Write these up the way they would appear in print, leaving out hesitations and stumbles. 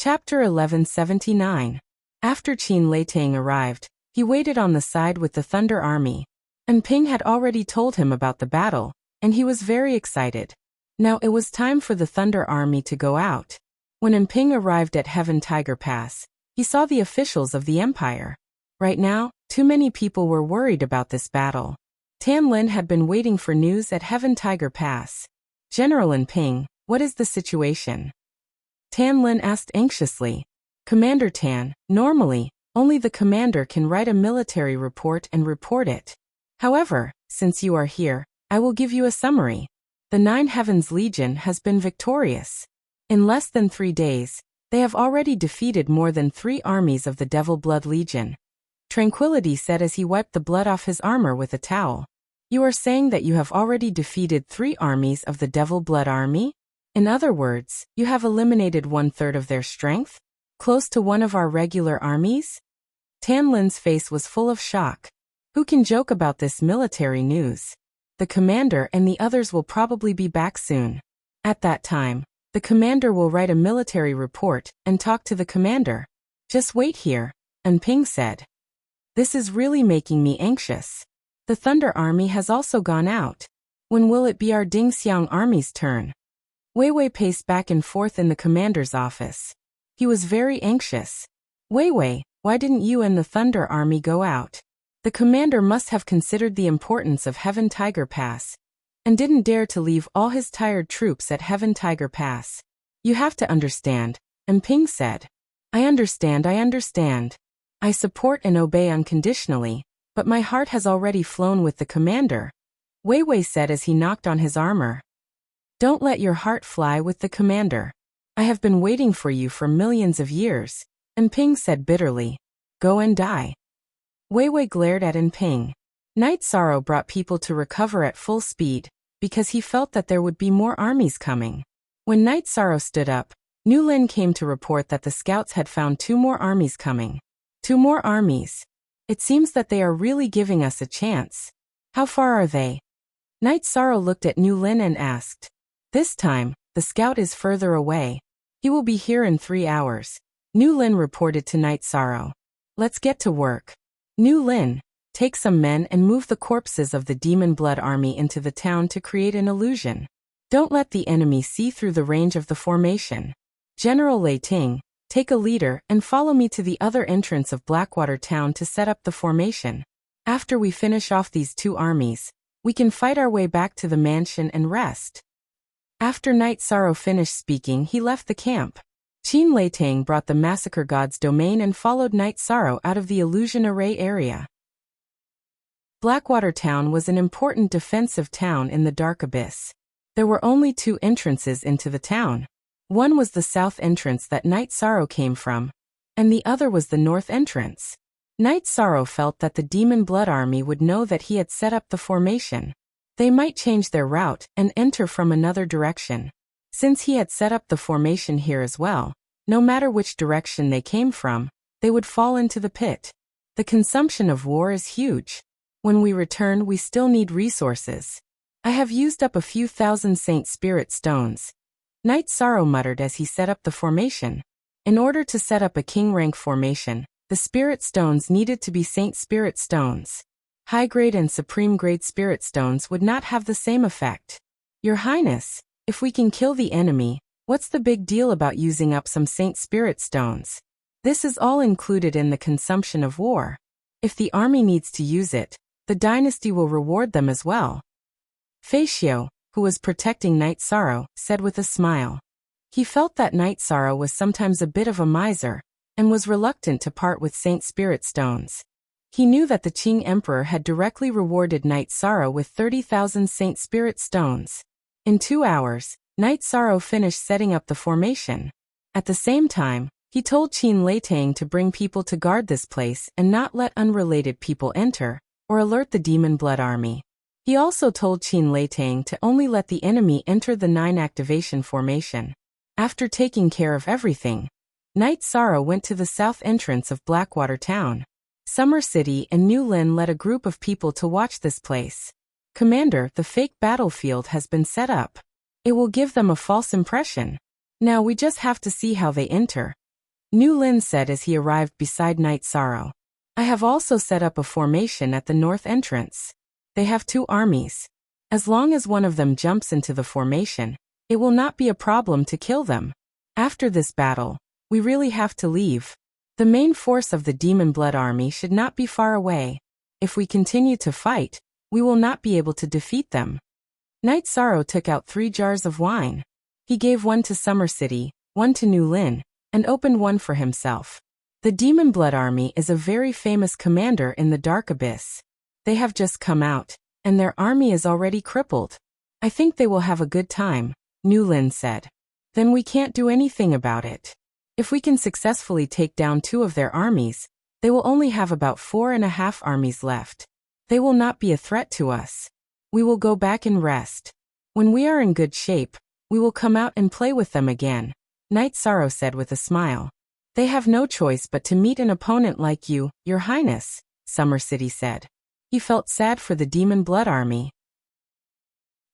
Chapter 1179. After Qin Leitang arrived, he waited on the side with the Thunder Army. And Ping had already told him about the battle, and he was very excited. Now it was time for the Thunder Army to go out. When Ping arrived at Heaven Tiger Pass, he saw the officials of the Empire. Right now, too many people were worried about this battle. Tan Lin had been waiting for news at Heaven Tiger Pass. General Ping, what is the situation? Tan Lin asked anxiously. Commander Tan, normally, only the commander can write a military report and report it. However, since you are here, I will give you a summary. The Nine Heavens Legion has been victorious. In less than 3 days, they have already defeated more than 3 armies of the Devil Blood Legion. Tranquility said as he wiped the blood off his armor with a towel. You are saying that you have already defeated 3 armies of the Devil Blood Army? In other words, you have eliminated 1/3 of their strength? Close to one of our regular armies? Tan Lin's face was full of shock. Who can joke about this military news? The commander and the others will probably be back soon. At that time, the commander will write a military report and talk to the commander. Just wait here, Ping said. This is really making me anxious. The Thunder Army has also gone out. When will it be our Ding Xiang Army's turn? Wei Wei paced back and forth in the commander's office. He was very anxious. Wei Wei, why didn't you and the Thunder Army go out? The commander must have considered the importance of Heaven Tiger Pass, and didn't dare to leave all his tired troops at Heaven Tiger Pass. You have to understand, Ping said. I understand. I support and obey unconditionally, but my heart has already flown with the commander, Wei Wei said as he knocked on his armor. Don't let your heart fly with the commander. I have been waiting for you for millions of years, Ping said bitterly. Go and die. Wei Wei glared at Ping. Night Sorrow brought people to recover at full speed, because he felt that there would be more armies coming. When Night Sorrow stood up, Nu Lin came to report that the scouts had found 2 more armies coming. 2 more armies. It seems that they are really giving us a chance. How far are they? Night Sorrow looked at Nu Lin and asked. This time, the scout is further away. He will be here in 3 hours. Nu Lin reported to Night Sorrow. Let's get to work. Nu Lin, take some men and move the corpses of the Demon Blood Army into the town to create an illusion. Don't let the enemy see through the range of the formation. General Leitang, take a leader and follow me to the other entrance of Blackwater Town to set up the formation. After we finish off these 2 armies, we can fight our way back to the mansion and rest. After Night Sorrow finished speaking, he left the camp. Qin Leitang brought the Massacre God's domain and followed Night Sorrow out of the illusion array area. Blackwater Town was an important defensive town in the Dark Abyss. There were only 2 entrances into the town. One was the south entrance that Night Sorrow came from, and the other was the north entrance. Night Sorrow felt that the Demon Blood Army would know that he had set up the formation. They might change their route and enter from another direction. Since he had set up the formation here as well, no matter which direction they came from, they would fall into the pit. The consumption of war is huge. When we return, we still need resources. I have used up a few thousand Saint Spirit stones. Night Sorrow muttered as he set up the formation. In order to set up a king rank formation, the spirit stones needed to be Saint Spirit stones. High-grade and supreme-grade spirit stones would not have the same effect. Your Highness, if we can kill the enemy, what's the big deal about using up some Saint Spirit stones? This is all included in the consumption of war. If the army needs to use it, the dynasty will reward them as well. Fei Xiu, who was protecting Night Sorrow, said with a smile. He felt that Night Sorrow was sometimes a bit of a miser, and was reluctant to part with Saint Spirit stones. He knew that the Qing Emperor had directly rewarded Night Sorrow with 30,000 Saint Spirit stones. In 2 hours, Night Sorrow finished setting up the formation. At the same time, he told Qin Leitang to bring people to guard this place and not let unrelated people enter, or alert the Demon Blood Army. He also told Qin Leitang to only let the enemy enter the 9 activation formation. After taking care of everything, Night Sorrow went to the south entrance of Blackwater Town. Summer City and Nu Lin led a group of people to watch this place. Commander, the fake battlefield has been set up. It will give them a false impression. Now we just have to see how they enter. Nu Lin said as he arrived beside Night Sorrow. I have also set up a formation at the north entrance. They have 2 armies. As long as one of them jumps into the formation, it will not be a problem to kill them. After this battle, we really have to leave. The main force of the Demon Blood Army should not be far away. If we continue to fight, we will not be able to defeat them. Night Sorrow took out 3 jars of wine. He gave one to Summer City, one to Nu Lin, and opened one for himself. The Demon Blood Army is a very famous commander in the Dark Abyss. They have just come out, and their army is already crippled. I think they will have a good time, Nu Lin said. Then we can't do anything about it. If we can successfully take down 2 of their armies, they will only have about 4.5 armies left. They will not be a threat to us. We will go back and rest. When we are in good shape, we will come out and play with them again, Night Sorrow said with a smile. They have no choice but to meet an opponent like you, Your Highness, Summer City said. He felt sad for the Demon Blood Army.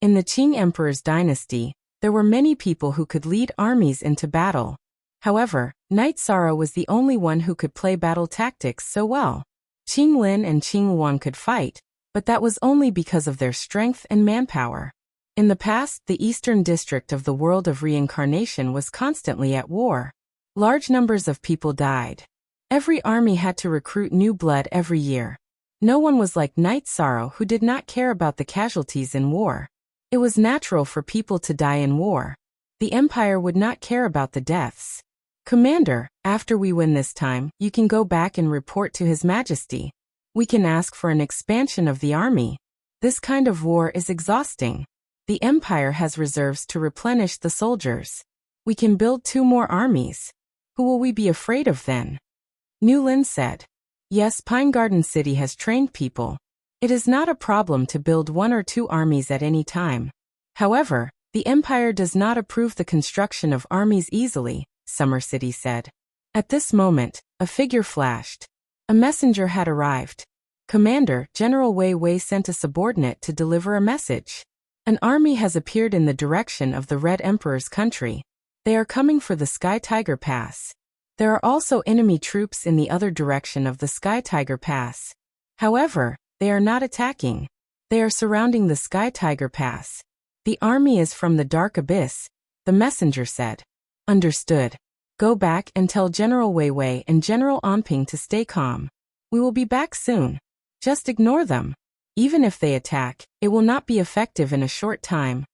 In the Qing Emperor's dynasty, there were many people who could lead armies into battle. However, Night Sorrow was the only one who could play battle tactics so well. Qing Lin and Qing Luan could fight, but that was only because of their strength and manpower. In the past, the eastern district of the world of reincarnation was constantly at war. Large numbers of people died. Every army had to recruit new blood every year. No one was like Night Sorrow who did not care about the casualties in war. It was natural for people to die in war. The Empire would not care about the deaths. Commander, after we win this time, you can go back and report to His Majesty. We can ask for an expansion of the army. This kind of war is exhausting. The Empire has reserves to replenish the soldiers. We can build 2 more armies. Who will we be afraid of then? Nu Lin said. Yes, Pine Garden City has trained people. It is not a problem to build 1 or 2 armies at any time. However, the Empire does not approve the construction of armies easily, Summer City said. At this moment, a figure flashed. A messenger had arrived. Commander, General Wei Wei sent a subordinate to deliver a message. An army has appeared in the direction of the Red Emperor's country. They are coming for the Sky Tiger Pass. There are also enemy troops in the other direction of the Sky Tiger Pass. However, they are not attacking. They are surrounding the Sky Tiger Pass. The army is from the Dark Abyss, the messenger said. Understood. Go back and tell General Wei Wei and General Anping to stay calm. We will be back soon. Just ignore them. Even if they attack, it will not be effective in a short time.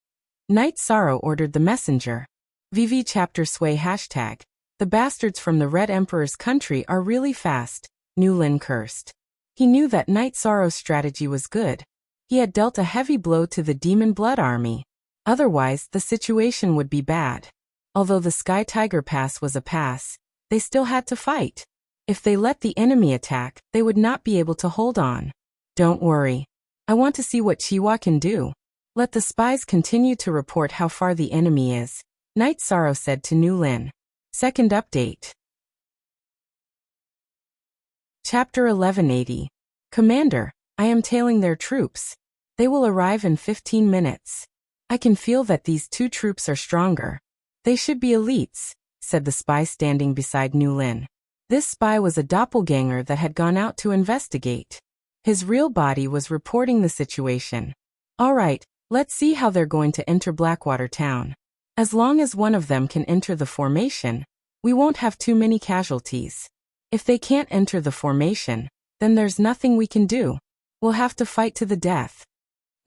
Night Sorrow ordered the messenger. VV chapter sway hashtag. The bastards from the Red Emperor's country are really fast, Nu Lin cursed. He knew that Night Sorrow's strategy was good. He had dealt a heavy blow to the Demon Blood Army. Otherwise, the situation would be bad. Although the Sky Tiger Pass was a pass, they still had to fight. If they let the enemy attack, they would not be able to hold on. Don't worry. I want to see what Chihuahua can do. Let the spies continue to report how far the enemy is, Night Sorrow said to Nu Lin. Second update. Chapter 1180. Commander, I am tailing their troops. They will arrive in 15 minutes. I can feel that these 2 troops are stronger. They should be elites, said the spy standing beside Nu Lin. This spy was a doppelganger that had gone out to investigate. His real body was reporting the situation. All right, let's see how they're going to enter Blackwater Town. As long as one of them can enter the formation, we won't have too many casualties. If they can't enter the formation, then there's nothing we can do. We'll have to fight to the death.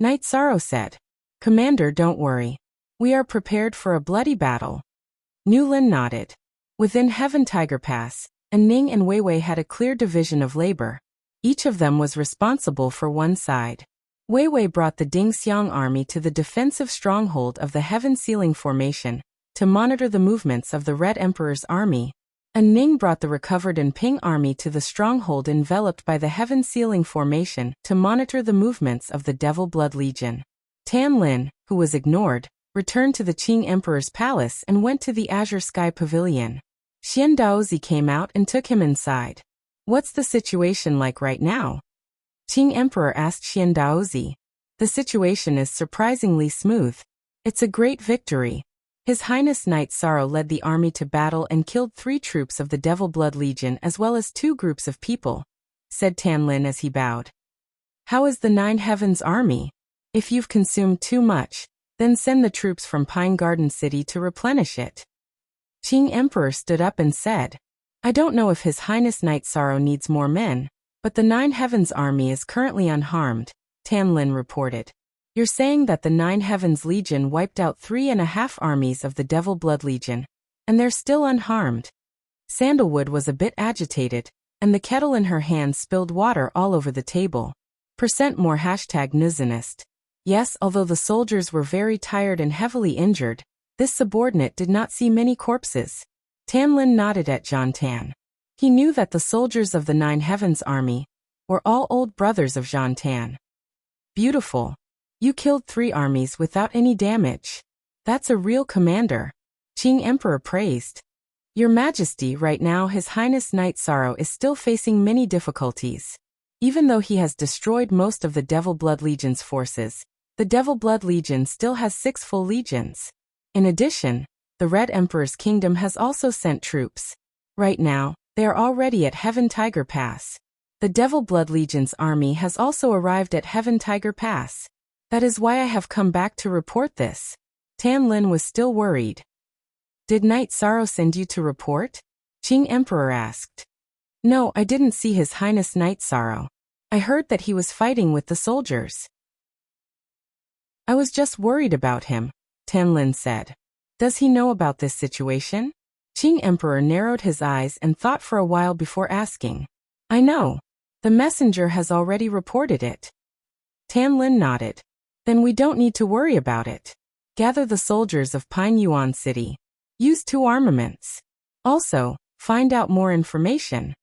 Night Sorrow said. Commander, don't worry. We are prepared for a bloody battle. Nu Lin nodded. Within Heaven Tiger Pass, Ning and Wei Wei had a clear division of labor. Each of them was responsible for one side. Wei Wei brought the Dingxiang army to the defensive stronghold of the Heaven Sealing Formation to monitor the movements of the Red Emperor's army, and Ning brought the recovered Ping army to the stronghold enveloped by the Heaven Sealing Formation to monitor the movements of the Devil Blood Legion. Tan Lin, who was ignored, returned to the Qing Emperor's palace and went to the Azure Sky Pavilion. Xian Daozi came out and took him inside. What's the situation like right now? Qing Emperor asked Xian Daozi. The situation is surprisingly smooth. It's a great victory. His Highness Knight Sorrow led the army to battle and killed 3 troops of the Devil Blood Legion as well as 2 groups of people, said Tan Lin as he bowed. How is the Nine Heavens army? If you've consumed too much, then send the troops from Pine Garden City to replenish it. Qing Emperor stood up and said, I don't know if His Highness Knight Sorrow needs more men, but the Nine Heavens army is currently unharmed, Tan Lin reported. You're saying that the Nine Heavens Legion wiped out 3.5 armies of the Devil Blood Legion, and they're still unharmed? Sandalwood was a bit agitated, and the kettle in her hand spilled water all over the table. %more #Nuzanist. Yes, although the soldiers were very tired and heavily injured, this subordinate did not see many corpses. Tan Lin nodded at Zhang Tan. He knew that the soldiers of the Nine Heavens army were all old brothers of Zhang Tan. Beautiful. You killed 3 armies without any damage. That's a real commander, Qing Emperor praised. Your Majesty, right now His Highness Knight Sorrow is still facing many difficulties. Even though he has destroyed most of the Devil Blood Legion's forces, the Devil Blood Legion still has 6 full legions. In addition, the Red Emperor's kingdom has also sent troops. Right now, they are already at Heaven Tiger Pass. The Devil Blood Legion's army has also arrived at Heaven Tiger Pass. That is why I have come back to report this. Tan Lin was still worried. Did Knight Sorrow send you to report? Qing Emperor asked. No, I didn't see His Highness Knight Sorrow. I heard that he was fighting with the soldiers. I was just worried about him, Tan Lin said. Does he know about this situation? Qing Emperor narrowed his eyes and thought for a while before asking. I know. The messenger has already reported it. Tan Lin nodded. Then we don't need to worry about it. Gather the soldiers of Pine Yuan City. Use 2 armaments. Also, find out more information.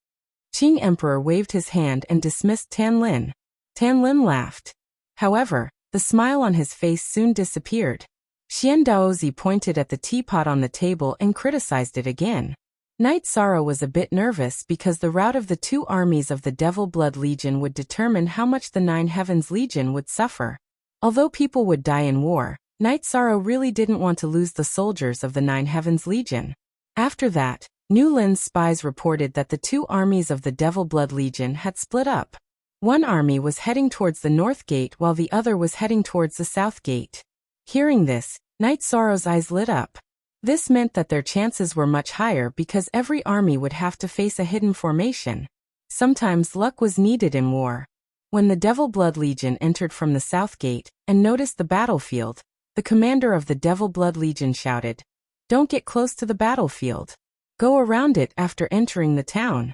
Qing Emperor waved his hand and dismissed Tan Lin. Tan Lin laughed. However, the smile on his face soon disappeared. Xian Daozi pointed at the teapot on the table and criticized it again. Knight Sorrow was a bit nervous because the rout of the 2 armies of the Devil Blood Legion would determine how much the Nine Heavens Legion would suffer. Although people would die in war, Knight Sorrow really didn't want to lose the soldiers of the Nine Heavens Legion. After that, New Lin's spies reported that the 2 armies of the Devil Blood Legion had split up. One army was heading towards the North Gate while the other was heading towards the South Gate. Hearing this, Knight Sorrow's eyes lit up. This meant that their chances were much higher because every army would have to face a hidden formation. Sometimes luck was needed in war. When the Devil Blood Legion entered from the South Gate and noticed the battlefield, the commander of the Devil Blood Legion shouted, Don't get close to the battlefield. Go around it after entering the town.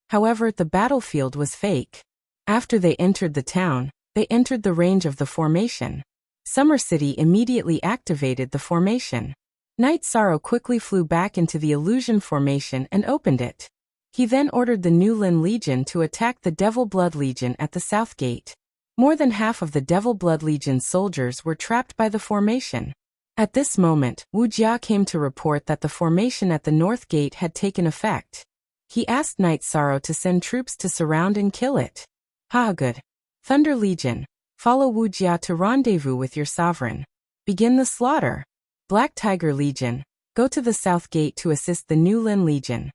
However, the battlefield was fake. After they entered the town, they entered the range of the formation. Summer City immediately activated the formation. Knight Sorrow quickly flew back into the illusion formation and opened it. He then ordered the New Lin Legion to attack the Devil Blood Legion at the South Gate. More than half of the Devil Blood Legion's soldiers were trapped by the formation. At this moment, Wu Jia came to report that the formation at the North Gate had taken effect. He asked Knight Sorrow to send troops to surround and kill it. Good. Thunder Legion, follow Wu Jia to rendezvous with your sovereign. Begin the slaughter. Black Tiger Legion, go to the South Gate to assist the New Lin Legion.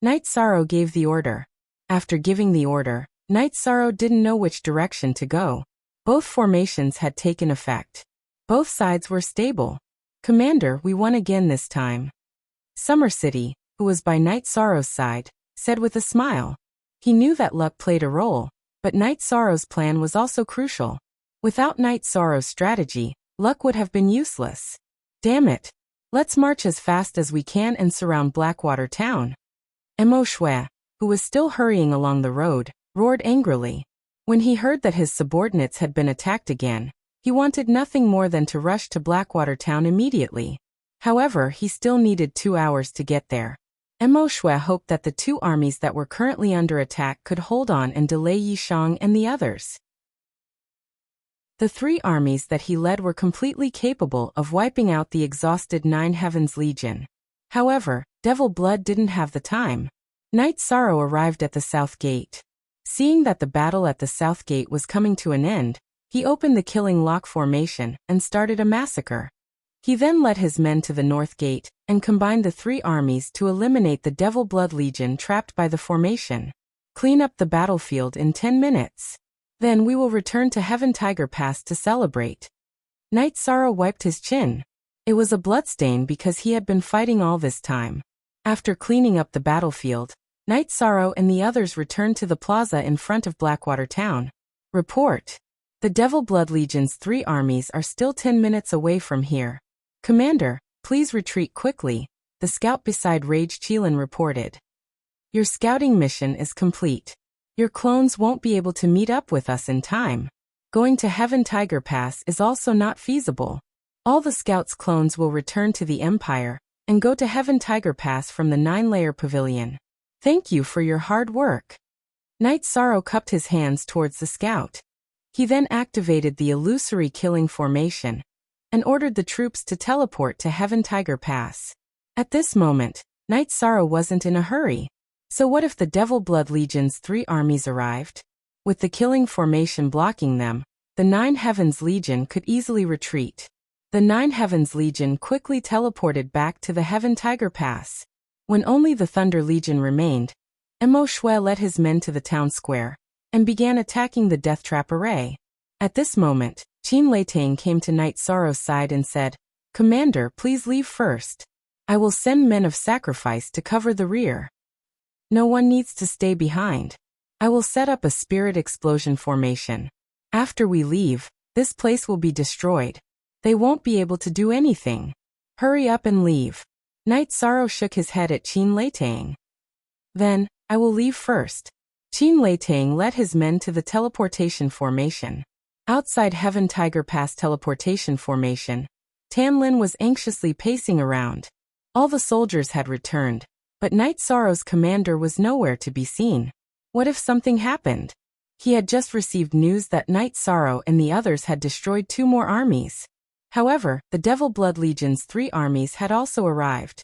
Knight Sorrow gave the order. After giving the order, Knight Sorrow didn't know which direction to go. Both formations had taken effect. Both sides were stable. Commander, we won again this time. Summer City, who was by Knight Sorrow's side, said with a smile. He knew that luck played a role, but Knight Sorrow's plan was also crucial. Without Knight Sorrow's strategy, luck would have been useless. Damn it. Let's march as fast as we can and surround Blackwater Town. Mo Shui, who was still hurrying along the road, roared angrily. When he heard that his subordinates had been attacked again, he wanted nothing more than to rush to Blackwater Town immediately. However, he still needed 2 hours to get there. Mo Shui hoped that the 2 armies that were currently under attack could hold on and delay Yishang and the others. The 3 armies that he led were completely capable of wiping out the exhausted Nine Heavens Legion. However, Devil Blood didn't have the time. Knight Sorrow arrived at the South Gate. Seeing that the battle at the South Gate was coming to an end, he opened the Killing Lock formation and started a massacre. He then led his men to the north gate, and combined the three armies to eliminate the Devil Blood Legion trapped by the formation. Clean up the battlefield in 10 minutes. Then we will return to Heaven Tiger Pass to celebrate. Knight Sorrow wiped his chin. It was a bloodstain because he had been fighting all this time. After cleaning up the battlefield, Knight Sorrow and the others returned to the plaza in front of Blackwater Town. Report. The Devil Blood Legion's 3 armies are still 10 minutes away from here. Commander, please retreat quickly, the scout beside Rage Cheelin reported. Your scouting mission is complete. Your clones won't be able to meet up with us in time. Going to Heaven Tiger Pass is also not feasible. All the scouts' clones will return to the Empire and go to Heaven Tiger Pass from the 9-layer pavilion. Thank you for your hard work. Knight Sorrow cupped his hands towards the scout. He then activated the illusory killing formation and ordered the troops to teleport to Heaven Tiger Pass. At this moment, Knight Sorrow wasn't in a hurry. So what if the Devil Blood Legion's 3 armies arrived? With the killing formation blocking them, the 9 Heavens Legion could easily retreat. The 9 Heavens Legion quickly teleported back to the Heaven Tiger Pass. When only the Thunder Legion remained, Mo Shui led his men to the town square and began attacking the Death Trap array. At this moment, Qin Leitang came to Knight Sorrow's side and said, Commander, please leave first. I will send men of sacrifice to cover the rear. No one needs to stay behind. I will set up a spirit explosion formation. After we leave, this place will be destroyed. They won't be able to do anything. Hurry up and leave. Knight Sorrow shook his head at Qin Leitang. Then, I will leave first. Qin Leitang led his men to the teleportation formation. Outside Heaven Tiger Pass teleportation formation, Tan Lin was anxiously pacing around. All the soldiers had returned, but Knight Sorrow's commander was nowhere to be seen. What if something happened? He had just received news that Knight Sorrow and the others had destroyed 2 more armies. However, the Devil Blood Legion's 3 armies had also arrived.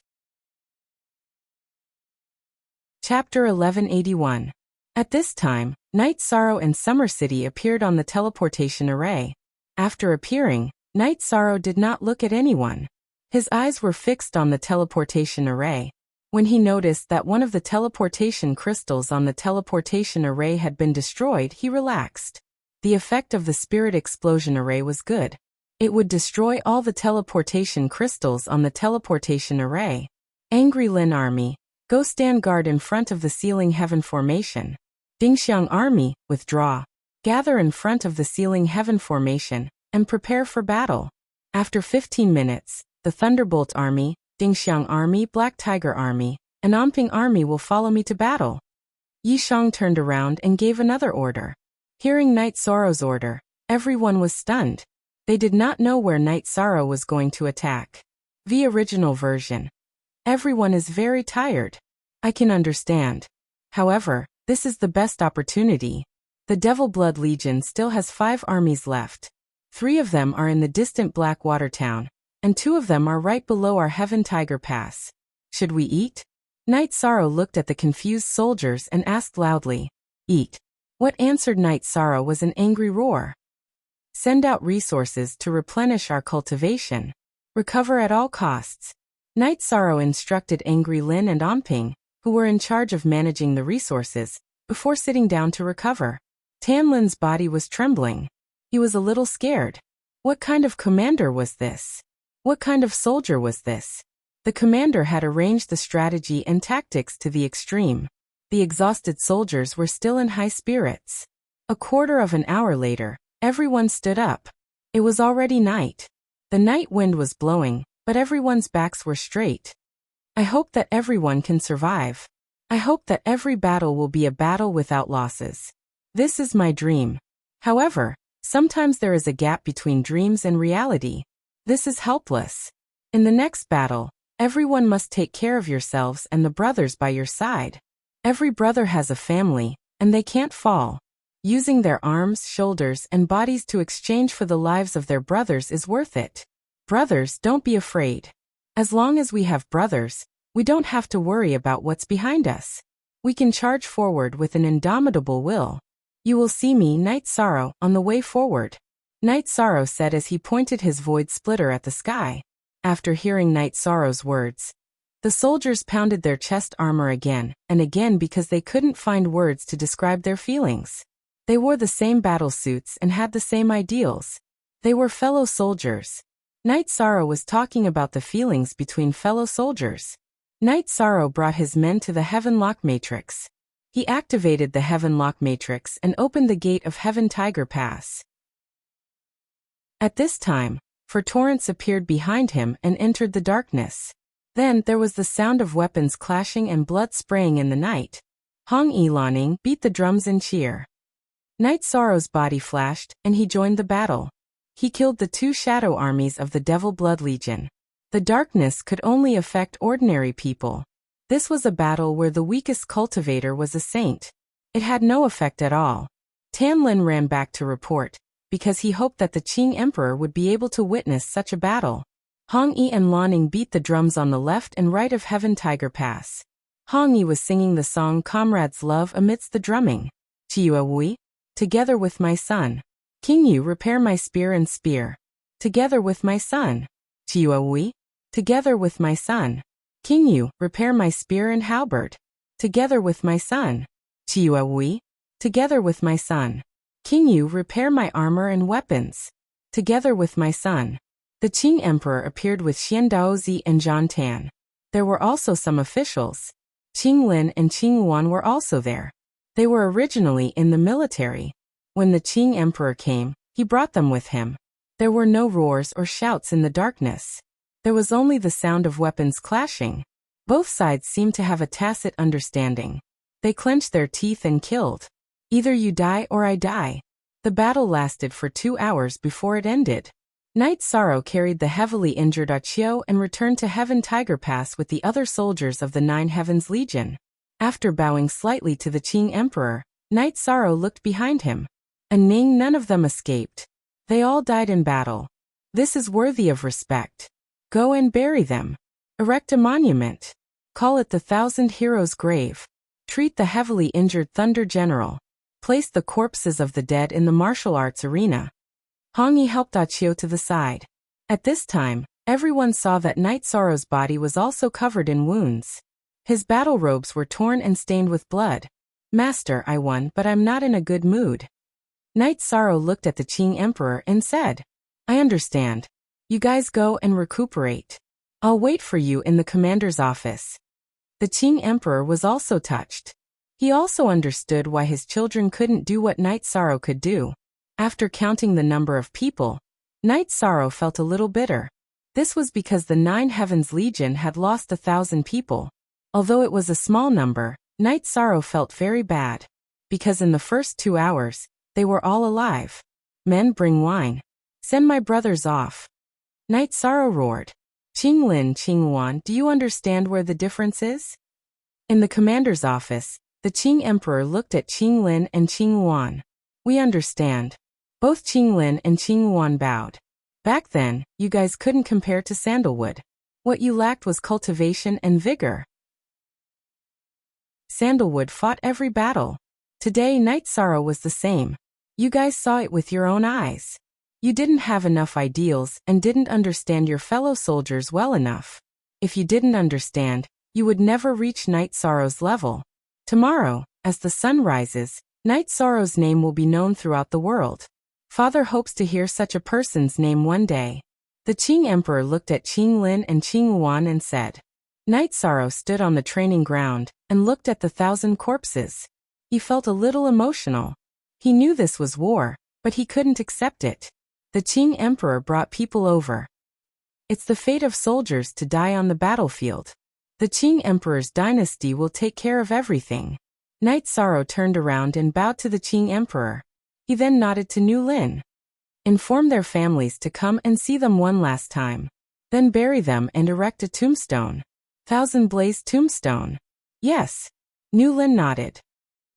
Chapter 1181. At this time, Knight Sorrow and Summer City appeared on the teleportation array. After appearing, Knight Sorrow did not look at anyone. His eyes were fixed on the teleportation array. When he noticed that one of the teleportation crystals on the teleportation array had been destroyed, he relaxed. The effect of the spirit explosion array was good. It would destroy all the teleportation crystals on the teleportation array. Angry Lin Army, go stand guard in front of the Sealing Heaven formation. Dingxiang Army, withdraw. Gather in front of the Sealing Heaven formation and prepare for battle. After 15 minutes, the Thunderbolt Army, Dingxiang Army, Black Tiger Army, and Amping Army will follow me to battle. Yi Shang turned around and gave another order. Hearing Knight Sorrow's order, everyone was stunned. They did not know where Knight Sorrow was going to attack. The original version. Everyone is very tired. I can understand. However, this is the best opportunity. The Devil Blood Legion still has 5 armies left. 3 of them are in the distant Blackwater Town, and 2 of them are right below our Heaven Tiger Pass. Should we eat? Knight Sorrow looked at the confused soldiers and asked loudly. Eat. What answered Knight Sorrow was an angry roar. Send out resources to replenish our cultivation. Recover at all costs. Knight Sorrow instructed Angry Lin and Amping, who were in charge of managing the resources, before sitting down to recover. Tan Lin's body was trembling. He was a little scared. What kind of commander was this? What kind of soldier was this? The commander had arranged the strategy and tactics to the extreme. The exhausted soldiers were still in high spirits. A quarter of an hour later, everyone stood up. It was already night. The night wind was blowing, but everyone's backs were straight. I hope that everyone can survive. I hope that every battle will be a battle without losses. This is my dream. However, sometimes there is a gap between dreams and reality. This is helpless. In the next battle, everyone must take care of yourselves and the brothers by your side. Every brother has a family, and they can't fall. Using their arms, shoulders, and bodies to exchange for the lives of their brothers is worth it. Brothers, don't be afraid. As long as we have brothers, we don't have to worry about what's behind us. We can charge forward with an indomitable will. You will see me, Knight Sorrow, on the way forward. Knight Sorrow said as he pointed his void splitter at the sky. After hearing Night Sorrow's words, the soldiers pounded their chest armor again and again because they couldn't find words to describe their feelings. They wore the same battle suits and had the same ideals. They were fellow soldiers. Night Sorrow was talking about the feelings between fellow soldiers. Night Sorrow brought his men to the Heaven Lock Matrix. He activated the Heaven Lock Matrix and opened the gate of Heaven Tiger Pass. At this time, Torrents appeared behind him and entered the darkness. Then there was the sound of weapons clashing and blood spraying in the night. Hong Ilaning beat the drums in cheer. Night Sorrow's body flashed, and he joined the battle. He killed the 2 shadow armies of the Devil Blood Legion. The darkness could only affect ordinary people. This was a battle where the weakest cultivator was a saint. It had no effect at all. Tan Lin ran back to report, because he hoped that the Qing Emperor would be able to witness such a battle. Hong Yi and Lanning beat the drums on the left and right of Heaven Tiger Pass. Hong Yi was singing the song Comrades Love amidst the drumming. Chiua Wui? Together with my son. King Yu, repair my spear and spear. Together with my son. Chiua Wui? Together with my son. King Yu, repair my spear and halberd. Together with my son. Chiua Wui? Together with my son. King Yu, repair my armor and weapons. Together with my son. The Qing Emperor appeared with Xian Daozi and Zhan Tan. There were also some officials. Qing Lin and Qing Wan were also there. They were originally in the military. When the Qing Emperor came, he brought them with him. There were no roars or shouts in the darkness. There was only the sound of weapons clashing. Both sides seemed to have a tacit understanding. They clenched their teeth and killed. Either you die or I die. The battle lasted for 2 hours before it ended. Night Sorrow carried the heavily injured Achio and returned to Heaven Tiger Pass with the other soldiers of the 9 Heavens Legion. After bowing slightly to the Qing Emperor, Night Sorrow looked behind him. And none of them escaped. They all died in battle. This is worthy of respect. Go and bury them. Erect a monument. Call it the 1,000 Heroes' Grave. Treat the heavily injured Thunder General. Place the corpses of the dead in the martial arts arena. Hong Yi helped Achio to the side. At this time, everyone saw that Night Sorrow's body was also covered in wounds. His battle robes were torn and stained with blood. Master, I won, but I'm not in a good mood. Night Sorrow looked at the Qing Emperor and said, I understand. You guys go and recuperate. I'll wait for you in the commander's office. The Qing Emperor was also touched. He also understood why his children couldn't do what Night Sorrow could do. After counting the number of people, Night Sorrow felt a little bitter. This was because the 9 Heavens Legion had lost 1,000 people. Although it was a small number, Night Sorrow felt very bad. Because in the first 2 hours, they were all alive. Men, bring wine. Send my brothers off. Night Sorrow roared. Qing Lin, Qing Wan, do you understand where the difference is? In the commander's office, the Qing Emperor looked at Qing Lin and Qing Wan. We understand. Both Qing Lin and Qing Wan bowed. Back then, you guys couldn't compare to Sandalwood. What you lacked was cultivation and vigor. Sandalwood fought every battle. Today, Night Sorrow was the same. You guys saw it with your own eyes. You didn't have enough ideals and didn't understand your fellow soldiers well enough. If you didn't understand, you would never reach Night Sorrow's level. Tomorrow, as the sun rises, Night Sorrow's name will be known throughout the world. Father hopes to hear such a person's name one day. The Qing Emperor looked at Qing Lin and Qing Wan and said. Night Sorrow stood on the training ground and looked at the 1,000 corpses. He felt a little emotional. He knew this was war, but he couldn't accept it. The Qing Emperor brought people over. It's the fate of soldiers to die on the battlefield. The Qing Emperor's dynasty will take care of everything. Night Sorrow turned around and bowed to the Qing Emperor. He then nodded to Nu Lin. Inform their families to come and see them one last time. Then bury them and erect a tombstone. 1,000 blaze tombstone. Yes. Nu Lin nodded.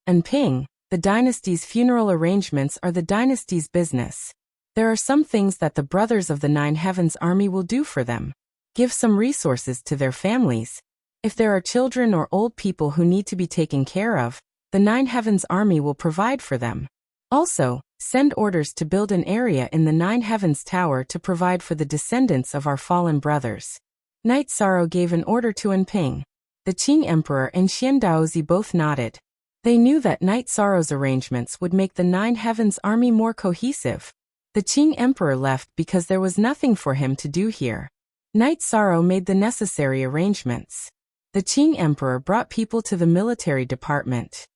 And Ping, the dynasty's funeral arrangements are the dynasty's business. There are some things that the brothers of the 9 Heavens Army will do for them. Give some resources to their families. If there are children or old people who need to be taken care of, the 9 Heavens Army will provide for them. Also, Send orders to build an area in the Nine Heavens Tower to provide for the descendants of our fallen brothers. Knight Sorrow gave an order to Enping. The Qing Emperor and Xian Daozi both nodded. They knew that Knight Sorrow's arrangements would make the Nine Heavens army more cohesive. The Qing Emperor left because there was nothing for him to do here. Knight Sorrow made the necessary arrangements. The Qing Emperor brought people to the military department.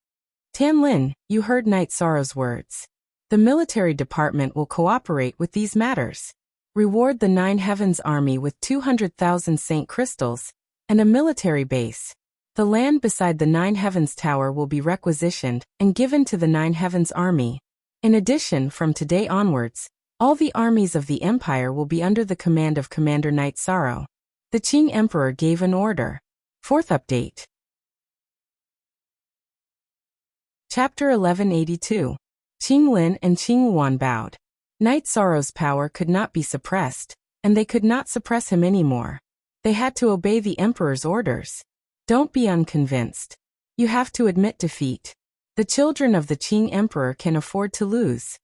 Tan Lin, you heard Knight Sorrow's words. The military department will cooperate with these matters. Reward the Nine Heavens army with 200,000 Saint crystals and a military base. The land beside the Nine Heavens Tower will be requisitioned and given to the Nine Heavens army. In addition, from today onwards, all the armies of the empire will be under the command of Commander Knight Sorrow. The Qing Emperor gave an order. Fourth update. Chapter 1182. Qing Lin and Qing Yuan bowed. Knight Sorrow's power could not be suppressed, and they could not suppress him anymore. They had to obey the emperor's orders. Don't be unconvinced. You have to admit defeat. The children of the Qing Emperor can afford to lose.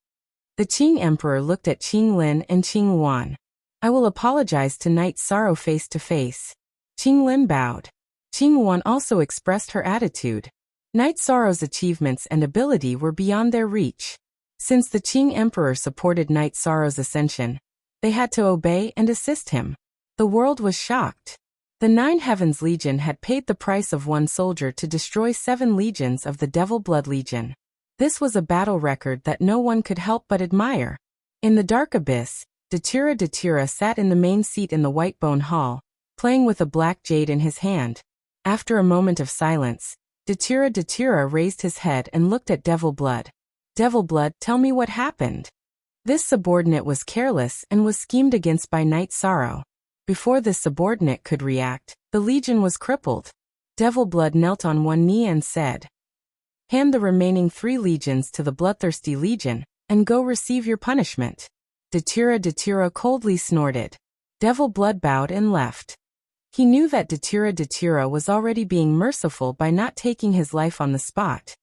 The Qing Emperor looked at Qing Lin and Qing Yuan. I will apologize to Knight Sorrow face to face. Qing Lin bowed. Qing Yuan also expressed her attitude. Knight Sorrow's achievements and ability were beyond their reach. Since the Qing Emperor supported Knight Sorrow's ascension, they had to obey and assist him. The world was shocked. The Nine Heavens Legion had paid the price of one soldier to destroy 7 legions of the Devil Blood Legion. This was a battle record that no one could help but admire. In the dark abyss, Datura sat in the main seat in the White Bone Hall, playing with a black jade in his hand. After a moment of silence, Datura raised his head and looked at Devil Blood. Devil Blood, tell me what happened. This subordinate was careless and was schemed against by Knight Sorrow. Before this subordinate could react, the legion was crippled. Devil Blood knelt on one knee and said, hand the remaining 3 legions to the Bloodthirsty Legion, and go receive your punishment. Datura coldly snorted. Devil Blood bowed and left. He knew that Datura was already being merciful by not taking his life on the spot.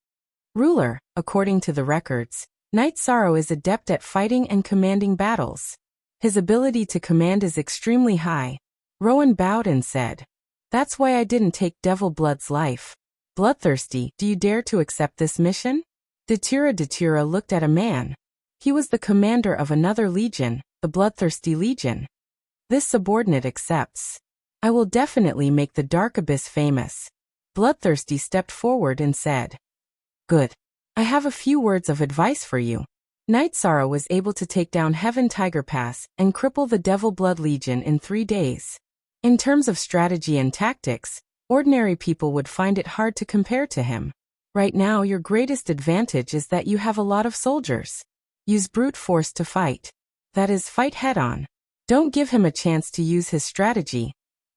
Ruler, according to the records, Knight Sorrow is adept at fighting and commanding battles. His ability to command is extremely high. Rowan bowed and said, that's why I didn't take Devil Blood's life. Bloodthirsty, do you dare to accept this mission? Datura looked at a man. He was the commander of another legion, the Bloodthirsty Legion. This subordinate accepts. I will definitely make the Dark Abyss famous. Bloodthirsty stepped forward and said, good. I have a few words of advice for you. Knight Sorrow was able to take down Heaven Tiger Pass and cripple the Devil Blood Legion in 3 days. In terms of strategy and tactics, ordinary people would find it hard to compare to him. Right now your greatest advantage is that you have a lot of soldiers. Use brute force to fight. That is, fight head-on. Don't give him a chance to use his strategy.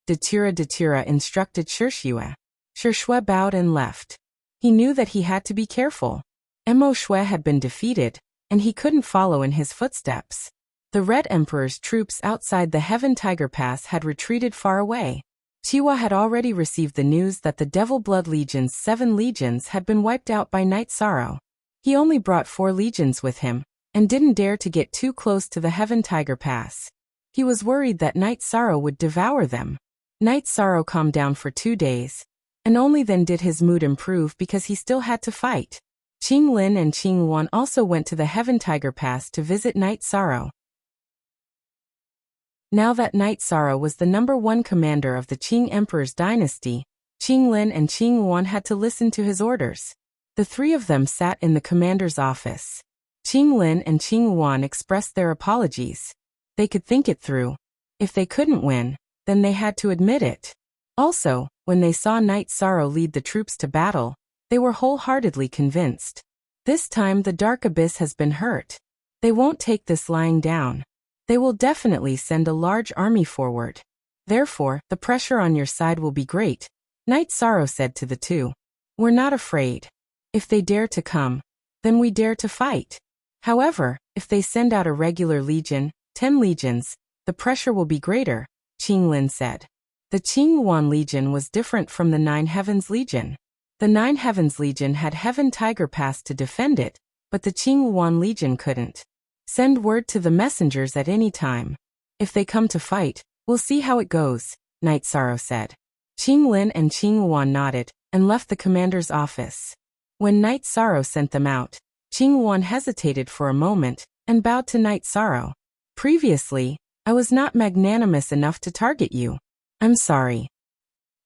Datura instructed Shishue. Shishue bowed and left. He knew that he had to be careful. Mo Shui had been defeated, and he couldn't follow in his footsteps. The Red Emperor's troops outside the Heaven Tiger Pass had retreated far away. Chiwa had already received the news that the Devil Blood Legion's 7 legions had been wiped out by Knight Sorrow. He only brought 4 legions with him, and didn't dare to get too close to the Heaven Tiger Pass. He was worried that Knight Sorrow would devour them. Knight Sorrow calmed down for 2 days, and only then did his mood improve because he still had to fight. Qing Lin and Qing Yuan also went to the Heaven Tiger Pass to visit Knight Sorrow. Now that Knight Sorrow was the #1 commander of the Qing Emperor's dynasty, Qing Lin and Qing Yuan had to listen to his orders. The 3 of them sat in the commander's office. Qing Lin and Qing Yuan expressed their apologies. They could think it through. If they couldn't win, then they had to admit it. Also, when they saw Knight Sorrow lead the troops to battle, they were wholeheartedly convinced. This time the Dark Abyss has been hurt. They won't take this lying down. They will definitely send a large army forward. Therefore, the pressure on your side will be great, Knight Sorrow said to the 2. We're not afraid. If they dare to come, then we dare to fight. However, if they send out a regular legion, 10 legions, the pressure will be greater, Qing Lin said. The Qing Yuan Legion was different from the Nine Heavens Legion. The Nine Heavens Legion had Heaven Tiger Pass to defend it, but the Qingyuan Legion couldn't. Send word to the messengers at any time. If they come to fight, we'll see how it goes, Knight Sorrow said. Qinglin and Qingyuan nodded and left the commander's office. When Knight Sorrow sent them out, Qingyuan hesitated for a moment and bowed to Knight Sorrow. Previously, I was not magnanimous enough to target you. I'm sorry.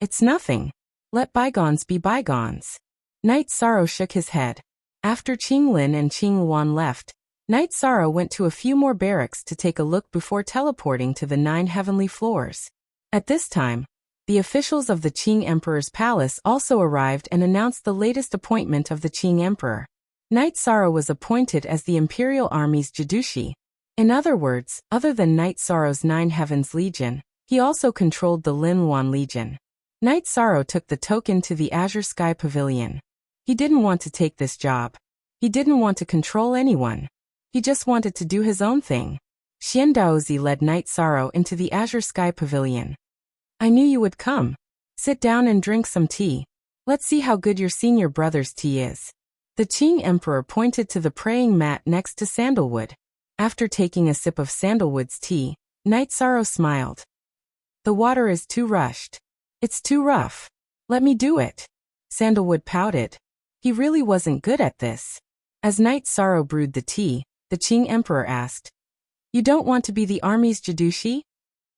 It's nothing. Let bygones be bygones. Knight Sorrow shook his head. After Qinglin and Qingyuan left, Knight Sorrow went to a few more barracks to take a look before teleporting to the 9 heavenly floors. At this time, the officials of the Qing Emperor's palace also arrived and announced the latest appointment of the Qing Emperor. Knight Sorrow was appointed as the Imperial Army's Jidushi. In other words, other than Knight Sorrow's 9 Heavens Legion, he also controlled the Linhuan Legion. Knight Sorrow took the token to the Azure Sky Pavilion. He didn't want to take this job. He didn't want to control anyone. He just wanted to do his own thing. Xian Daozi led Knight Sorrow into the Azure Sky Pavilion. I knew you would come. Sit down and drink some tea. Let's see how good your senior brother's tea is. The Qing Emperor pointed to the praying mat next to Sandalwood. After taking a sip of Sandalwood's tea, Knight Sorrow smiled. The water is too rushed. It's too rough. Let me do it. Sandalwood pouted. He really wasn't good at this. As Knight Sorrow brewed the tea, the Qing Emperor asked, You don't want to be the army's Jidushi?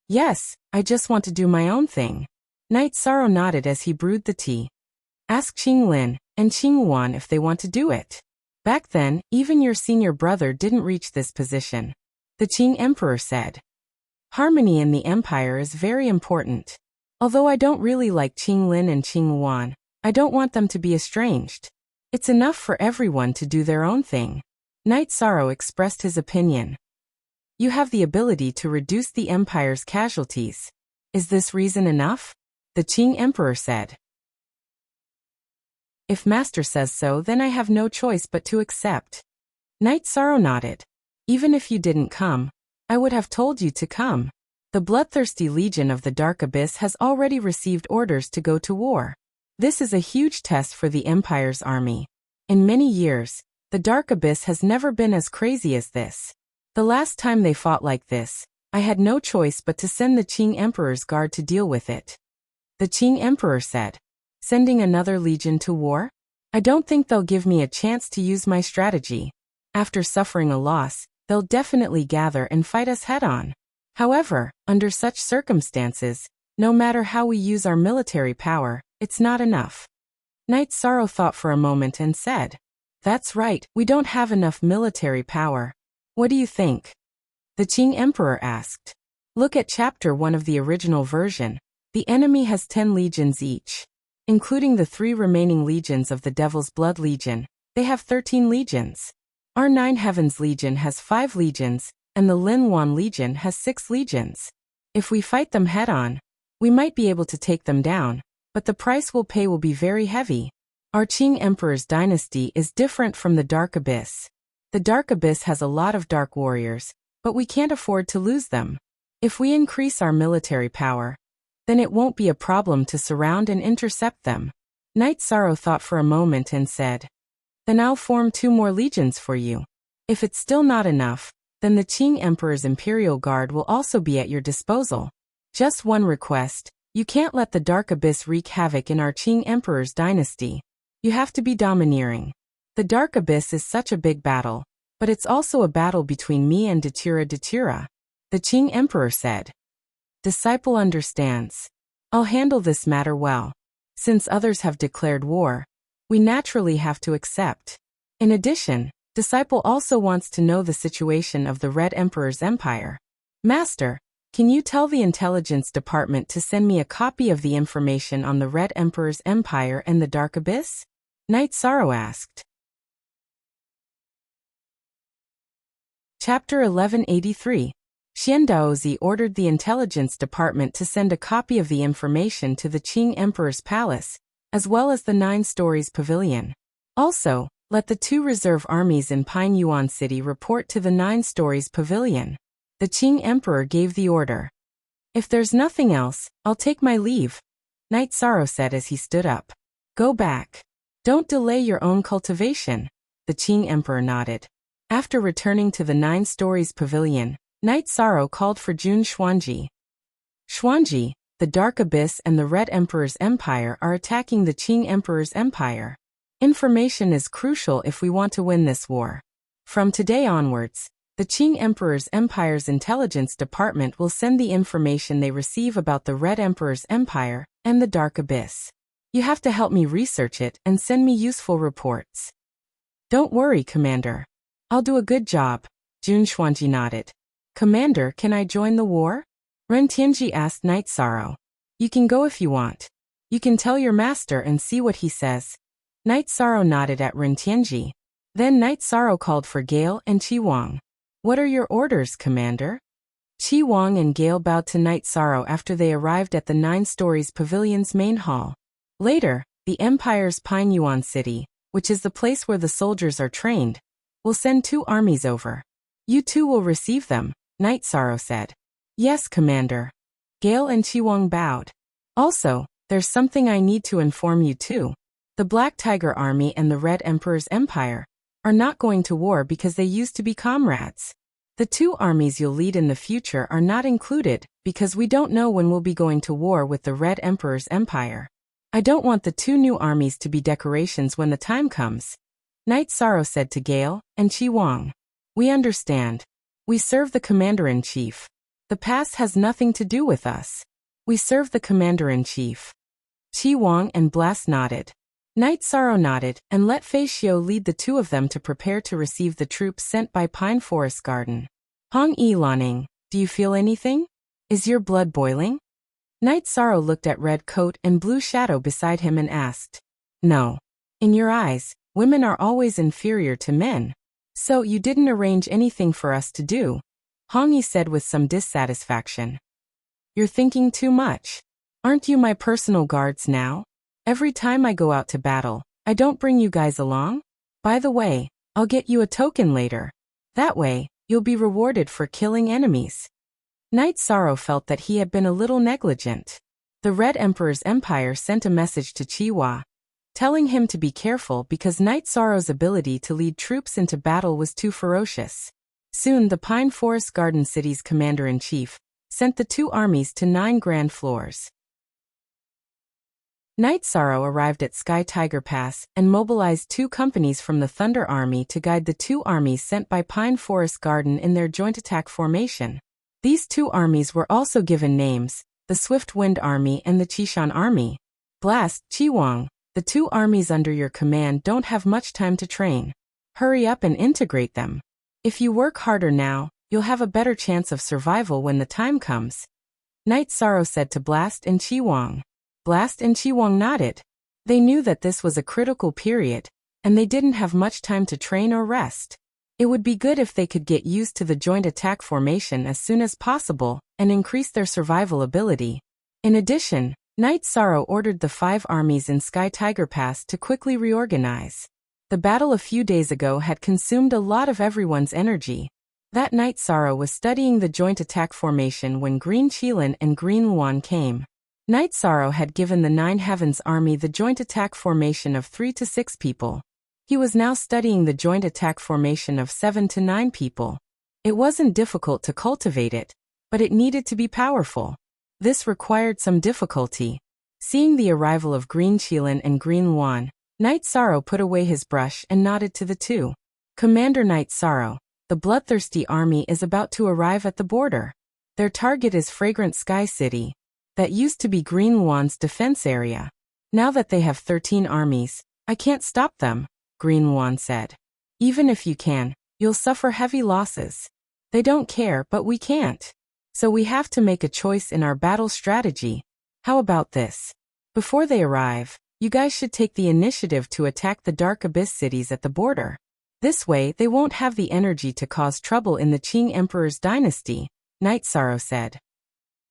Yes, I just want to do my own thing. Knight Sorrow nodded as he brewed the tea. Ask Qinglin and Qingyuan if they want to do it. Back then, even your senior brother didn't reach this position. The Qing Emperor said. Harmony in the empire is very important. Although I don't really like Qinglin and Qingyuan, I don't want them to be estranged. It's enough for everyone to do their own thing. Knight Sorrow expressed his opinion. You have the ability to reduce the empire's casualties. Is this reason enough? The Qing Emperor said. If Master says so, then I have no choice but to accept. Knight Sorrow nodded. Even if you didn't come, I would have told you to come. The bloodthirsty Legion of the Dark Abyss has already received orders to go to war. This is a huge test for the Empire's army. In many years, the Dark Abyss has never been as crazy as this. The last time they fought like this, I had no choice but to send the Qing Emperor's guard to deal with it. The Qing Emperor said. Sending another legion to war? I don't think they'll give me a chance to use my strategy. After suffering a loss, they'll definitely gather and fight us head-on. However, under such circumstances, no matter how we use our military power, it's not enough. Knight Sorrow thought for a moment and said, That's right, we don't have enough military power. What do you think? The Qing Emperor asked. Look at Chapter 1 of the original version. The enemy has 10 legions each. Including the 3 remaining legions of the Devil's Blood Legion, they have 13 legions. Our 9 Heavens Legion has 5 legions, and the Linhuan Legion has 6 legions. If we fight them head-on, we might be able to take them down, but the price we'll pay will be very heavy. Our Qing Emperor's dynasty is different from the Dark Abyss. The Dark Abyss has a lot of dark warriors, but we can't afford to lose them. If we increase our military power, then it won't be a problem to surround and intercept them. Knight Sorrow thought for a moment and said, Then I'll form 2 more legions for you. If it's still not enough, then the Qing Emperor's Imperial Guard will also be at your disposal. Just one request, you can't let the Dark Abyss wreak havoc in our Qing Emperor's dynasty. You have to be domineering. The Dark Abyss is such a big battle, but it's also a battle between me and Datura. The Qing Emperor said. Disciple understands. I'll handle this matter well. Since others have declared war, we naturally have to accept. In addition, Disciple also wants to know the situation of the Red Emperor's empire. Master, can you tell the intelligence department to send me a copy of the information on the Red Emperor's empire and the Dark Abyss? Knight Sorrow asked. Chapter 1183. Xian Daozi ordered the intelligence department to send a copy of the information to the Qing Emperor's palace, as well as the 9 Stories Pavilion. Also, let the 2 reserve armies in Pine Yuan City report to the 9 Stories Pavilion. The Qing Emperor gave the order. If there's nothing else, I'll take my leave, Knight Sorrow said as he stood up. Go back. Don't delay your own cultivation. The Qing Emperor nodded. After returning to the 9 Stories Pavilion, Knight Sorrow called for Jun Xuanji. Xuanji, the Dark Abyss and the Red Emperor's empire are attacking the Qing Emperor's empire. Information is crucial if we want to win this war. From today onwards, the Qing Emperor's empire's intelligence department will send the information they receive about the Red Emperor's empire and the Dark Abyss. You have to help me research it and send me useful reports. Don't worry, Commander. I'll do a good job, Jun Xuanji nodded. Commander, can I join the war? Ren Tianji asked Knight Sorrow. You can go if you want. You can tell your master and see what he says. Knight Sorrow nodded at Ren Tianji. Then Knight Sorrow called for Gale and Qi Wang. What are your orders, Commander? Qi Wang and Gale bowed to Knight Sorrow after they arrived at the 9 Stories Pavilion's main hall. Later, the Empire's Pineyuan City, which is the place where the soldiers are trained, will send 2 armies over. You 2 will receive them, Knight Sorrow said. Yes, Commander. Gale and Qi Wang bowed. Also, there's something I need to inform you too. The Black Tiger Army and the Red Emperor's Empire are not going to war because they used to be comrades. The 2 armies you'll lead in the future are not included because we don't know when we'll be going to war with the Red Emperor's Empire. I don't want the 2 new armies to be decorations when the time comes. Knight Sorrow said to Gale and Qi Wang. We understand. We serve the Commander-in-Chief. The past has nothing to do with us. We serve the Commander-in-Chief. Qi Wang and Blast nodded. Knight Sorrow nodded and let Fei Xiu lead the 2 of them to prepare to receive the troops sent by Pine Forest Garden. Hong Yi Lanning, do you feel anything? Is your blood boiling? Knight Sorrow looked at Red Coat and Blue Shadow beside him and asked. No. In your eyes, women are always inferior to men. So you didn't arrange anything for us to do, Hong Yi said with some dissatisfaction. You're thinking too much. Aren't you my personal guards now? Every time I go out to battle, I don't bring you guys along? By the way, I'll get you a token later. That way, you'll be rewarded for killing enemies. Knight Sorrow felt that he had been a little negligent. The Red Emperor's Empire sent a message to Qi Hua, telling him to be careful because Knight Sorrow's ability to lead troops into battle was too ferocious. Soon the Pine Forest Garden City's commander-in-chief sent the 2 armies to 9 grand floors. Knight Sorrow arrived at Sky Tiger Pass and mobilized 2 companies from the Thunder Army to guide the 2 armies sent by Pine Forest Garden in their joint attack formation. These 2 armies were also given names, the Swift Wind Army and the Qishan Army. Blast, Qi Wang, the 2 armies under your command don't have much time to train. Hurry up and integrate them. If you work harder now, you'll have a better chance of survival when the time comes. Knight Sorrow said to Blast and Qi Wang. Blast and Qi Wang nodded. They knew that this was a critical period, and they didn't have much time to train or rest. It would be good if they could get used to the joint attack formation as soon as possible and increase their survival ability. In addition, Knight Sorrow ordered the 5 armies in Sky Tiger Pass to quickly reorganize. The battle a few days ago had consumed a lot of everyone's energy. That Knight Sorrow was studying the joint attack formation when Green Qilin and Green Luan came. Knight Sorrow had given the 9 Heavens Army the joint attack formation of 3 to 6 people. He was now studying the joint attack formation of 7 to 9 people. It wasn't difficult to cultivate it, but it needed to be powerful. This required some difficulty. Seeing the arrival of Green Qilin and Green Luan, Knight Sorrow put away his brush and nodded to the 2. Commander Knight Sorrow, the bloodthirsty army is about to arrive at the border. Their target is Fragrant Sky City. That used to be Green Luan's defense area. Now that they have 13 armies, I can't stop them, Green Luan said. Even if you can, you'll suffer heavy losses. They don't care, but we can't. So we have to make a choice in our battle strategy. How about this? Before they arrive, you guys should take the initiative to attack the Dark Abyss cities at the border. This way, they won't have the energy to cause trouble in the Qing Emperor's dynasty, Knight Sorrow said.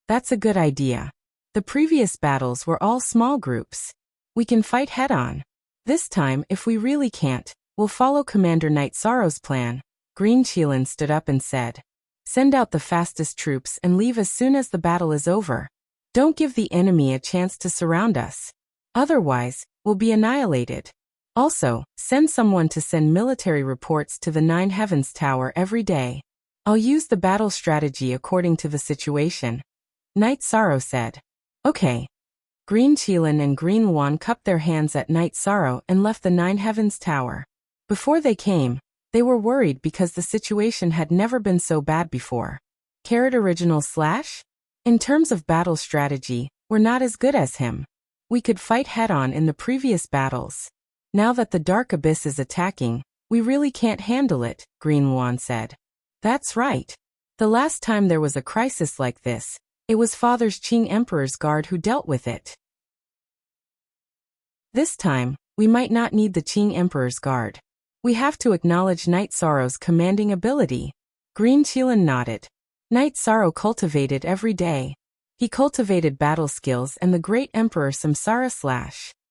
That's a good idea. The previous battles were all small groups. We can fight head-on. This time, if we really can't, we'll follow Commander Knight Sorrow's plan. Green Qilin stood up and said. Send out the fastest troops and leave as soon as the battle is over. Don't give the enemy a chance to surround us. Otherwise, we'll be annihilated. Also, send someone to send military reports to the Nine Heavens Tower every day. I'll use the battle strategy according to the situation. Knight Sorrow said. Okay. Green Qilin and Green Wan cupped their hands at Knight Sorrow and left the Nine Heavens Tower. Before they came, they were worried because the situation had never been so bad before. Original / In terms of battle strategy, we're not as good as him. We could fight head-on in the previous battles. Now that the Dark Abyss is attacking, we really can't handle it, Green Wan said. That's right. The last time there was a crisis like this, it was Father's Qing Emperor's Guard who dealt with it. This time, we might not need the Qing Emperor's Guard. We have to acknowledge Knight Sorrow's commanding ability. Green Qilin nodded. Knight Sorrow cultivated every day. He cultivated battle skills and the Great Emperor Samsara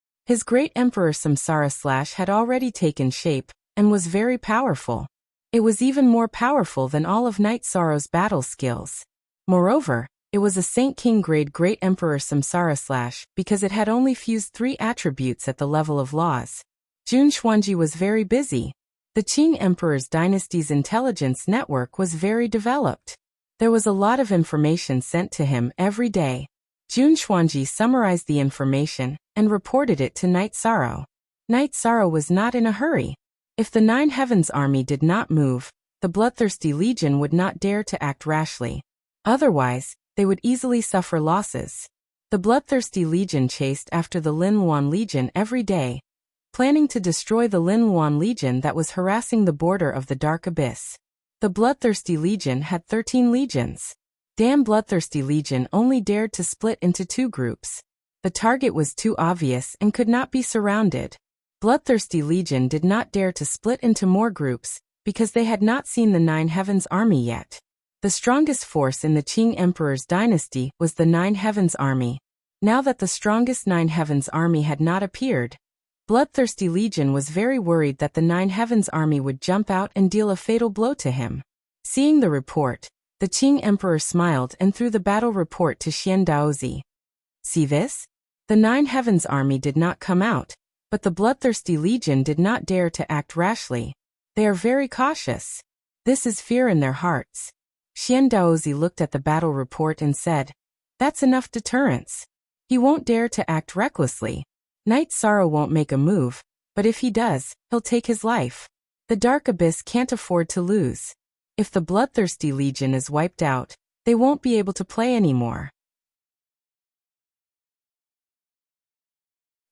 / His Great Emperor Samsara / had already taken shape, and was very powerful. It was even more powerful than all of Knight Sorrow's battle skills. Moreover, it was a Saint King grade Great Emperor Samsara / because it had only fused 3 attributes at the level of laws. Jun Xuanji was very busy. The Qing Emperor's dynasty's intelligence network was very developed. There was a lot of information sent to him every day. Jun Xuanji summarized the information and reported it to Knight Sorrow. Knight Sorrow was not in a hurry. If the Nine Heavens army did not move, the Bloodthirsty Legion would not dare to act rashly. Otherwise, they would easily suffer losses. The Bloodthirsty Legion chased after the Lin Wan Legion every day, planning to destroy the Lin Wan Legion that was harassing the border of the Dark Abyss. The Bloodthirsty Legion had 13 legions. Damn Bloodthirsty Legion only dared to split into 2 groups. The target was too obvious and could not be surrounded. Bloodthirsty Legion did not dare to split into more groups, because they had not seen the Nine Heavens army yet. The strongest force in the Qing Emperor's dynasty was the Nine Heavens army. Now that the strongest Nine Heavens army had not appeared, Bloodthirsty Legion was very worried that the Nine Heavens army would jump out and deal a fatal blow to him. Seeing the report, the Qing Emperor smiled and threw the battle report to Xian Daozi. See this? The Nine Heavens army did not come out, but the Bloodthirsty Legion did not dare to act rashly. They are very cautious. This is fear in their hearts. Xian Daozi looked at the battle report and said, "That's enough deterrence. He won't dare to act recklessly. Knight Sorrow won't make a move, but if he does, he'll take his life. The Dark Abyss can't afford to lose. If the Bloodthirsty Legion is wiped out, they won't be able to play anymore."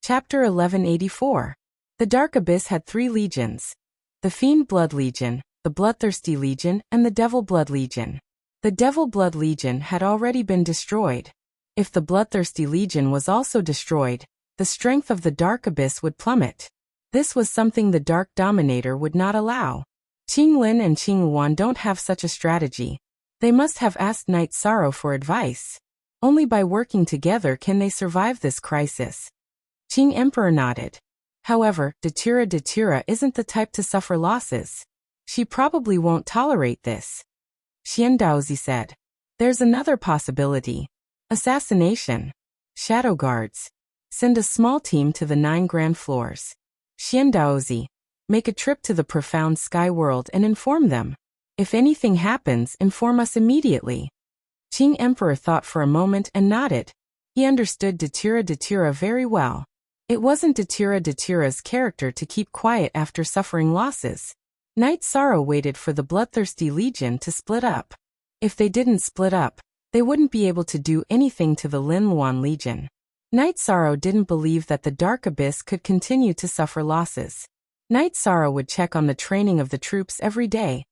Chapter 1184. The Dark Abyss had 3 legions. The Fiend Blood Legion, the Bloodthirsty Legion, and the Devil Blood Legion. The Devil Blood Legion had already been destroyed. If the Bloodthirsty Legion was also destroyed, the strength of the Dark Abyss would plummet. This was something the Dark Dominator would not allow. Qing Lin and Qing Wan don't have such a strategy. They must have asked Knight Sorrow for advice. Only by working together can they survive this crisis. Qing Emperor nodded. However, Datura isn't the type to suffer losses. She probably won't tolerate this. Xian Daozi said. There's another possibility. Assassination. Shadow guards. Send a small team to the 9 grand floors. Xian Daozi. Make a trip to the profound sky world and inform them. If anything happens, inform us immediately. Qing Emperor thought for a moment and nodded. He understood Datura very well. It wasn't Datura's character to keep quiet after suffering losses. Knight Sorrow waited for the Bloodthirsty Legion to split up. If they didn't split up, they wouldn't be able to do anything to the Lin Wan Legion. Knight Sorrow didn't believe that the Dark Abyss could continue to suffer losses. Knight Sorrow would check on the training of the troops every day,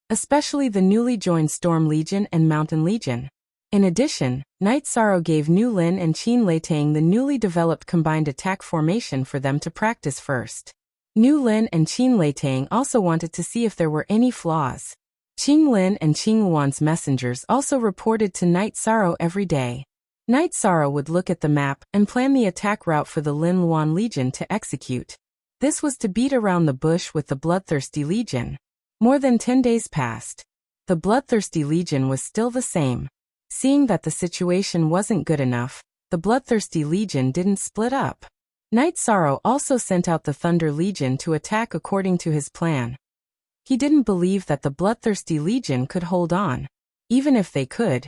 especially the newly joined Storm Legion and Mountain Legion. In addition, Knight Sorrow gave Nu Lin and Qin Leitang the newly developed combined attack formation for them to practice first. Nu Lin and Qin Leitang also wanted to see if there were any flaws. Qing Lin and Qing Wan's messengers also reported to Knight Sorrow every day. Knight Sorrow would look at the map and plan the attack route for the Lin Wan Legion to execute. This was to beat around the bush with the Bloodthirsty Legion. More than 10 days passed. The Bloodthirsty Legion was still the same. Seeing that the situation wasn't good enough, the Bloodthirsty Legion didn't split up. Night Sorrow also sent out the Thunder Legion to attack according to his plan. He didn't believe that the bloodthirsty legion could hold on. Even if they could,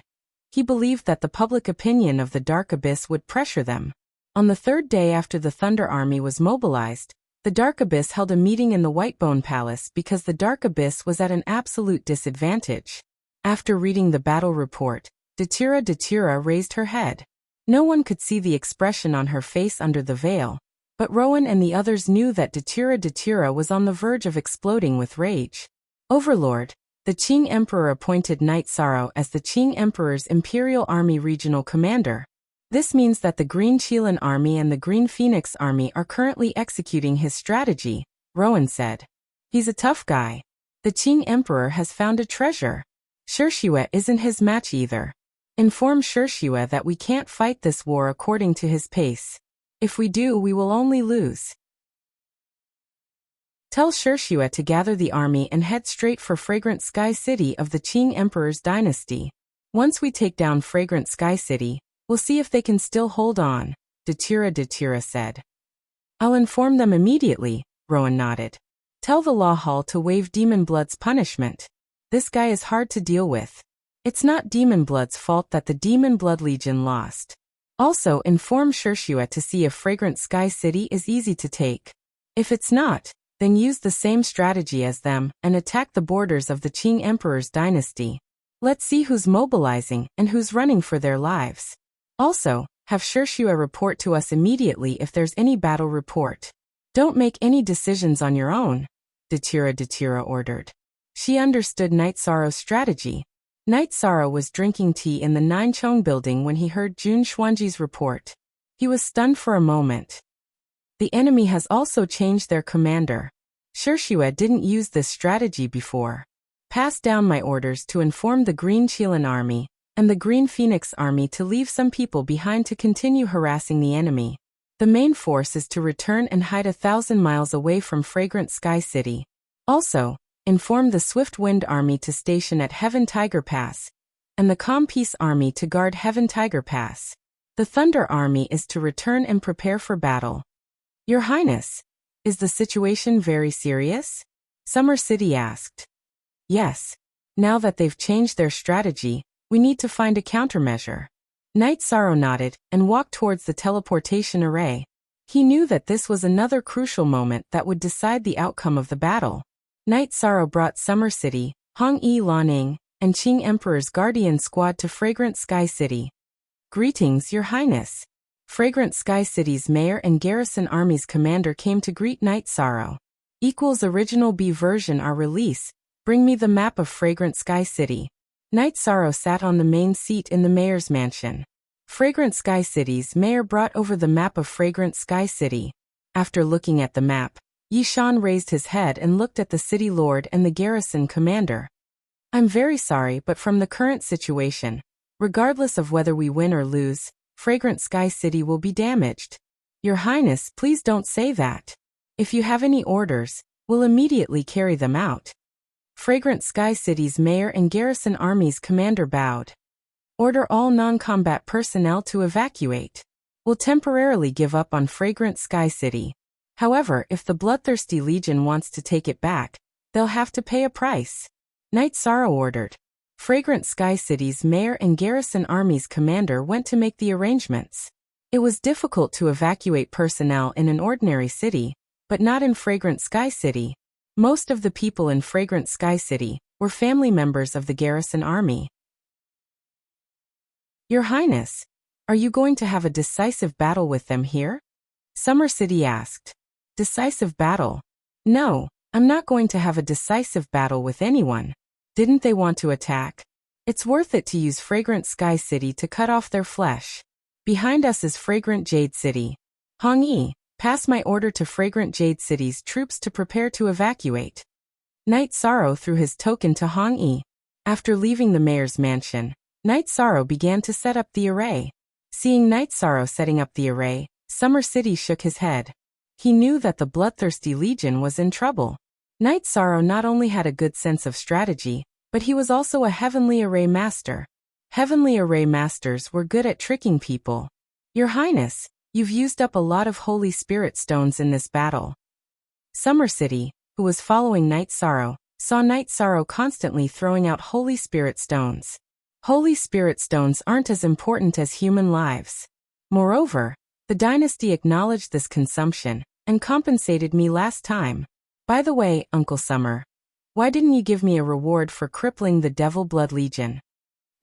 he believed that the public opinion of the Dark Abyss would pressure them. On the third day after the Thunder Army was mobilized, the Dark Abyss held a meeting in the Whitebone Palace because the Dark Abyss was at an absolute disadvantage. After reading the battle report, Datira raised her head. No one could see the expression on her face under the veil, but Rowan and the others knew that Datira was on the verge of exploding with rage. Overlord, the Qing Emperor appointed Night Sorrow as the Qing Emperor's Imperial Army Regional Commander. This means that the Green Qilin Army and the Green Phoenix Army are currently executing his strategy, Rowan said. He's a tough guy. The Qing Emperor has found a treasure. Shirshue isn't his match either. Inform Shirshue that we can't fight this war according to his pace. If we do, we will only lose. Tell Shirshue to gather the army and head straight for Fragrant Sky City of the Qing Emperor's dynasty. Once we take down Fragrant Sky City, we'll see if they can still hold on, Datira said. I'll inform them immediately, Rowan nodded. Tell the Law Hall to waive Demon Blood's punishment. This guy is hard to deal with. It's not Demon Blood's fault that the Demon Blood Legion lost. Also, inform Shirshue to see if Fragrant Sky City is easy to take. If it's not, then use the same strategy as them and attack the borders of the Qing Emperor's dynasty. Let's see who's mobilizing and who's running for their lives. Also, have Shirshue report to us immediately if there's any battle report. Don't make any decisions on your own, Datira ordered. She understood Night Sorrow's strategy. Night Sorrow was drinking tea in the Ninchong building when he heard Jun Xuanji's report. He was stunned for a moment. The enemy has also changed their commander. Shirshue didn't use this strategy before. Pass down my orders to inform the Green Qilin Army and the Green Phoenix Army to leave some people behind to continue harassing the enemy. The main force is to return and hide 1,000 miles away from Fragrant Sky City. Also, inform the Swift Wind Army to station at Heaven Tiger Pass, and the Calm Peace Army to guard Heaven Tiger Pass. The Thunder Army is to return and prepare for battle. Your Highness, is the situation very serious? Summer City asked. Yes. Now that they've changed their strategy, we need to find a countermeasure. Night Sorrow nodded and walked towards the teleportation array. He knew that this was another crucial moment that would decide the outcome of the battle. Night Sorrow brought Summer City, Hongyi Laning, and Qing Emperor's Guardian Squad to Fragrant Sky City. Greetings, Your Highness. Fragrant Sky City's mayor and Garrison Army's commander came to greet Night Sorrow. Original B version are release. Bring me the map of Fragrant Sky City. Night Sorrow sat on the main seat in the mayor's mansion. Fragrant Sky City's mayor brought over the map of Fragrant Sky City. After looking at the map, Yishan raised his head and looked at the city lord and the garrison commander. I'm very sorry, but from the current situation, regardless of whether we win or lose, Fragrant Sky City will be damaged. Your Highness, please don't say that. If you have any orders, we'll immediately carry them out. Fragrant Sky City's mayor and garrison army's commander bowed. Order all non-combat personnel to evacuate. We'll temporarily give up on Fragrant Sky City. However, if the Bloodthirsty Legion wants to take it back, they'll have to pay a price. Night Sorrow ordered. Fragrant Sky City's mayor and garrison army's commander went to make the arrangements. It was difficult to evacuate personnel in an ordinary city, but not in Fragrant Sky City. Most of the people in Fragrant Sky City were family members of the garrison army. Your Highness, are you going to have a decisive battle with them here? Summer City asked. Decisive battle? No, I'm not going to have a decisive battle with anyone. Didn't they want to attack? It's worth it to use Fragrant Sky City to cut off their flesh. Behind us is Fragrant Jade City. Hongyi, pass my order to Fragrant Jade City's troops to prepare to evacuate. Night Sorrow threw his token to Hongyi. After leaving the mayor's mansion, Night Sorrow began to set up the array. Seeing Night Sorrow setting up the array, Summer City shook his head. He knew that the Bloodthirsty Legion was in trouble. Night Sorrow not only had a good sense of strategy, but he was also a Heavenly Array Master. Heavenly Array Masters were good at tricking people. Your Highness, You've used up a lot of Holy Spirit stones in this battle. Summer City, who was following Night Sorrow, saw Night Sorrow constantly throwing out Holy Spirit stones. Holy Spirit stones aren't as important as human lives. Moreover, the dynasty acknowledged this consumption and compensated me last time. By the way, Uncle Summer, why didn't you give me a reward for crippling the Devil Blood Legion?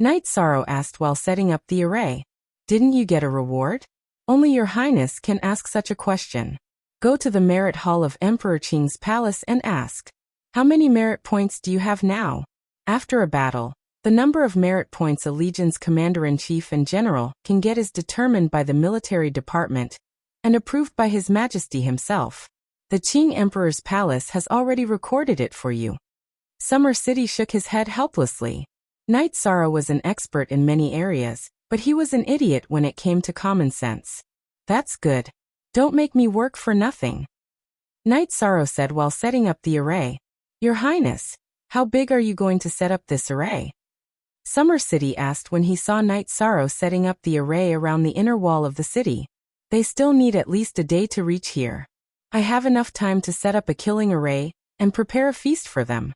Night Sorrow asked while setting up the array. Didn't you get a reward? Only Your Highness can ask such a question. Go to the Merit Hall of Emperor Qing's palace and ask, how many merit points do you have now? After a battle, the number of merit points a legion's commander-in-chief and general can get is determined by the military department and approved by His Majesty himself. The Qing Emperor's palace has already recorded it for you. Summer City shook his head helplessly. Night Sorrow was an expert in many areas, but he was an idiot when it came to common sense. That's good. Don't make me work for nothing. Night Sorrow said while setting up the array. Your Highness, how big are you going to set up this array? Summer City asked when he saw Night Sorrow setting up the array around the inner wall of the city. They still need at least a day to reach here. I have enough time to set up a killing array and prepare a feast for them.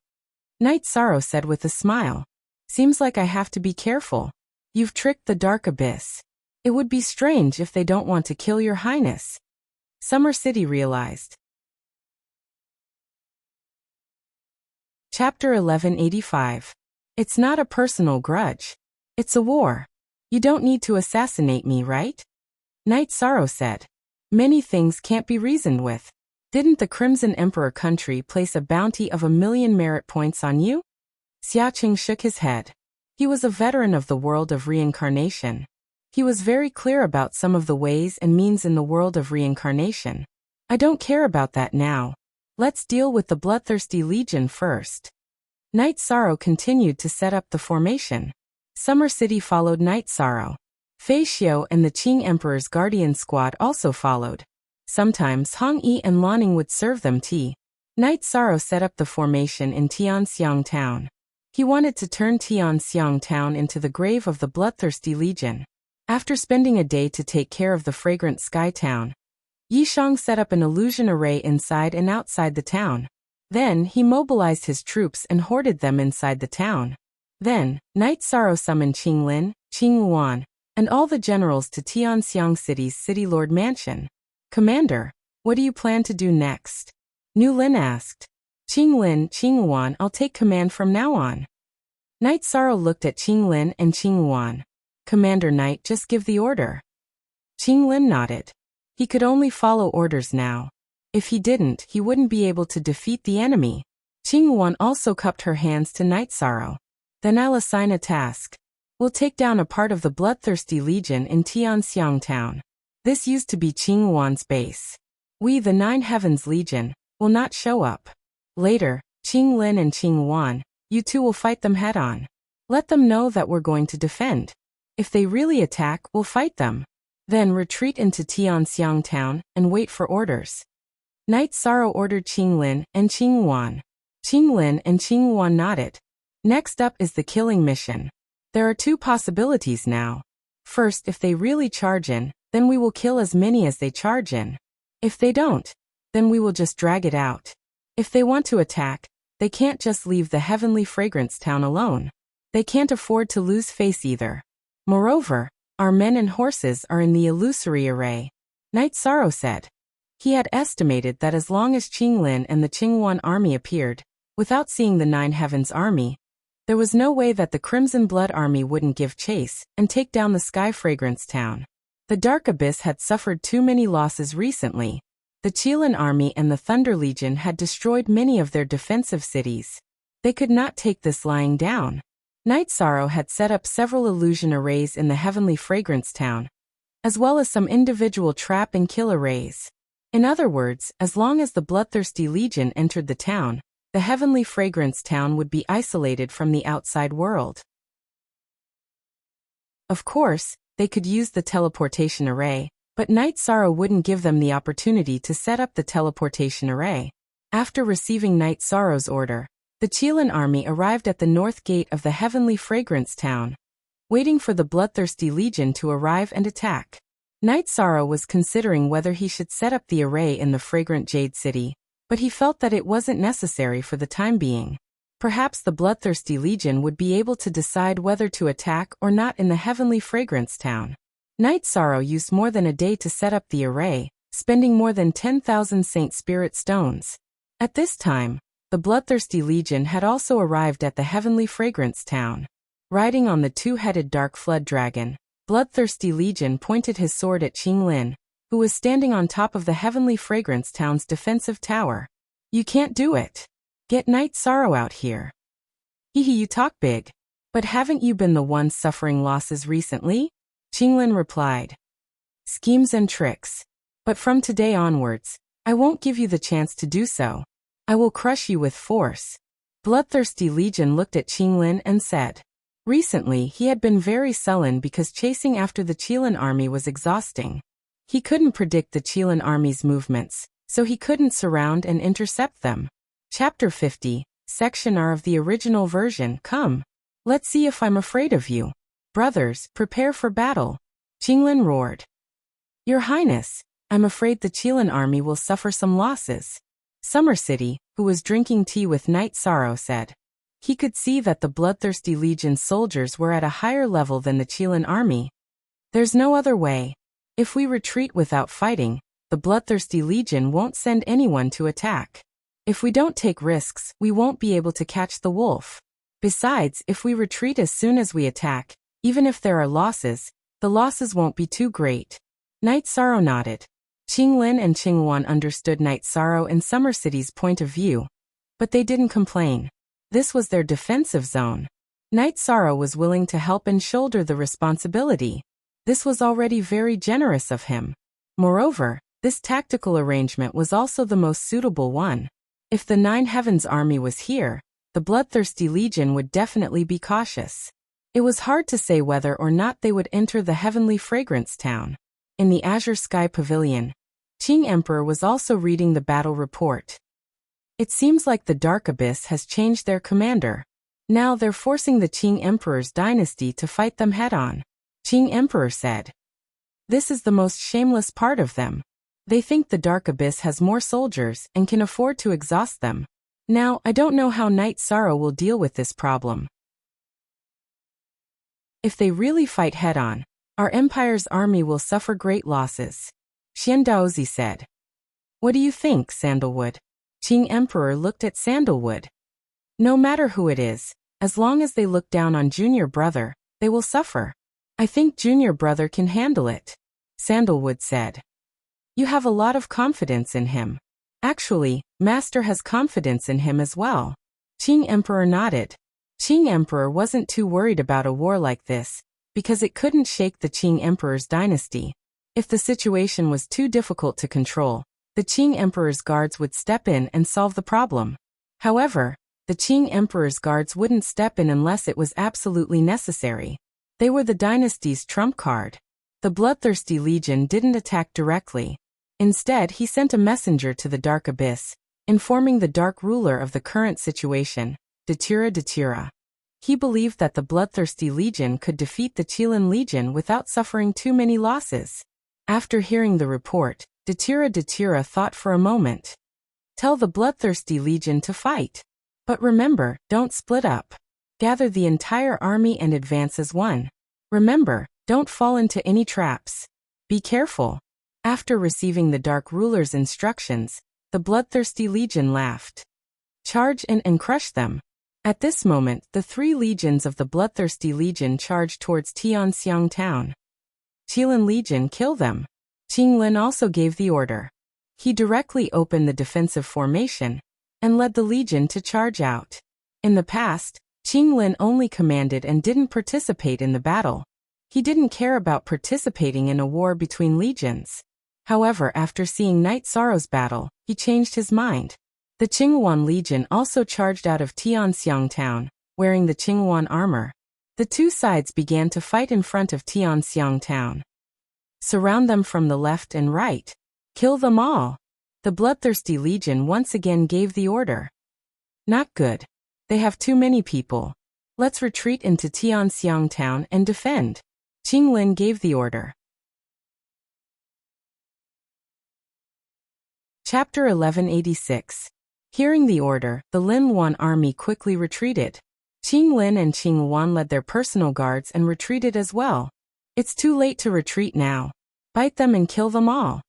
Night Sorrow said with a smile. Seems like I have to be careful. You've tricked the Dark Abyss. It would be strange if they don't want to kill Your Highness. Summer City realized. Chapter 1185. It's not a personal grudge. It's a war. You don't need to assassinate me, right? Night Sorrow said. Many things can't be reasoned with. Didn't the Crimson Emperor country place a bounty of 1,000,000 merit points on you? Xiaoqing shook his head. He was a veteran of the world of reincarnation. He was very clear about some of the ways and means in the world of reincarnation. I don't care about that now. Let's deal with the Bloodthirsty Legion first. Night Sorrow continued to set up the formation. Summer City followed Night Sorrow. Fei Xiao and the Qing Emperor's Guardian Squad also followed. Sometimes Hong Yi and Lanning would serve them tea. Night Sorrow set up the formation in Tianxiang Town. He wanted to turn Tianxiang Town into the grave of the Bloodthirsty Legion. After spending a day to take care of the Fragrant Sky Town, Yishang set up an illusion array inside and outside the town. Then he mobilized his troops and hoarded them inside the town. Then, Night Sorrow summoned Qing Lin, Qing Yuan, and all the generals to Tianxiang City's City Lord Mansion. Commander, what do you plan to do next? Nu Lin asked. Qing Lin, Qing Yuan, I'll take command from now on. Night Sorrow looked at Qing Lin and Qing Yuan. Commander Knight, just give the order. Qing Lin nodded. He could only follow orders now. If he didn't, he wouldn't be able to defeat the enemy. Qing Yuan also cupped her hands to Night Sorrow. Then I'll assign a task. We'll take down a part of the Bloodthirsty Legion in Tianxiang Town. This used to be Qing Yuan's base. We, the Nine Heavens Legion, will not show up. Later, Qing Lin and Qing Yuan, you two will fight them head-on. Let them know that we're going to defend. If they really attack, we'll fight them. Then retreat into Tianxiang Town and wait for orders. Night Sorrow ordered Qing Lin and Qing Yuan. Qing Lin and Qing Yuan nodded. Next up is the killing mission. There are two possibilities now. First, if they really charge in, then we will kill as many as they charge in. If they don't, then we will just drag it out. If they want to attack, they can't just leave the Heavenly Fragrance Town alone. They can't afford to lose face either. Moreover, our men and horses are in the illusory array. Night Sorrow said. He had estimated that as long as Qing Lin and the Qing Yuan army appeared, without seeing the Nine Heavens army, there was no way that the Crimson Blood army wouldn't give chase and take down the Sky Fragrance Town. The Dark Abyss had suffered too many losses recently. The Qilin army and the Thunder Legion had destroyed many of their defensive cities. They could not take this lying down. Night Sorrow had set up several illusion arrays in the Heavenly Fragrance Town, as well as some individual trap and kill arrays. In other words, as long as the Bloodthirsty Legion entered the town, the Heavenly Fragrance Town would be isolated from the outside world. Of course, they could use the teleportation array, but Night Sorrow wouldn't give them the opportunity to set up the teleportation array. After receiving Night Sorrow's order, the Qilin army arrived at the north gate of the Heavenly Fragrance Town, waiting for the Bloodthirsty Legion to arrive and attack. Night Sorrow was considering whether he should set up the array in the fragrant Jade City, but he felt that it wasn't necessary for the time being. Perhaps the Bloodthirsty Legion would be able to decide whether to attack or not in the Heavenly Fragrance Town. Night Sorrow used more than a day to set up the array, spending more than 10,000 Saint Spirit stones. At this time, the Bloodthirsty Legion had also arrived at the Heavenly Fragrance Town. Riding on the two-headed dark flood dragon, Bloodthirsty Legion pointed his sword at Qinglin, who was standing on top of the Heavenly Fragrance Town's defensive tower. "You can't do it. Get Night Sorrow out here." "Hehe, you talk big. But haven't you been the one suffering losses recently?" Qinglin replied. "Schemes and tricks. But from today onwards, I won't give you the chance to do so. I will crush you with force." Bloodthirsty Legion looked at Qinglin and said. Recently, he had been very sullen because chasing after the Qilin army was exhausting. He couldn't predict the Qilin army's movements, so he couldn't surround and intercept them. Chapter 50, Section R of the original version. "Come. Let's see if I'm afraid of you. Brothers, prepare for battle." Qinglin roared. "Your Highness, I'm afraid the Qilin army will suffer some losses." Summer City, who was drinking tea with Night Sorrow, said. He could see that the Bloodthirsty Legion's soldiers were at a higher level than the Qilin army. "There's no other way. If we retreat without fighting, the Bloodthirsty Legion won't send anyone to attack. If we don't take risks, we won't be able to catch the wolf. Besides, if we retreat as soon as we attack, even if there are losses, the losses won't be too great." Night Sorrow nodded. Qinglin and Qinghuan understood Night Sorrow and Summer City's point of view, but they didn't complain. This was their defensive zone. Night Sorrow was willing to help and shoulder the responsibility. This was already very generous of him. Moreover, this tactical arrangement was also the most suitable one. If the Nine Heavens army was here, the Bloodthirsty Legion would definitely be cautious. It was hard to say whether or not they would enter the Heavenly Fragrance Town. In the Azure Sky Pavilion, Qing Emperor was also reading the battle report. "It seems like the Dark Abyss has changed their commander. Now they're forcing the Qing Emperor's dynasty to fight them head-on," Qing Emperor said. "This is the most shameless part of them. They think the Dark Abyss has more soldiers and can afford to exhaust them. Now, I don't know how Night Sorrow will deal with this problem. If they really fight head-on, our empire's army will suffer great losses," Xian Daozi said. "What do you think, Sandalwood?" Qing Emperor looked at Sandalwood. "No matter who it is, as long as they look down on Junior Brother, they will suffer. I think Junior Brother can handle it," Sandalwood said. "You have a lot of confidence in him." "Actually, Master has confidence in him as well." Qing Emperor nodded. Qing Emperor wasn't too worried about a war like this, because it couldn't shake the Qing Emperor's dynasty. If the situation was too difficult to control, the Qing Emperor's guards would step in and solve the problem. However, the Qing Emperor's guards wouldn't step in unless it was absolutely necessary. They were the dynasty's trump card. The Bloodthirsty Legion didn't attack directly. Instead, he sent a messenger to the Dark Abyss, informing the Dark Ruler of the current situation, Datura. He believed that the Bloodthirsty Legion could defeat the Qilin Legion without suffering too many losses. After hearing the report, Datura thought for a moment. "Tell the Bloodthirsty Legion to fight. But remember, don't split up. Gather the entire army and advance as one. Remember, don't fall into any traps. Be careful." After receiving the Dark Ruler's instructions, the Bloodthirsty Legion laughed. "Charge in and crush them." At this moment, the 3 legions of the Bloodthirsty Legion charged towards Tianxiang Town. Qilin Legion, kill them. Qinglin also gave the order. He directly opened the defensive formation and led the legion to charge out. In the past, Qinglin only commanded and didn't participate in the battle. He didn't care about participating in a war between legions. However, after seeing Night Sorrow's battle, he changed his mind. The Qinghuan Legion also charged out of Tianxiang Town, wearing the Qinghuan armor. The two sides began to fight in front of Tianxiang Town. "Surround them from the left and right. Kill them all." The Bloodthirsty Legion once again gave the order. "Not good. They have too many people. Let's retreat into Tianxiang Town and defend." Qinglin gave the order. Chapter 1186. Hearing the order, the Lin Luan army quickly retreated. Qing Lin and Qing Luan led their personal guards and retreated as well. It's too late to retreat now. Bite them and kill them all.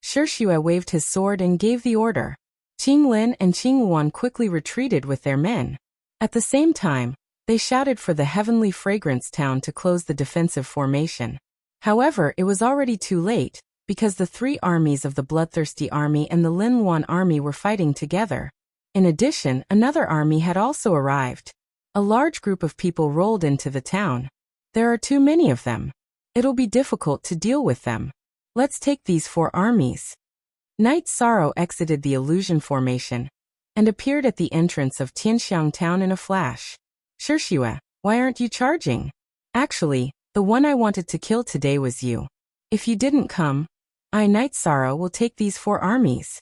Shishue waved his sword and gave the order. Qing Lin and Qing Luan quickly retreated with their men. At the same time, they shouted for the Heavenly Fragrance Town to close the defensive formation. However, it was already too late, because the three armies of the Bloodthirsty Army and the Lin Luan army were fighting together. In addition, another army had also arrived. A large group of people rolled into the town. There are too many of them. It'll be difficult to deal with them. Let's take these four armies. Night Sorrow exited the illusion formation and appeared at the entrance of Tianxiang town in a flash. Shishue, why aren't you charging? Actually, the one I wanted to kill today was you. If you didn't come, I, Night Sorrow, will take these four armies.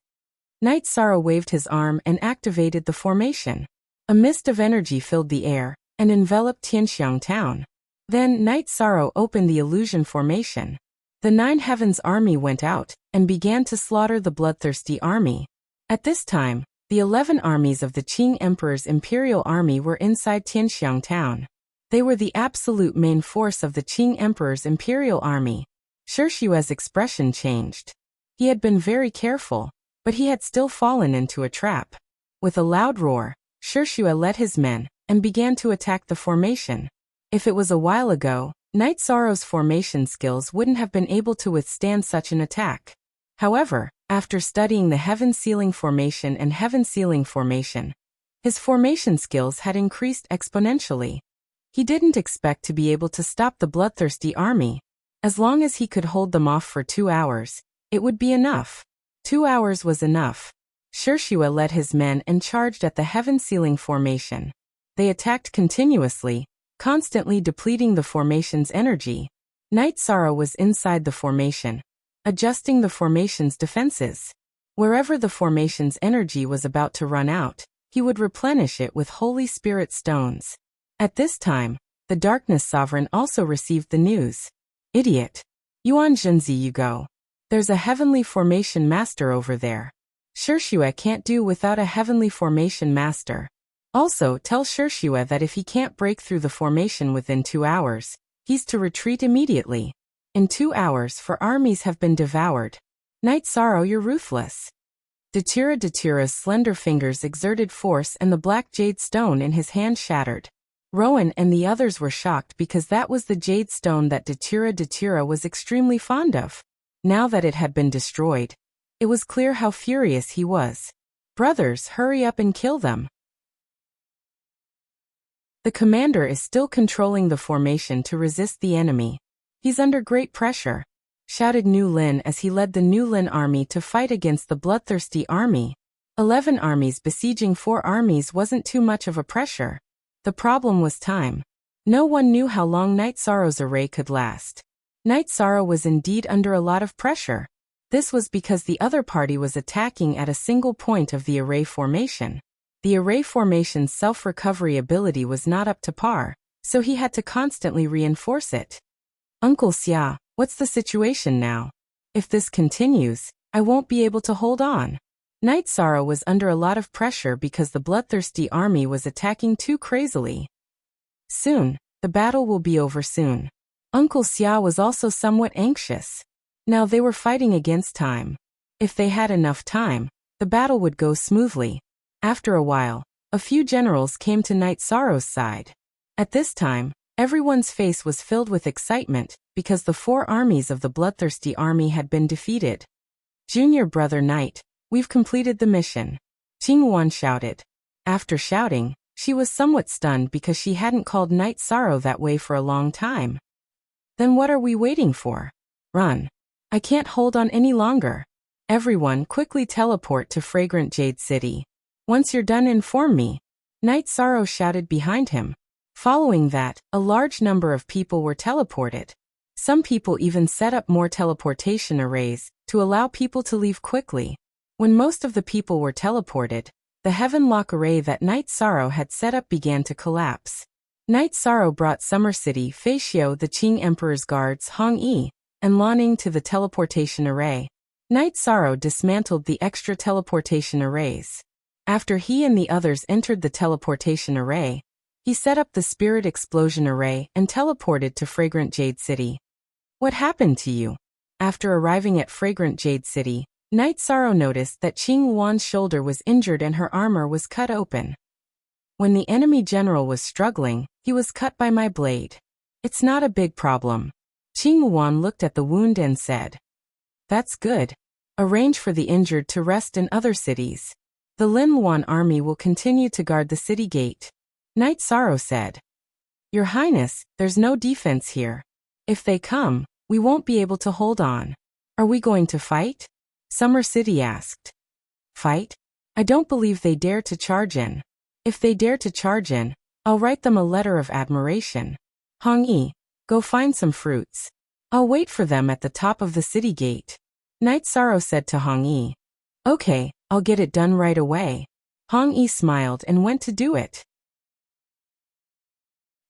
Night Sorrow waved his arm and activated the formation. A mist of energy filled the air and enveloped Tianxiang town. Then Night Sorrow opened the illusion formation. The Nine Heavens army went out and began to slaughter the Bloodthirsty army. At this time, the 11 armies of the Qing Emperor's imperial army were inside Tianxiang town. They were the absolute main force of the Qing Emperor's imperial army. Shishue's expression changed. He had been very careful, but he had still fallen into a trap. With a loud roar, Shishue led his men and began to attack the formation. If it was a while ago, Night Sorrow's formation skills wouldn't have been able to withstand such an attack. However, after studying the Heaven Sealing Formation and Heaven Sealing Formation, his formation skills had increased exponentially. He didn't expect to be able to stop the Bloodthirsty army. As long as he could hold them off for 2 hours, it would be enough. 2 hours was enough. Shishue led his men and charged at the Heaven Sealing Formation. They attacked continuously, constantly depleting the formation's energy. Night Sorrow was inside the formation, adjusting the formation's defenses. Wherever the formation's energy was about to run out, he would replenish it with Holy Spirit stones. At this time, the Darkness Sovereign also received the news. Idiot. Yuan Zhenzi, you go. There's a heavenly formation master over there. Shishue can't do without a heavenly formation master. Also, tell Shishue that if he can't break through the formation within 2 hours, he's to retreat immediately. In 2 hours, for armies have been devoured. Night Sorrow, you're ruthless. Datira's slender fingers exerted force and the black jade stone in his hand shattered. Rowan and the others were shocked because that was the jade stone that Datira was extremely fond of. Now that it had been destroyed, it was clear how furious he was. Brothers, hurry up and kill them. The commander is still controlling the formation to resist the enemy. He's under great pressure, shouted Nu Lin as he led the Nu Lin army to fight against the Bloodthirsty army. 11 armies besieging 4 armies wasn't too much of a pressure. The problem was time. No one knew how long Night Sorrow's array could last. Night Sorrow was indeed under a lot of pressure. This was because the other party was attacking at a single point of the array formation. The array formation's self-recovery ability was not up to par, so he had to constantly reinforce it. Uncle Xia, what's the situation now? If this continues, I won't be able to hold on. Night Sorrow was under a lot of pressure because the Bloodthirsty army was attacking too crazily. Soon, the battle will be over soon. Uncle Xia was also somewhat anxious. Now they were fighting against time. If they had enough time, the battle would go smoothly. After a while, a few generals came to Night Sorrow's side. At this time, everyone's face was filled with excitement because the 4 armies of the Bloodthirsty army had been defeated. Junior brother Knight, we've completed the mission. Qing Wan shouted. After shouting, she was somewhat stunned because she hadn't called Night Sorrow that way for a long time. Then what are we waiting for? Run. I can't hold on any longer. Everyone quickly teleport to Fragrant Jade City. Once you're done, inform me. Night Sorrow shouted behind him. Following that, a large number of people were teleported. Some people even set up more teleportation arrays to allow people to leave quickly. When most of the people were teleported, the Heaven Lock array that Night Sorrow had set up began to collapse. Night Sorrow brought Summer City, Fei Xiu, the Qing Emperor's guards, Hong Yi, and Lan Ning to the teleportation array. Night Sorrow dismantled the extra teleportation arrays. After he and the others entered the teleportation array, he set up the Spirit Explosion Array and teleported to Fragrant Jade City. What happened to you? After arriving at Fragrant Jade City, Night Sorrow noticed that Qing Wan's shoulder was injured and her armor was cut open. When the enemy general was struggling, he was cut by my blade. It's not a big problem. Qing Wan looked at the wound and said, "That's good. Arrange for the injured to rest in other cities. The Lin Wan army will continue to guard the city gate." Night Sorrow said, "Your Highness, there's no defense here. If they come, we won't be able to hold on. Are we going to fight?" Summer City asked. "Fight? I don't believe they dare to charge in. If they dare to charge in, I'll write them a letter of admiration. Hong Yi, go find some fruits. I'll wait for them at the top of the city gate." Night Sorrow said to Hong Yi, "Okay, I'll get it done right away." Hong Yi smiled and went to do it.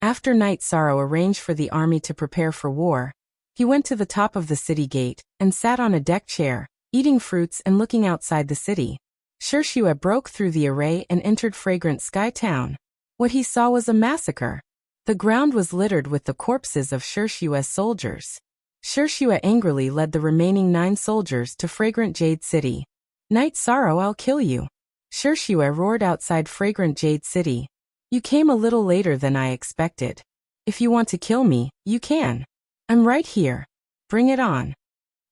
After Night Sorrow arranged for the army to prepare for war, he went to the top of the city gate and sat on a deck chair, eating fruits and looking outside the city. Shirshua broke through the array and entered Fragrant Sky Town. What he saw was a massacre. The ground was littered with the corpses of Shirshua's soldiers. Shirshua angrily led the remaining 9 soldiers to Fragrant Jade City. "Night Sorrow, I'll kill you." Shirshua roared outside Fragrant Jade City. "You came a little later than I expected. If you want to kill me, you can. I'm right here. Bring it on."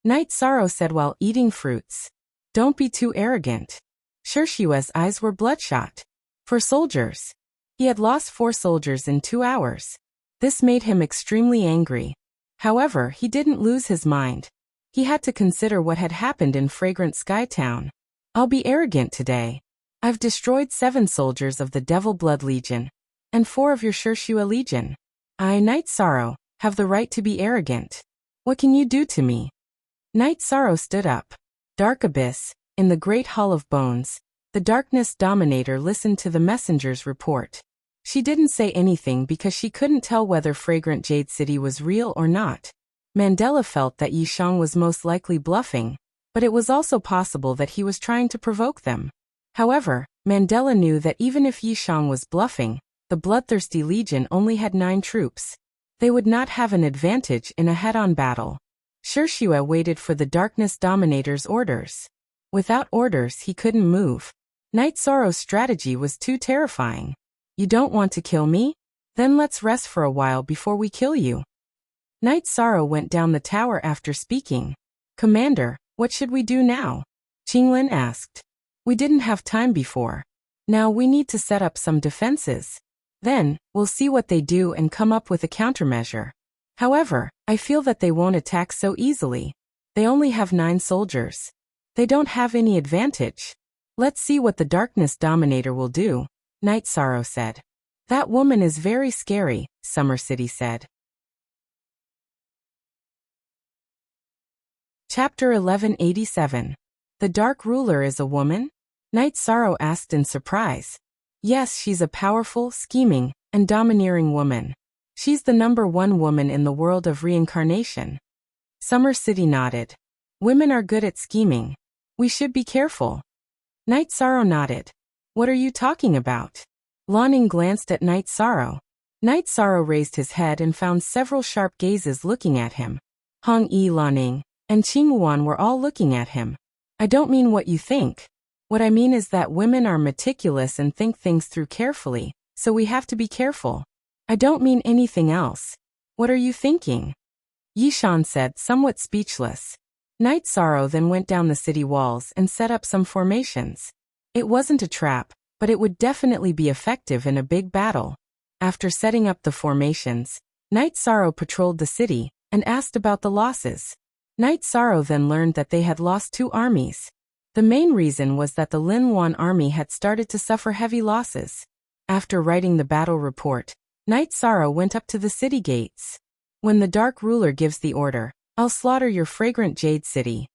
Night Sorrow said while eating fruits. "Don't be too arrogant." Shirshua's eyes were bloodshot. For soldiers. He had lost 4 soldiers in 2 hours. This made him extremely angry. However, he didn't lose his mind. He had to consider what had happened in Fragrant Sky Town. "I'll be arrogant today. I've destroyed 7 soldiers of the Devil Blood Legion, and 4 of your Shirshua Legion. I, Night Sorrow, have the right to be arrogant. What can you do to me?" Night Sorrow stood up. Dark Abyss, in the Great Hall of Bones, the Darkness Dominator listened to the messenger's report. She didn't say anything because she couldn't tell whether Fragrant Jade City was real or not. Mandela felt that Yishang was most likely bluffing, but it was also possible that he was trying to provoke them. However, Mandela knew that even if Yishang was bluffing, the Bloodthirsty Legion only had 9 troops. They would not have an advantage in a head-on battle. Shirshua waited for the Darkness Dominator's orders. Without orders, he couldn't move. Night Sorrow's strategy was too terrifying. "You don't want to kill me? Then let's rest for a while before we kill you." Night Sorrow went down the tower after speaking. "Commander, what should we do now?" Qinglin asked. "We didn't have time before. Now we need to set up some defenses. Then, we'll see what they do and come up with a countermeasure. However, I feel that they won't attack so easily. They only have 9 soldiers. They don't have any advantage. Let's see what the Darkness Dominator will do," Night Sorrow said. "That woman is very scary," Summer City said. Chapter 1187. The Dark Ruler is a woman? Night Sorrow asked in surprise. Yes, she's a powerful, scheming, and domineering woman. She's the #1 woman in the world of reincarnation. Summer City nodded. Women are good at scheming. We should be careful. Night Sorrow nodded. What are you talking about? Lanning glanced at Night Sorrow. Night Sorrow raised his head and found several sharp gazes looking at him. Hong Yi, Lanning, and Qing Wan were all looking at him. I don't mean what you think. What I mean is that women are meticulous and think things through carefully, so we have to be careful. I don't mean anything else. What are you thinking? Yishan said, somewhat speechless. Night Sorrow then went down the city walls and set up some formations. It wasn't a trap, but it would definitely be effective in a big battle. After setting up the formations, Night Sorrow patrolled the city and asked about the losses. Night Sorrow then learned that they had lost 2 armies. The main reason was that the Lin Wan army had started to suffer heavy losses. After writing the battle report, Night Sorrow went up to the city gates. When the Dark Ruler gives the order, I'll slaughter your Fragrant Jade City.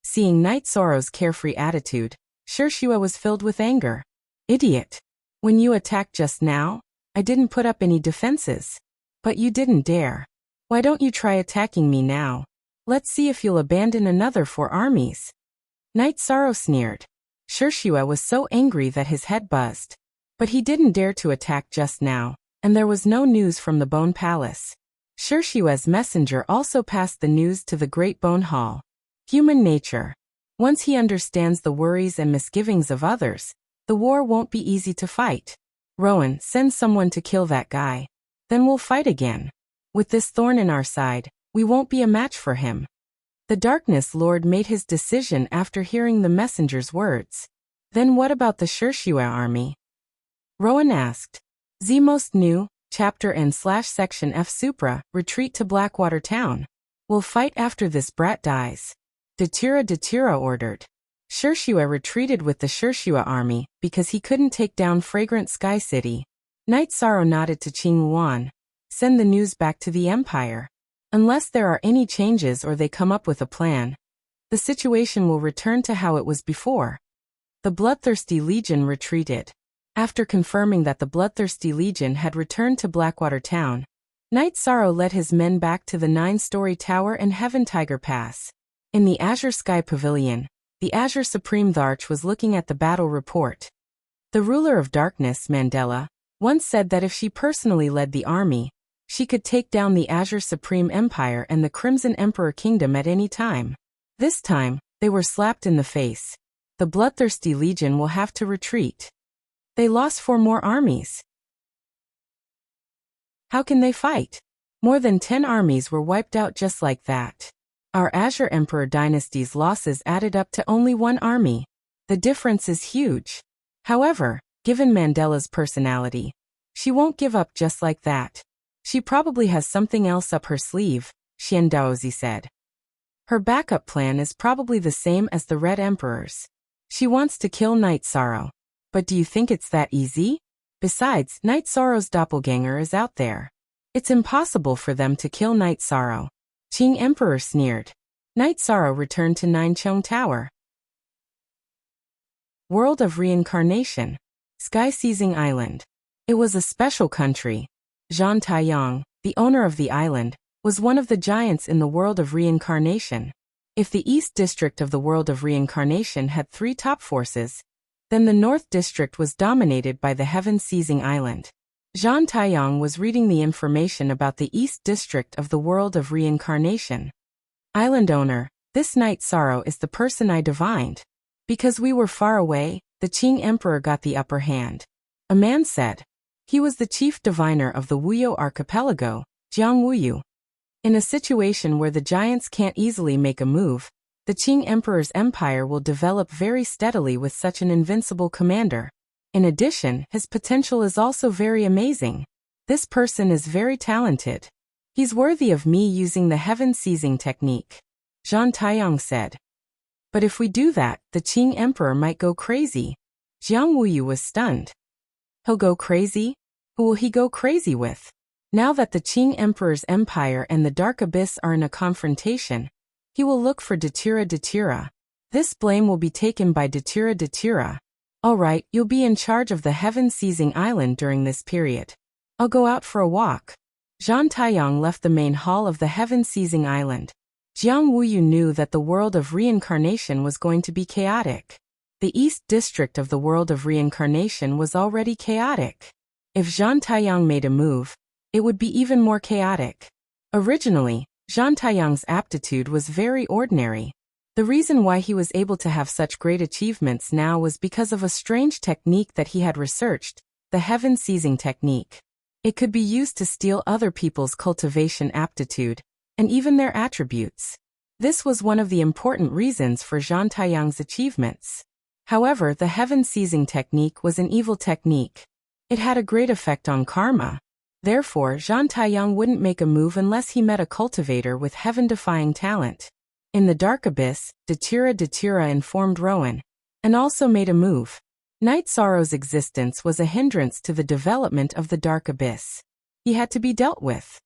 Seeing Night Sorrow's carefree attitude, Shirshua was filled with anger. Idiot! When you attacked just now, I didn't put up any defenses. But you didn't dare. Why don't you try attacking me now? Let's see if you'll abandon another 4 armies. Night Sorrow sneered. Shirshua was so angry that his head buzzed. But he didn't dare to attack just now, and there was no news from the Bone Palace. Shirshua's messenger also passed the news to the Great Bone Hall. Human nature. Once he understands the worries and misgivings of others, the war won't be easy to fight. Rowan, send someone to kill that guy. Then we'll fight again. With this thorn in our side, we won't be a match for him. The Darkness Lord made his decision after hearing the messenger's words. Then what about the Shirshua army? Rowan asked. Most new, chapter and/section F Supra, retreat to Blackwater Town. We'll fight after this brat dies. Datira ordered. Shirshua retreated with the Shirshua army because he couldn't take down Fragrant Sky City. Night Sorrow nodded to Qing Luan. Send the news back to the Empire. Unless there are any changes or they come up with a plan, the situation will return to how it was before. The Bloodthirsty Legion retreated. After confirming that the Bloodthirsty Legion had returned to Blackwater Town, Night Sorrow led his men back to the 9-story tower and Heaven Tiger Pass. In the Azure Sky Pavilion, the Azure Supreme Tharch was looking at the battle report. The ruler of darkness, Mandela, once said that if she personally led the army, she could take down the Azure Supreme Empire and the Crimson Emperor Kingdom at any time. This time, they were slapped in the face. The Bloodthirsty Legion will have to retreat. They lost 4 more armies. How can they fight? More than 10 armies were wiped out just like that. Our Azure Emperor dynasty's losses added up to only 1 army. The difference is huge. However, given Mandela's personality, she won't give up just like that. She probably has something else up her sleeve, Xian Daozi said. Her backup plan is probably the same as the Red Emperor's. She wants to kill Night Sorrow. But do you think it's that easy? Besides, Night Sorrow's doppelganger is out there. It's impossible for them to kill Night Sorrow. Qing Emperor sneered. Night Sorrow returned to Ninechong Tower. World of Reincarnation. Sky-Seizing Island. It was a special country. Zhan Taiyang, the owner of the island, was one of the giants in the world of reincarnation. If the East District of the world of reincarnation had 3 top forces, then the North District was dominated by the Heaven-Seizing Island. Zhan Taiyang was reading the information about the East District of the world of reincarnation. Island owner, this Night Sorrow is the person I divined. Because we were far away, the Qing Emperor got the upper hand. A man said. He was the chief diviner of the Wuyo archipelago, Jiang Wuyu. In a situation where the giants can't easily make a move, the Qing Emperor's empire will develop very steadily with such an invincible commander. In addition, his potential is also very amazing. This person is very talented. He's worthy of me using the heaven-seizing technique, Zhan Taiyang said. But if we do that, the Qing Emperor might go crazy. Jiang Wuyu was stunned. He'll go crazy? Who will he go crazy with? Now that the Qing Emperor's empire and the Dark Abyss are in a confrontation, he will look for Datira. This blame will be taken by Datira. All right, you'll be in charge of the Heaven-Seizing Island during this period. I'll go out for a walk. Zhan Taiyang left the main hall of the Heaven-Seizing Island. Jiang Wuyu knew that the world of reincarnation was going to be chaotic. The East District of the world of reincarnation was already chaotic. If Zhan Taiyang made a move, it would be even more chaotic. Originally, Zhan Taiyang's aptitude was very ordinary. The reason why he was able to have such great achievements now was because of a strange technique that he had researched, the heaven-seizing technique. It could be used to steal other people's cultivation aptitude, and even their attributes. This was one of the important reasons for Zhan Taiyang's achievements. However, the heaven-seizing technique was an evil technique. It had a great effect on karma. Therefore, Zhan Taiyang wouldn't make a move unless he met a cultivator with heaven-defying talent. In the Dark Abyss, Datira informed Rowan, and also made a move. Night Sorrow's existence was a hindrance to the development of the Dark Abyss. He had to be dealt with.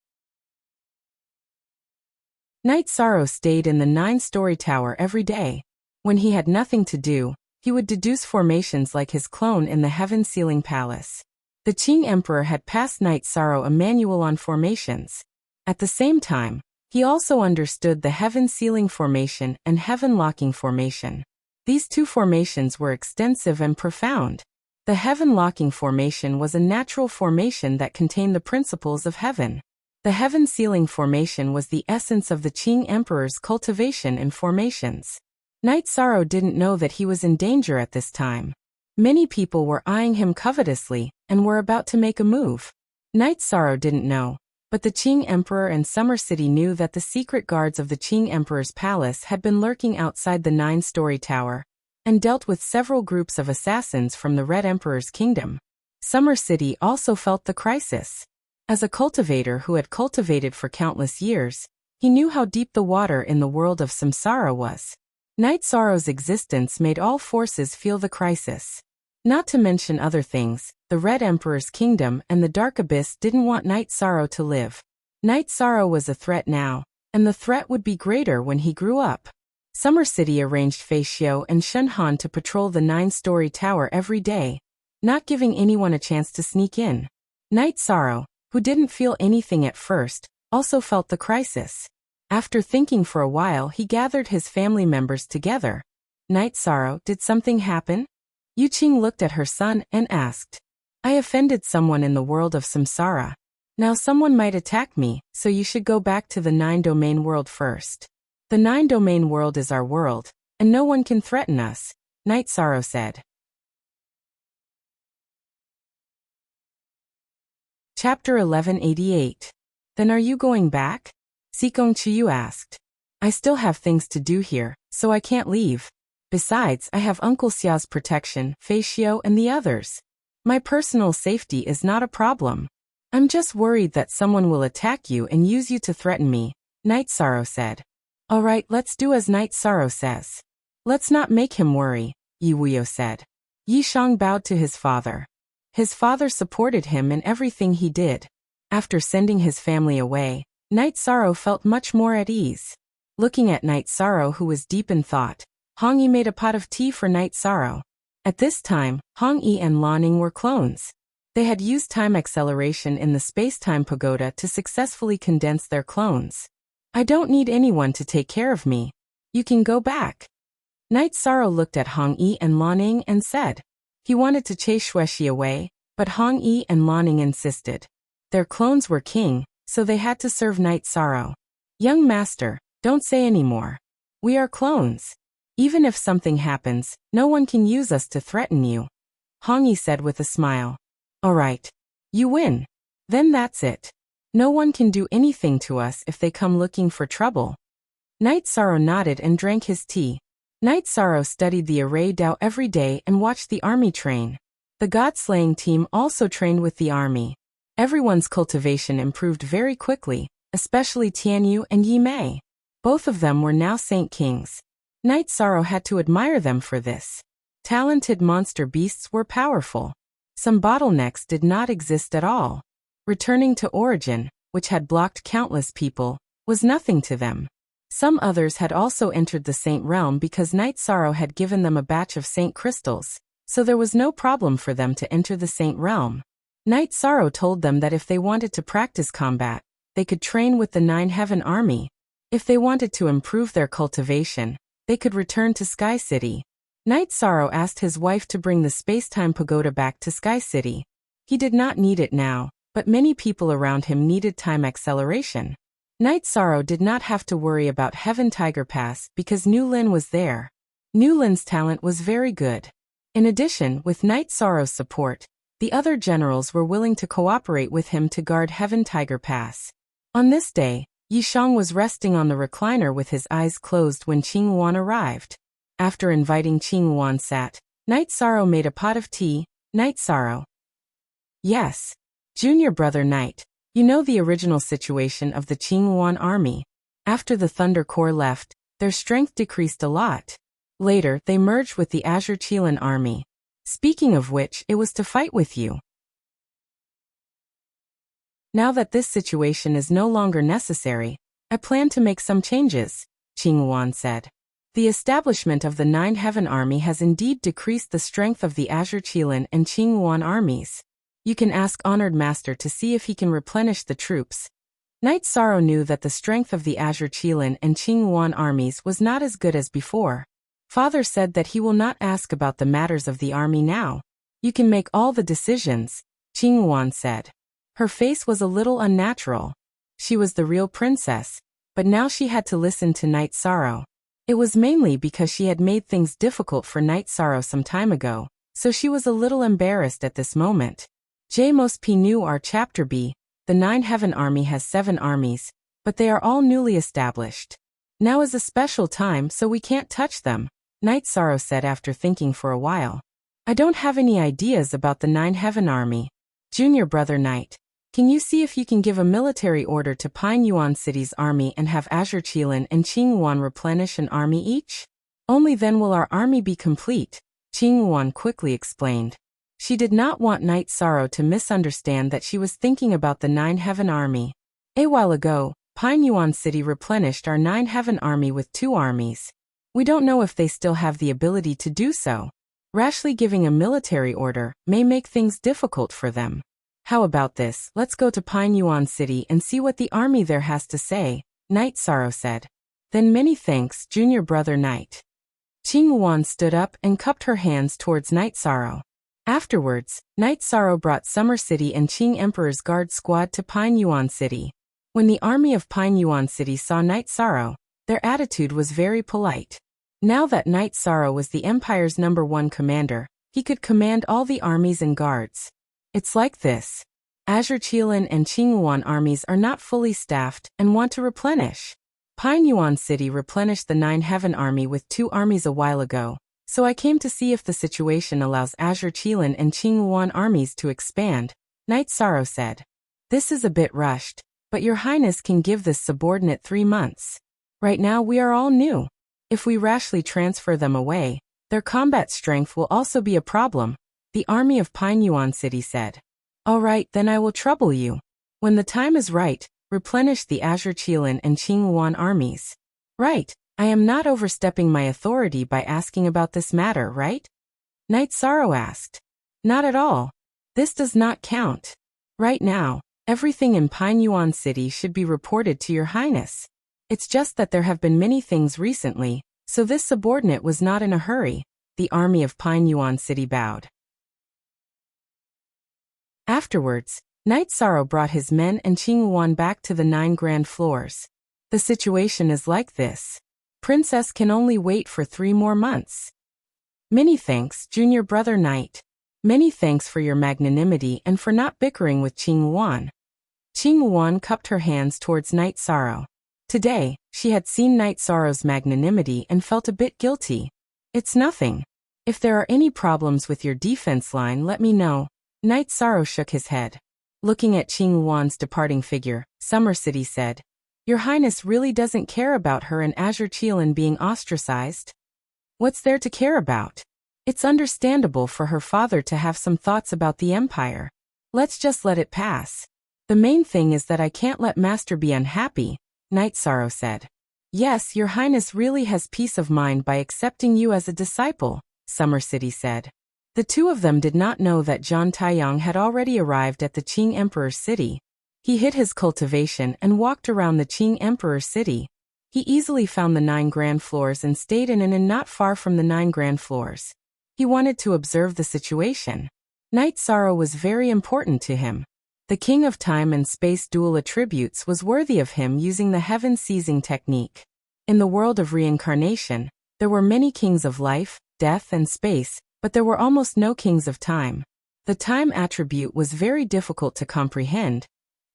Night Sorrow stayed in the 9-story tower every day. When he had nothing to do, he would deduce formations like his clone in the Heaven-Sealing Palace. The Qing Emperor had passed Night Sorrow a manual on formations. At the same time, He also understood the heaven sealing formation and heaven locking formation. These two formations were extensive and profound. The heaven locking formation was a natural formation that contained the principles of heaven. The heaven sealing formation was the essence of the Qing Emperor's cultivation and formations. Knight Sorrow didn't know that he was in danger at this time. Many people were eyeing him covetously and were about to make a move. Knight Sorrow didn't know, but the Qing Emperor and Summer City knew that the secret guards of the Qing Emperor's palace had been lurking outside the 9-story tower and dealt with several groups of assassins from the Red Emperor's kingdom. Summer City also felt the crisis. As a cultivator who had cultivated for countless years, he knew how deep the water in the world of samsara was. Knight Sorrow's existence made all forces feel the crisis. Not to mention other things, the Red Emperor's kingdom and the Dark Abyss didn't want Knight Sorrow to live. Knight Sorrow was a threat now, and the threat would be greater when he grew up. Summer City arranged Fei Xiu and Shen Han to patrol the 9-story tower every day, not giving anyone a chance to sneak in. Knight Sorrow, who didn't feel anything at first, also felt the crisis. After thinking for a while, he gathered his family members together. Knight Sorrow, did something happen? Yu Qing looked at her son and asked. I offended someone in the world of samsara. Now someone might attack me, so you should go back to the 9-domain world first. The 9-domain world is our world, and no one can threaten us, Knight Sorrow said. Chapter 1188. Then are you going back? Sikong Chiyu asked. I still have things to do here, so I can't leave. Besides, I have Uncle Xiao's protection, Fei Xiu and the others. My personal safety is not a problem. I'm just worried that someone will attack you and use you to threaten me, Knight Sorrow said. All right, let's do as Knight Sorrow says. Let's not make him worry, Yi Wuyo said. Yi Shang bowed to his father. His father supported him in everything he did. After sending his family away, Knight Sorrow felt much more at ease. Looking at Knight Sorrow, who was deep in thought, Hong Yi made a pot of tea for Knight Sorrow. At this time, Hong Yi and Lanning were clones. They had used time acceleration in the space-time pagoda to successfully condense their clones. I don't need anyone to take care of me. You can go back. Knight Sorrow looked at Hong Yi and Lanning and said. He wanted to chase Xuexi away, but Hong Yi and Lanning insisted. Their clones were king, so they had to serve Knight Sorrow. Young master, don't say any more. We are clones. Even if something happens, no one can use us to threaten you, Hong Yi said with a smile. All right. You win. Then that's it. No one can do anything to us if they come looking for trouble. Knight Sorrow nodded and drank his tea. Knight Sorrow studied the array Dao every day and watched the army train. The god-slaying team also trained with the army. Everyone's cultivation improved very quickly, especially Tianyu and Yi Mei. Both of them were now Saint Kings. Knight Sorrow had to admire them for this. Talented monster beasts were powerful. Some bottlenecks did not exist at all. Returning to Origin, which had blocked countless people, was nothing to them. Some others had also entered the Saint Realm because Knight Sorrow had given them a batch of Saint Crystals, so there was no problem for them to enter the Saint Realm. Knight Sorrow told them that if they wanted to practice combat, they could train with the 9 Heaven Army. If they wanted to improve their cultivation, they could return to Sky City. Knight Sorrow asked his wife to bring the space-time pagoda back to Sky City. He did not need it now, but many people around him needed time acceleration. Knight Sorrow did not have to worry about Heaven Tiger Pass because Nu Lin was there. Nu Lin's talent was very good. In addition, with Knight Sorrow's support, the other generals were willing to cooperate with him to guard Heaven Tiger Pass. On this day, Yi Shang was resting on the recliner with his eyes closed when Qing Wan arrived. After inviting Qing Wan sat, Knight Sorrow made a pot of tea. Knight Sorrow. Yes. Junior brother Knight, you know the original situation of the Qing Wan army. After the Thunder Corps left, their strength decreased a lot. Later, they merged with the Azure Qilin army. Speaking of which, it was to fight with you. Now that this situation is no longer necessary, I plan to make some changes, Qing Wan said. The establishment of the 9 Heaven Army has indeed decreased the strength of the Azure Qilin and Qing Wan armies. You can ask Honored Master to see if he can replenish the troops. Knight Sorrow knew that the strength of the Azure Qilin and Qing Yuan armies was not as good as before. Father said that he will not ask about the matters of the army now. You can make all the decisions, Qing Yuan said. Her face was a little unnatural. She was the real princess, but now she had to listen to Knight Sorrow. It was mainly because she had made things difficult for Knight Sorrow some time ago, so she was a little embarrassed at this moment. Jmos P New R Chapter B. The Nine Heaven Army has 7 armies, but they are all newly established. Now is a special time, so we can't touch them, Knight Sorrow said after thinking for a while. I don't have any ideas about the Nine Heaven Army. Junior brother Knight, can you see if you can give a military order to Pine Yuan City's army and have Azure Qilin and Qing Yuan replenish an army each? Only then will our army be complete, Qing Yuan quickly explained. She did not want Knight Sorrow to misunderstand that she was thinking about the Nine Heaven Army. A while ago, Pine Yuan City replenished our Nine Heaven Army with 2 armies. We don't know if they still have the ability to do so. Rashly giving a military order may make things difficult for them. How about this? Let's go to Pine Yuan City and see what the army there has to say, Knight Sorrow said. Then many thanks, junior brother Knight. Qing Yuan stood up and cupped her hands towards Knight Sorrow. Afterwards, Knight Sorrow brought Summer City and Qing Emperor's Guard squad to Pine Yuan City. When the army of Pine Yuan City saw Knight Sorrow, their attitude was very polite. Now that Knight Sorrow was the Empire's #1 commander, he could command all the armies and guards. It's like this. Azure Qilin and Qing Yuan armies are not fully staffed and want to replenish. Pine Yuan City replenished the Nine Heaven Army with 2 armies a while ago, so I came to see if the situation allows Azure Qilin and Qing Yuan armies to expand, Knight Sorrow said. This is a bit rushed, but your highness can give this subordinate 3 months. Right now we are all new. If we rashly transfer them away, their combat strength will also be a problem, the army of Pine Yuan City said. All right, then I will trouble you. When the time is right, replenish the Azure Qilin and Qing Yuan armies. Right. I am not overstepping my authority by asking about this matter, right? Knight Sorrow asked. Not at all. This does not count. Right now, everything in Pine Yuan City should be reported to your highness. It's just that there have been many things recently, so this subordinate was not in a hurry, the army of Pine Yuan City bowed. Afterwards, Knight Sorrow brought his men and Qing Yuan back to the 9 grand floors. The situation is like this. Princess can only wait for 3 more months. Many thanks, junior brother Knight. Many thanks for your magnanimity and for not bickering with Qing Yuan. Qing Yuan cupped her hands towards Knight Sorrow. Today, she had seen Knight Sorrow's magnanimity and felt a bit guilty. It's nothing. If there are any problems with your defense line, let me know. Knight Sorrow shook his head. Looking at Qing Yuan's departing figure, Summer City said, Your Highness really doesn't care about her and Azure Qilin being ostracized? What's there to care about? It's understandable for her father to have some thoughts about the Empire. Let's just let it pass. The main thing is that I can't let Master be unhappy, Knight Sorrow said. Yes, Your Highness really has peace of mind by accepting you as a disciple, Summer City said. The 2 of them did not know that Zhang Taiyang had already arrived at the Qing Emperor's city. He hid his cultivation and walked around the Qing Emperor's city. He easily found the 9 grand floors and stayed in an inn not far from the 9 grand floors. He wanted to observe the situation. Knight Sorrow was very important to him. The King of Time and Space dual attributes was worthy of him using the heaven-seizing technique. In the world of reincarnation, there were many kings of life, death and space, but there were almost no kings of time. The time attribute was very difficult to comprehend,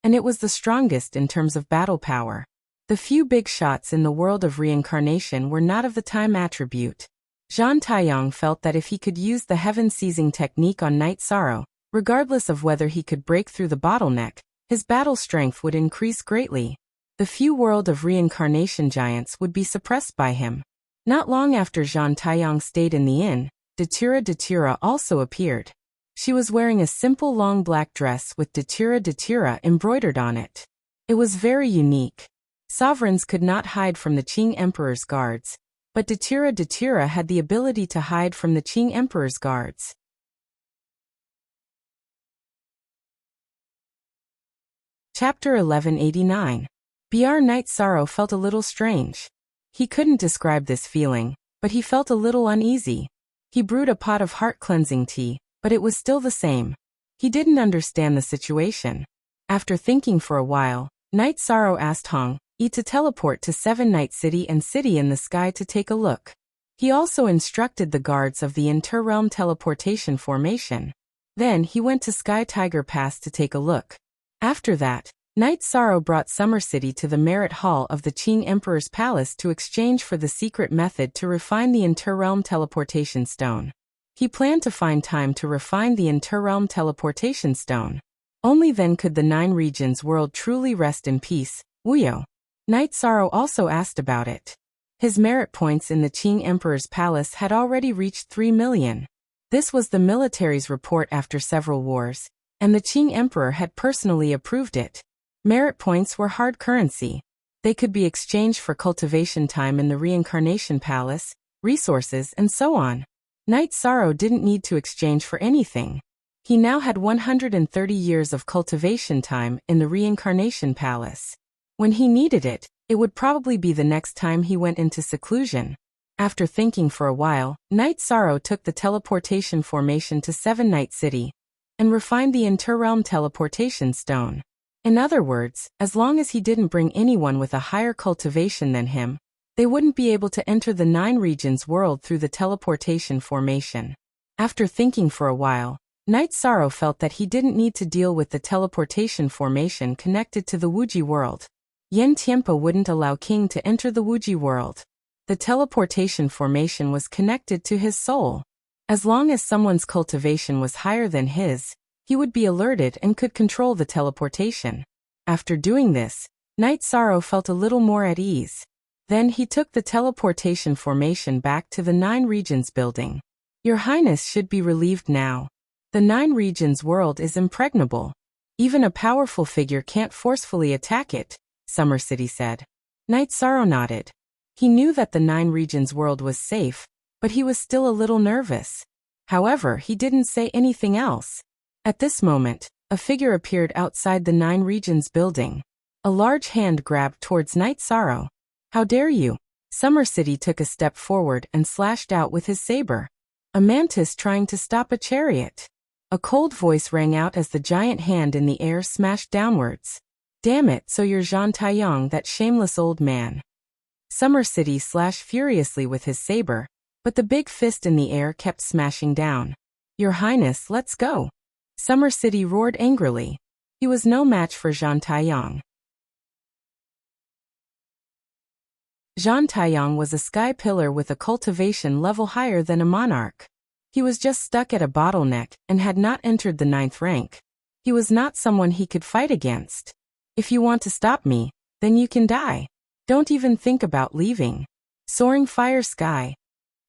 and it was the strongest in terms of battle power. The few big shots in the world of reincarnation were not of the time attribute. Zhang Taiyang felt that if he could use the heaven-seizing technique on Knight Sorrow, regardless of whether he could break through the bottleneck, his battle strength would increase greatly. The few world of reincarnation giants would be suppressed by him. Not long after Zhang Taiyang stayed in the inn, Datura also appeared. She was wearing a simple long black dress with Datura embroidered on it. It was very unique. Sovereigns could not hide from the Qing Emperor's guards, but Datura had the ability to hide from the Qing Emperor's guards. Chapter 1189. Br Night Sorrow felt a little strange. He couldn't describe this feeling, but he felt a little uneasy. He brewed a pot of heart-cleansing tea, but it was still the same. He didn't understand the situation. After thinking for a while, Night Sorrow asked Hong Yi to teleport to Seven Night City and City in the Sky to take a look. He also instructed the guards of the Interrealm Teleportation Formation. Then he went to Sky Tiger Pass to take a look. After that, Night Sorrow brought Summer City to the Merit Hall of the Qing Emperor's Palace to exchange for the secret method to refine the Interrealm Teleportation Stone. He planned to find time to refine the Interrealm Teleportation Stone. Only then could the Nine Regions world truly rest in peace. Wuyo. Night Sorrow also asked about it. His merit points in the Qing Emperor's Palace had already reached 3 million. This was the military's report after several wars, and the Qing Emperor had personally approved it. Merit points were hard currency. They could be exchanged for cultivation time in the Reincarnation Palace, resources, and so on. Night Sorrow didn't need to exchange for anything. He now had 130 years of cultivation time in the Reincarnation Palace. When he needed it, it would probably be the next time he went into seclusion. After thinking for a while, Night Sorrow took the teleportation formation to Seven Night City and refined the Interrealm Teleportation Stone. In other words, as long as he didn't bring anyone with a higher cultivation than him, they wouldn't be able to enter the Nine Regions world through the teleportation formation. After thinking for a while, Night Sorrow felt that he didn't need to deal with the teleportation formation connected to the Wuji world. Yen Tianpo wouldn't allow King to enter the Wuji world. The teleportation formation was connected to his soul. As long as someone's cultivation was higher than his, he would be alerted and could control the teleportation. After doing this, Night Sorrow felt a little more at ease. Then he took the teleportation formation back to the Nine Regions building. Your Highness should be relieved now. The Nine Regions world is impregnable. Even a powerful figure can't forcefully attack it, Summer City said. Night Sorrow nodded. He knew that the Nine Regions world was safe, but he was still a little nervous. However, he didn't say anything else. At this moment, a figure appeared outside the Nine Regions building. A large hand grabbed towards Night Sorrow. How dare you? Summer City took a step forward and slashed out with his saber. A mantis trying to stop a chariot. A cold voice rang out as the giant hand in the air smashed downwards. Damn it, so you're Zhang Taiyang, that shameless old man. Summer City slashed furiously with his saber, but the big fist in the air kept smashing down. Your Highness, let's go. Summer City roared angrily. He was no match for Zhang Taiyang. Zhang Taiyang was a sky pillar with a cultivation level higher than a monarch. He was just stuck at a bottleneck and had not entered the 9th rank. He was not someone he could fight against. If you want to stop me, then you can die. Don't even think about leaving. Soaring fire sky.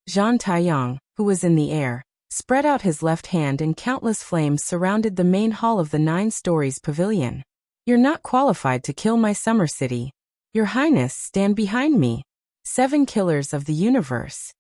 Zhang Taiyang, who was in the air, spread out his left hand and countless flames surrounded the main hall of the 9 stories pavilion. You're not qualified to kill my Summer City. Your Highness, stand behind me. 7 killers of the universe.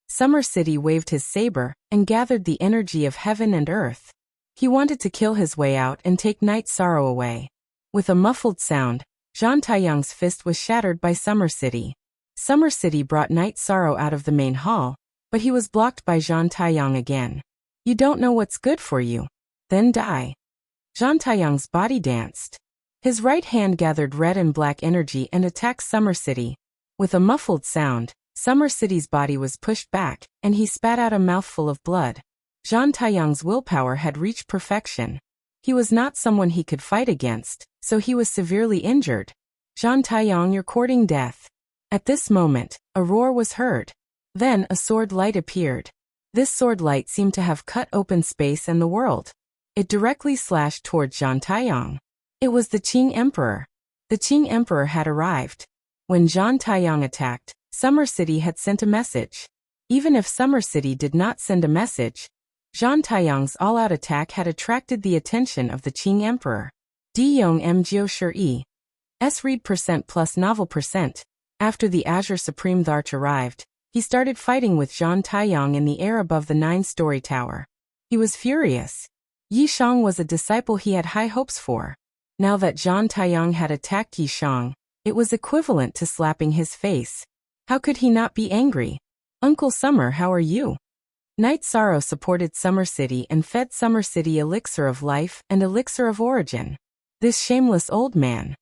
Summer City waved his saber and gathered the energy of heaven and earth. He wanted to kill his way out and take Night Sorrow away. With a muffled sound, Zhang Taiyang's fist was shattered by Summer City. Summer City brought Night Sorrow out of the main hall, but he was blocked by Zhang Taiyang again. You don't know what's good for you. Then die. Zhang Taiyang's body danced. His right hand gathered red and black energy and attacked Summer City. With a muffled sound, Summer City's body was pushed back, and he spat out a mouthful of blood. Zhang Taiyang's willpower had reached perfection. He was not someone he could fight against, so he was severely injured. Zhang Taiyang, you're courting death. At this moment, a roar was heard. Then a sword light appeared. This sword light seemed to have cut open space and the world. It directly slashed towards Zhang Taiyang. It was the Qing Emperor. The Qing Emperor had arrived. When Zhang Taiyang attacked, Summer City had sent a message. Even if Summer City did not send a message, Zhang Taiyang's all-out attack had attracted the attention of the Qing Emperor. D Yong M Gio Shur E. S read % plus novel %. After the Azure Supreme Tharch arrived, he started fighting with Zhang Taiyang in the air above the 9-story tower. He was furious. Yi Shang was a disciple he had high hopes for. Now that Zhang Taiyang had attacked Yishang, it was equivalent to slapping his face. How could he not be angry? Uncle Summer, how are you? Night Sorrow supported Summer City and fed Summer City elixir of life and elixir of origin. This shameless old man.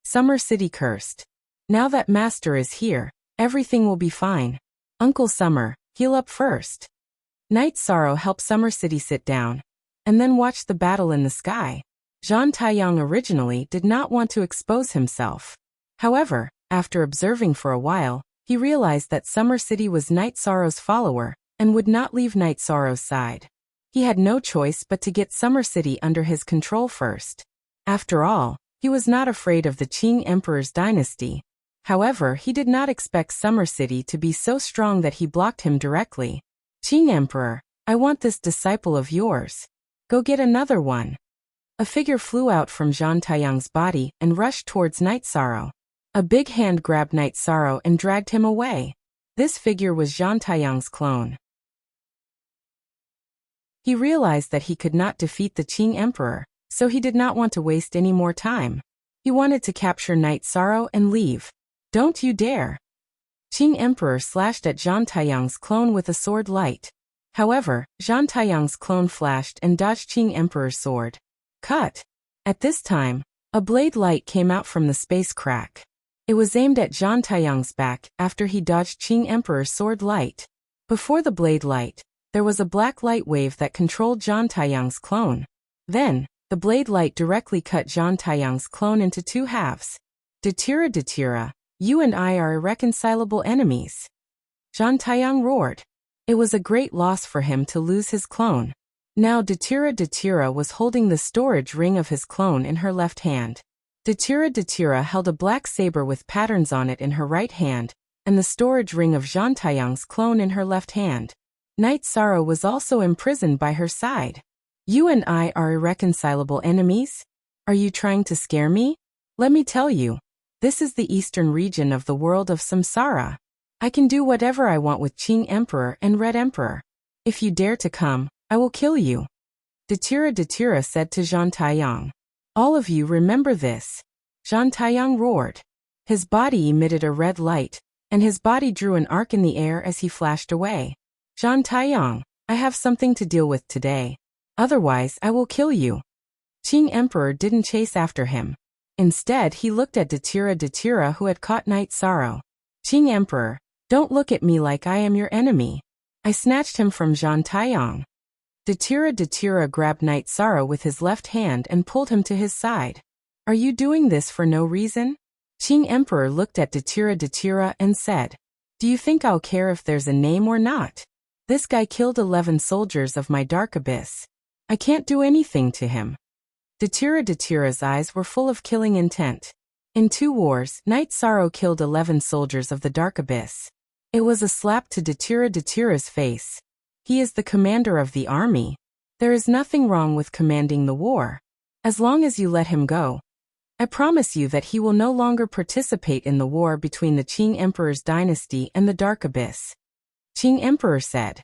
Summer City cursed. Now that Master is here, everything will be fine. Uncle Summer, heal up first. Night Sorrow helped Summer City sit down, and then watched the battle in the sky. Zhang Taiyang originally did not want to expose himself. However, after observing for a while, he realized that Summer City was Night Sorrow's follower, and would not leave Night Sorrow's side. He had no choice but to get Summer City under his control first. After all, he was not afraid of the Qing Emperor's dynasty. However, he did not expect Summer City to be so strong that he blocked him directly. Qing Emperor, I want this disciple of yours. Go get another one. A figure flew out from Zhang Taiyang's body and rushed towards Night Sorrow. A big hand grabbed Night Sorrow and dragged him away. This figure was Zhang Taiyang's clone. He realized that he could not defeat the Qing Emperor, so he did not want to waste any more time. He wanted to capture Night Sorrow and leave. Don't you dare! Qing Emperor slashed at Zhang Taiyang's clone with a sword light. However, Zhang Taiyang's clone flashed and dodged Qing Emperor's sword. Cut! At this time, a blade light came out from the space crack. It was aimed at Zhang Taiyang's back after he dodged Qing Emperor's sword light. Before the blade light, there was a black light wave that controlled Zhang Taiyang's clone. Then, the blade light directly cut Zhang Taiyang's clone into two halves. Datira, you and I are irreconcilable enemies. Zhang Taiyang roared. It was a great loss for him to lose his clone. Now Datira was holding the storage ring of his clone in her left hand. Datira held a black saber with patterns on it in her right hand, and the storage ring of Zhang Taiyang's clone in her left hand. Night Sorrow was also imprisoned by her side. You and I are irreconcilable enemies? Are you trying to scare me? Let me tell you, this is the eastern region of the world of Samsara. I can do whatever I want with Qing Emperor and Red Emperor. If you dare to come, I will kill you. Datira said to Zhang Taiyang. All of you remember this. Zhang Taiyang roared. His body emitted a red light, and his body drew an arc in the air as he flashed away. Zhang Taiyang, I have something to deal with today. Otherwise, I will kill you. Qing Emperor didn't chase after him. Instead, he looked at Datira who had caught Night Sorrow. Qing Emperor, don't look at me like I am your enemy. I snatched him from Zhang Taiyang. Datira grabbed Night Sorrow with his left hand and pulled him to his side. Are you doing this for no reason? Qing Emperor looked at Datira and said, do you think I'll care if there's a name or not? This guy killed 11 soldiers of my dark abyss. I can't do anything to him. Datira's eyes were full of killing intent. In 2 wars, Night Sorrow killed 11 soldiers of the dark abyss. It was a slap to Datira's face. He is the commander of the army. There is nothing wrong with commanding the war. As long as you let him go. I promise you that he will no longer participate in the war between the Qing Emperor's dynasty and the dark abyss. Qing Emperor said.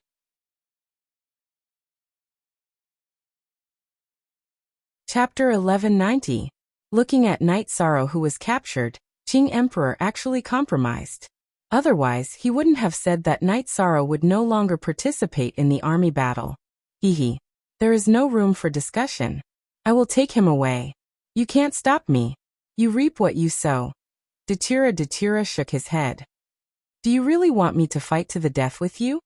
Chapter 1190. Looking at Night Sorrow who was captured, Qing Emperor actually compromised. Otherwise, he wouldn't have said that Night Sorrow would no longer participate in the army battle. Hehe. There is no room for discussion. I will take him away. You can't stop me. You reap what you sow. Datira shook his head. Do you really want me to fight to the death with you?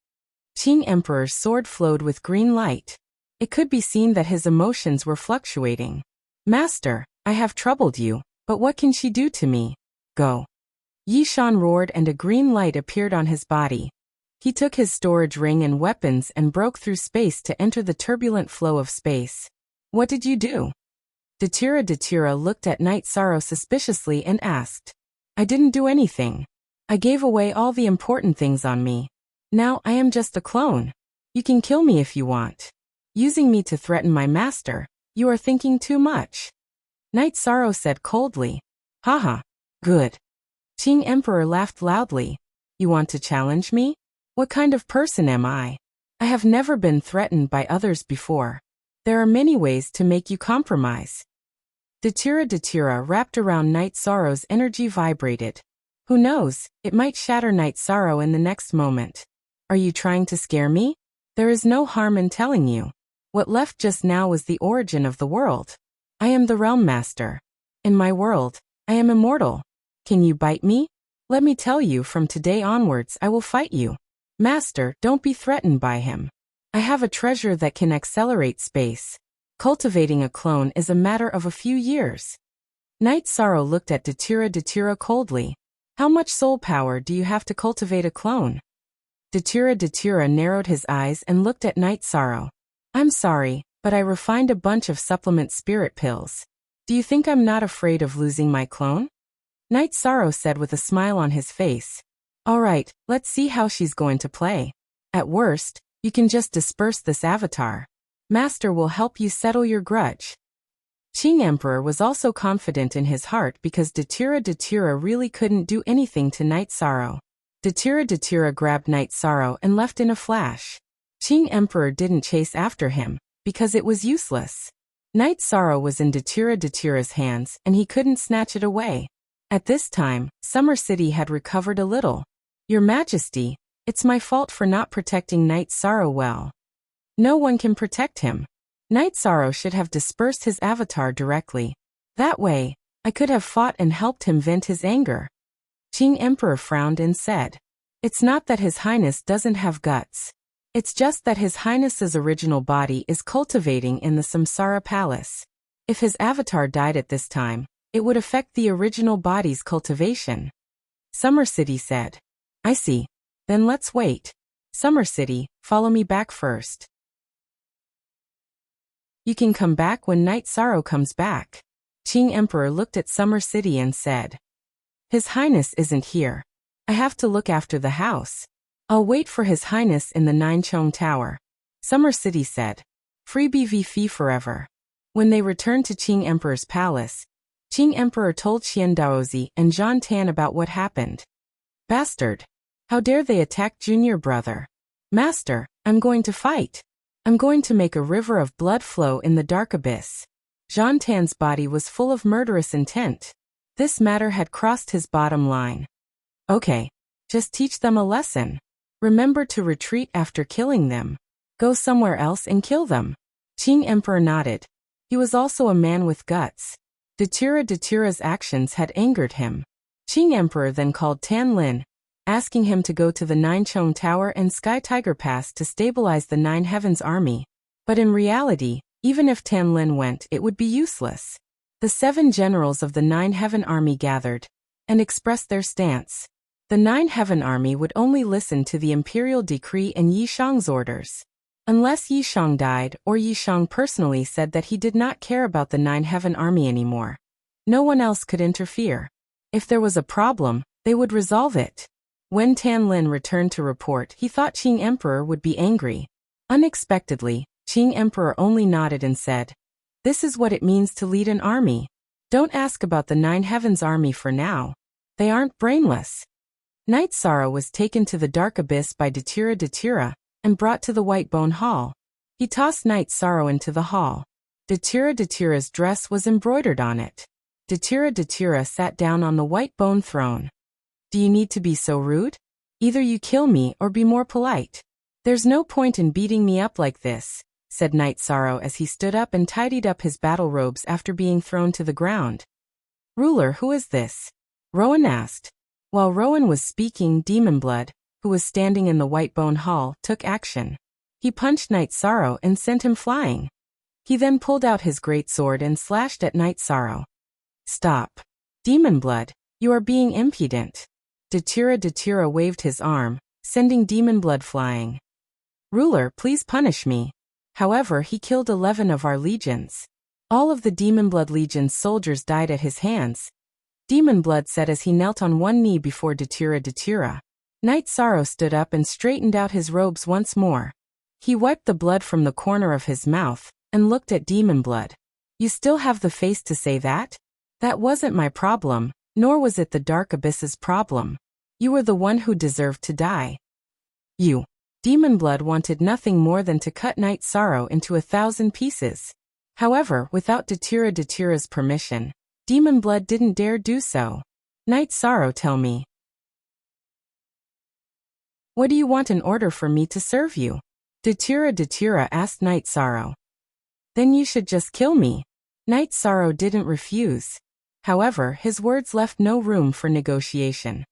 Qing Emperor's sword flowed with green light. It could be seen that his emotions were fluctuating. Master, I have troubled you, but what can she do to me? Go. Yishan roared and a green light appeared on his body. He took his storage ring and weapons and broke through space to enter the turbulent flow of space. What did you do? Datira looked at Night Sorrow suspiciously and asked. I didn't do anything. I gave away all the important things on me. Now I am just a clone. You can kill me if you want. Using me to threaten my master, you are thinking too much. Night Sorrow said coldly. Haha. Good. Qing Emperor laughed loudly. You want to challenge me? What kind of person am I? I have never been threatened by others before. There are many ways to make you compromise. Datira wrapped around Night Sorrow's energy vibrated. Who knows, it might shatter Night Sorrow in the next moment. Are you trying to scare me? There is no harm in telling you. What left just now was the origin of the world. I am the Realm Master. In my world, I am immortal. Can you bite me? Let me tell you, from today onwards I will fight you. Master, don't be threatened by him. I have a treasure that can accelerate space. Cultivating a clone is a matter of a few years. Night Sorrow looked at Datira coldly. How much soul power do you have to cultivate a clone? Datira narrowed his eyes and looked at Night Sorrow. I'm sorry, but I refined a bunch of supplement spirit pills. Do you think I'm not afraid of losing my clone? Night Sorrow said with a smile on his face. All right, let's see how she's going to play. At worst, you can just disperse this avatar. Master will help you settle your grudge. Qing Emperor was also confident in his heart because Datira really couldn't do anything to Night Sorrow. Datira grabbed Night Sorrow and left in a flash. Qing Emperor didn't chase after him, because it was useless. Night Sorrow was in Datira's hands and he couldn't snatch it away. At this time, Summer City had recovered a little. Your Majesty, it's my fault for not protecting Night Sorrow well. No one can protect him. Night Sorrow should have dispersed his avatar directly. That way, I could have fought and helped him vent his anger. Qing Emperor frowned and said, It's not that His Highness doesn't have guts. It's just that His Highness's original body is cultivating in the Samsara Palace. If his avatar died at this time, it would affect the original body's cultivation. Summer City said, I see. Then let's wait. Summer City, follow me back first. You can come back when Night Sorrow comes back. Qing Emperor looked at Summer City and said, His Highness isn't here. I have to look after the house. I'll wait for His Highness in the Ninechong Tower. Summer City said, Freebie v fee forever. When they returned to Qing Emperor's palace, Qing Emperor told Xian Daozi and Zhan Tan about what happened. Bastard! How dare they attack junior brother? Master, I'm going to fight. I'm going to make a river of blood flow in the dark abyss. Zhan Tan's body was full of murderous intent. This matter had crossed his bottom line. Okay, just teach them a lesson. Remember to retreat after killing them. Go somewhere else and kill them. Qing Emperor nodded. He was also a man with guts. Datira's actions had angered him. Qing Emperor then called Tan Lin, asking him to go to the Ninechong Tower and Sky Tiger Pass to stabilize the Nine Heavens army. But in reality, even if Tan Lin went, it would be useless. The 7 generals of the Nine Heaven army gathered and expressed their stance. The Nine Heaven army would only listen to the imperial decree and Yi Shang's orders. Unless Yi Shang died or Yi Shang personally said that he did not care about the Nine Heaven army anymore. No one else could interfere. If there was a problem, they would resolve it. When Tan Lin returned to report, he thought Qing Emperor would be angry. Unexpectedly, Qing Emperor only nodded and said, This is what it means to lead an army. Don't ask about the Nine Heavens army for now. They aren't brainless. Night Sorrow was taken to the dark abyss by Datira and brought to the White Bone Hall. He tossed Night Sorrow into the hall. Datira's dress was embroidered on it. Datira sat down on the white bone throne. Do you need to be so rude? Either you kill me or be more polite. There's no point in beating me up like this, said Night Sorrow as he stood up and tidied up his battle robes after being thrown to the ground. Ruler, who is this? Rowan asked. While Rowan was speaking, Demon Blood, who was standing in the White Bone Hall, took action. He punched Night Sorrow and sent him flying. He then pulled out his great sword and slashed at Night Sorrow. Stop. Demon Blood, you are being impudent. Datira waved his arm, sending Demon Blood flying. Ruler, please punish me. However, he killed 11 of our legions. All of the Demon Blood Legion's soldiers died at his hands. Demon Blood said as he knelt on one knee before Datira. Night Sorrow stood up and straightened out his robes once more. He wiped the blood from the corner of his mouth and looked at Demon Blood. You still have the face to say that? That wasn't my problem, nor was it the Dark Abyss's problem. You were the one who deserved to die. You. Demon Blood wanted nothing more than to cut Night Sorrow into 1,000 pieces. However, without Datira's permission, Demon Blood didn't dare do so. Night Sorrow, tell me. What do you want in order for me to serve you? Datira asked Night Sorrow. Then you should just kill me. Night Sorrow didn't refuse. However, his words left no room for negotiation.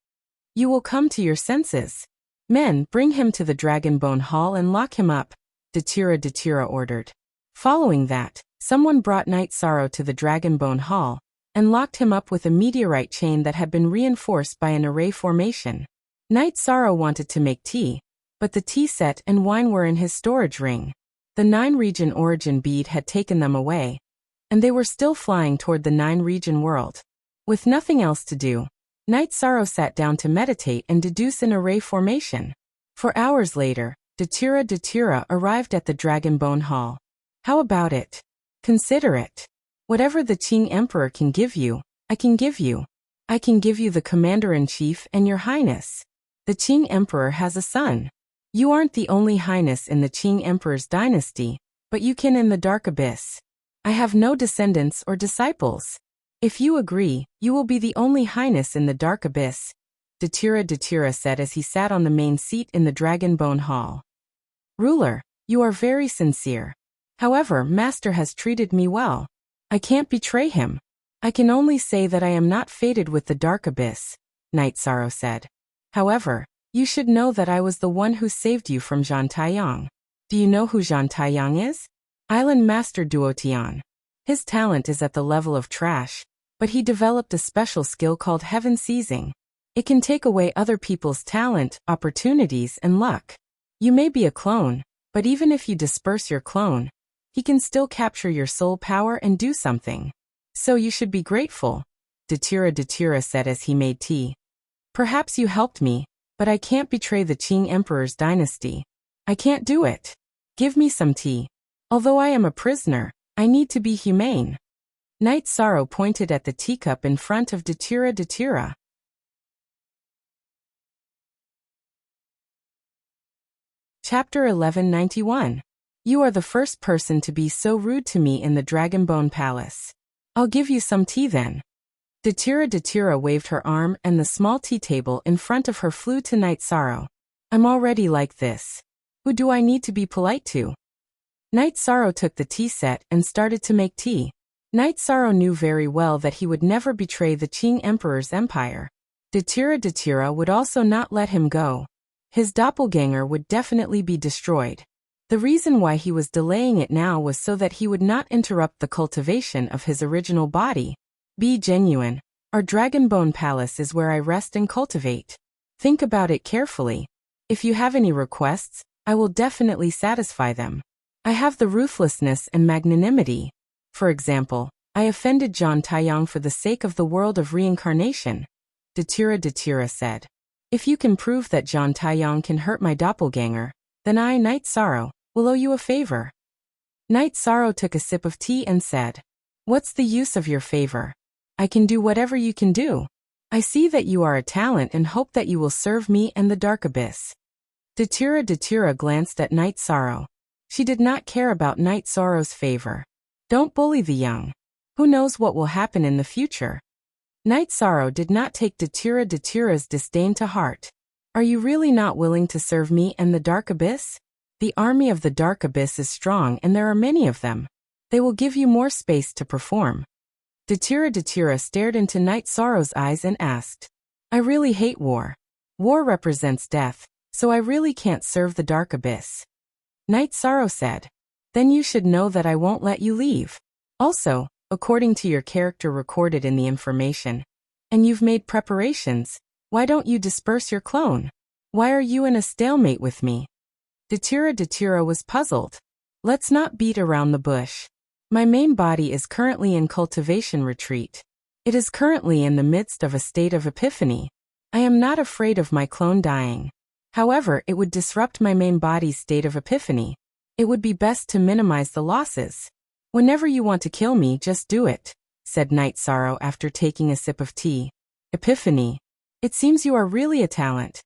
You will come to your senses. Men, bring him to the Dragonbone Hall and lock him up, Datira ordered. Following that, someone brought Night Sorrow to the Dragonbone Hall and locked him up with a meteorite chain that had been reinforced by an array formation. Night Sorrow wanted to make tea, but the tea set and wine were in his storage ring. The 9-region origin bead had taken them away, and they were still flying toward the 9-region world. With nothing else to do, Night Sorrow sat down to meditate and deduce an array formation. 4 hours later, Datira arrived at the Dragonbone Hall. How about it? Consider it. Whatever the Qing Emperor can give you, I can give you. I can give you the Commander-in-Chief and your Highness. The Qing Emperor has a son. You aren't the only Highness in the Qing Emperor's dynasty, but you can in the Dark Abyss. I have no descendants or disciples. If you agree, you will be the only Highness in the Dark Abyss, Datira said as he sat on the main seat in the Dragonbone Hall. Ruler, you are very sincere. However, Master has treated me well. I can't betray him. I can only say that I am not fated with the Dark Abyss, Night Sorrow said. However, you should know that I was the one who saved you from Zhan Taiyang. Do you know who Zhan Taiyang is? Island Master Duotian. His talent is at the level of trash, but he developed a special skill called Heaven Seizing. It can take away other people's talent, opportunities, and luck. You may be a clone, but even if you disperse your clone, he can still capture your soul power and do something. So you should be grateful, Datira said as he made tea. Perhaps you helped me, but I can't betray the Qing Emperor's dynasty. I can't do it. Give me some tea. Although I am a prisoner, I need to be humane. Night Sorrow pointed at the teacup in front of Datira. Chapter 1191. You are the first person to be so rude to me in the Dragonbone Palace. I'll give you some tea then. Datira waved her arm and the small tea table in front of her flew to Night Sorrow. I'm already like this. Who do I need to be polite to? Night Sorrow took the tea set and started to make tea. Night Sorrow knew very well that he would never betray the Qing Emperor's empire. Datira would also not let him go. His doppelganger would definitely be destroyed. The reason why he was delaying it now was so that he would not interrupt the cultivation of his original body. Be genuine. Our Dragonbone Palace is where I rest and cultivate. Think about it carefully. If you have any requests, I will definitely satisfy them. I have the ruthlessness and magnanimity. For example, I offended Zhan Taiyang for the sake of the world of reincarnation, Datira said. If you can prove that Zhan Taiyang can hurt my doppelganger, then I, Night Sorrow, will owe you a favor. Night Sorrow took a sip of tea and said, What's the use of your favor? I can do whatever you can do. I see that you are a talent and hope that you will serve me and the Dark Abyss. Datira glanced at Night Sorrow. She did not care about Night Sorrow's favor. Don't bully the young. Who knows what will happen in the future? Night Sorrow did not take Datira's disdain to heart. Are you really not willing to serve me and the Dark Abyss? The army of the Dark Abyss is strong and there are many of them. They will give you more space to perform. Datira stared into Night Sorrow's eyes and asked, I really hate war. War represents death, so I really can't serve the Dark Abyss. Night Sorrow said, Then you should know that I won't let you leave. Also, according to your character recorded in the information, and you've made preparations, why don't you disperse your clone? Why are you in a stalemate with me? Datira was puzzled. Let's not beat around the bush. My main body is currently in cultivation retreat. It is currently in the midst of a state of epiphany. I am not afraid of my clone dying. However, it would disrupt my main body's state of epiphany. It would be best to minimize the losses. Whenever you want to kill me, just do it, said Night Sorrow after taking a sip of tea. Epiphany. It seems you are really a talent.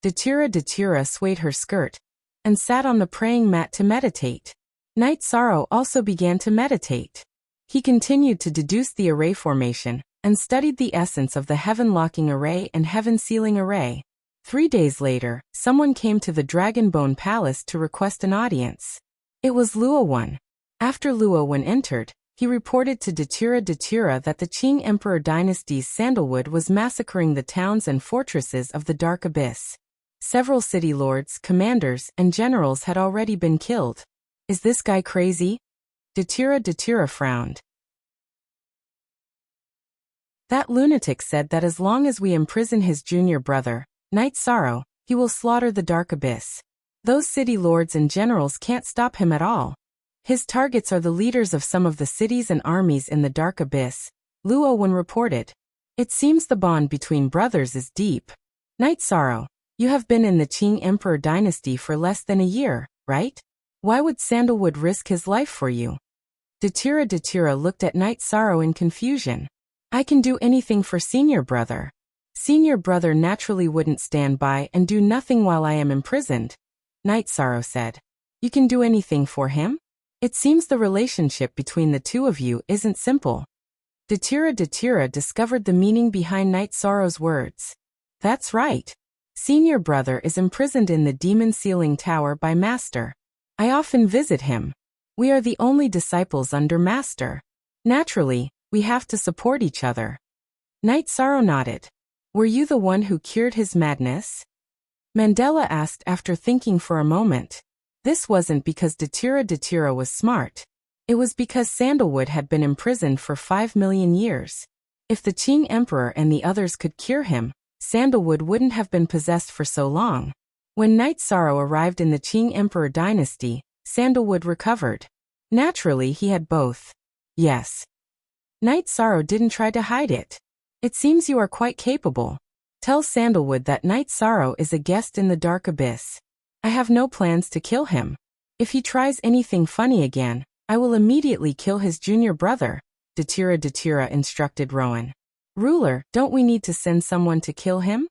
Datira swayed her skirt and sat on the praying mat to meditate. Night Sorrow also began to meditate. He continued to deduce the array formation and studied the essence of the heaven-locking array and heaven-sealing array. 3 days later, someone came to the Dragonbone Palace to request an audience. It was Luowan. After Luowan entered, he reported to Datura that the Qing Emperor dynasty's sandalwood was massacring the towns and fortresses of the Dark Abyss. Several city lords, commanders, and generals had already been killed. Is this guy crazy? Datura frowned. That lunatic said that as long as we imprison his junior brother, Night Sorrow, he will slaughter the Dark Abyss. Those city lords and generals can't stop him at all. His targets are the leaders of some of the cities and armies in the Dark Abyss, Luowan reported. It seems the bond between brothers is deep. Night Sorrow, you have been in the Qing Emperor dynasty for less than a year, right? Why would Sandalwood risk his life for you? Datura looked at Night Sorrow in confusion. I can do anything for senior brother. Senior brother naturally wouldn't stand by and do nothing while I am imprisoned, Night Sorrow said. You can do anything for him? It seems the relationship between the two of you isn't simple. Datura discovered the meaning behind Night Sorrow's words. That's right. Senior brother is imprisoned in the Demon Sealing Tower by Master. I often visit him. We are the only disciples under Master. Naturally, we have to support each other. Night Sorrow nodded. Were you the one who cured his madness? Mandela asked after thinking for a moment. This wasn't because Datura was smart. It was because Sandalwood had been imprisoned for 5 million years. If the Qing Emperor and the others could cure him, Sandalwood wouldn't have been possessed for so long. When Night Sorrow arrived in the Qing Emperor dynasty, Sandalwood recovered. Naturally, he had both. Yes. Night Sorrow didn't try to hide it. It seems you are quite capable. Tell Sandalwood that Night Sorrow is a guest in the Dark Abyss. I have no plans to kill him. If he tries anything funny again, I will immediately kill his junior brother, Datura instructed Rowan. Ruler, don't we need to send someone to kill him?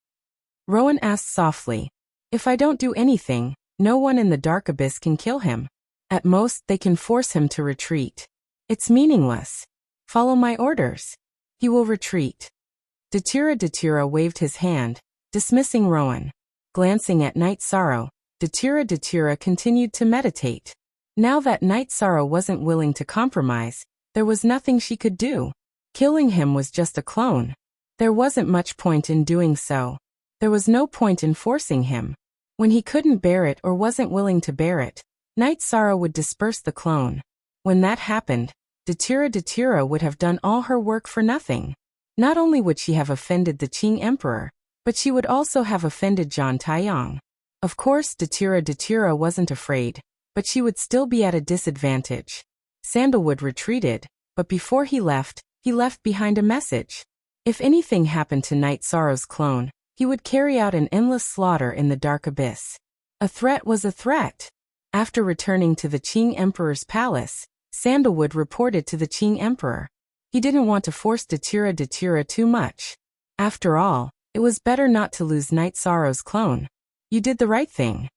Rowan asked softly. If I don't do anything, no one in the Dark Abyss can kill him. At most, they can force him to retreat. It's meaningless. Follow my orders. He will retreat. Datura waved his hand, dismissing Rowan. Glancing at Night Sorrow, Datura continued to meditate. Now that Night Sorrow wasn't willing to compromise, there was nothing she could do. Killing him was just a clone. There wasn't much point in doing so. There was no point in forcing him. When he couldn't bear it or wasn't willing to bear it, Night Sorrow would disperse the clone. When that happened, Datura would have done all her work for nothing. Not only would she have offended the Qing Emperor, but she would also have offended Zhang Taiyang. Of course, Datura wasn't afraid, but she would still be at a disadvantage. Sandalwood retreated, but before he left behind a message. If anything happened to Night Sorrow's clone, he would carry out an endless slaughter in the Dark Abyss. A threat was a threat. After returning to the Qing Emperor's palace, Sandalwood reported to the Qing Emperor. He didn't want to force Datura too much. After all, it was better not to lose Night Sorrow's clone. You did the right thing.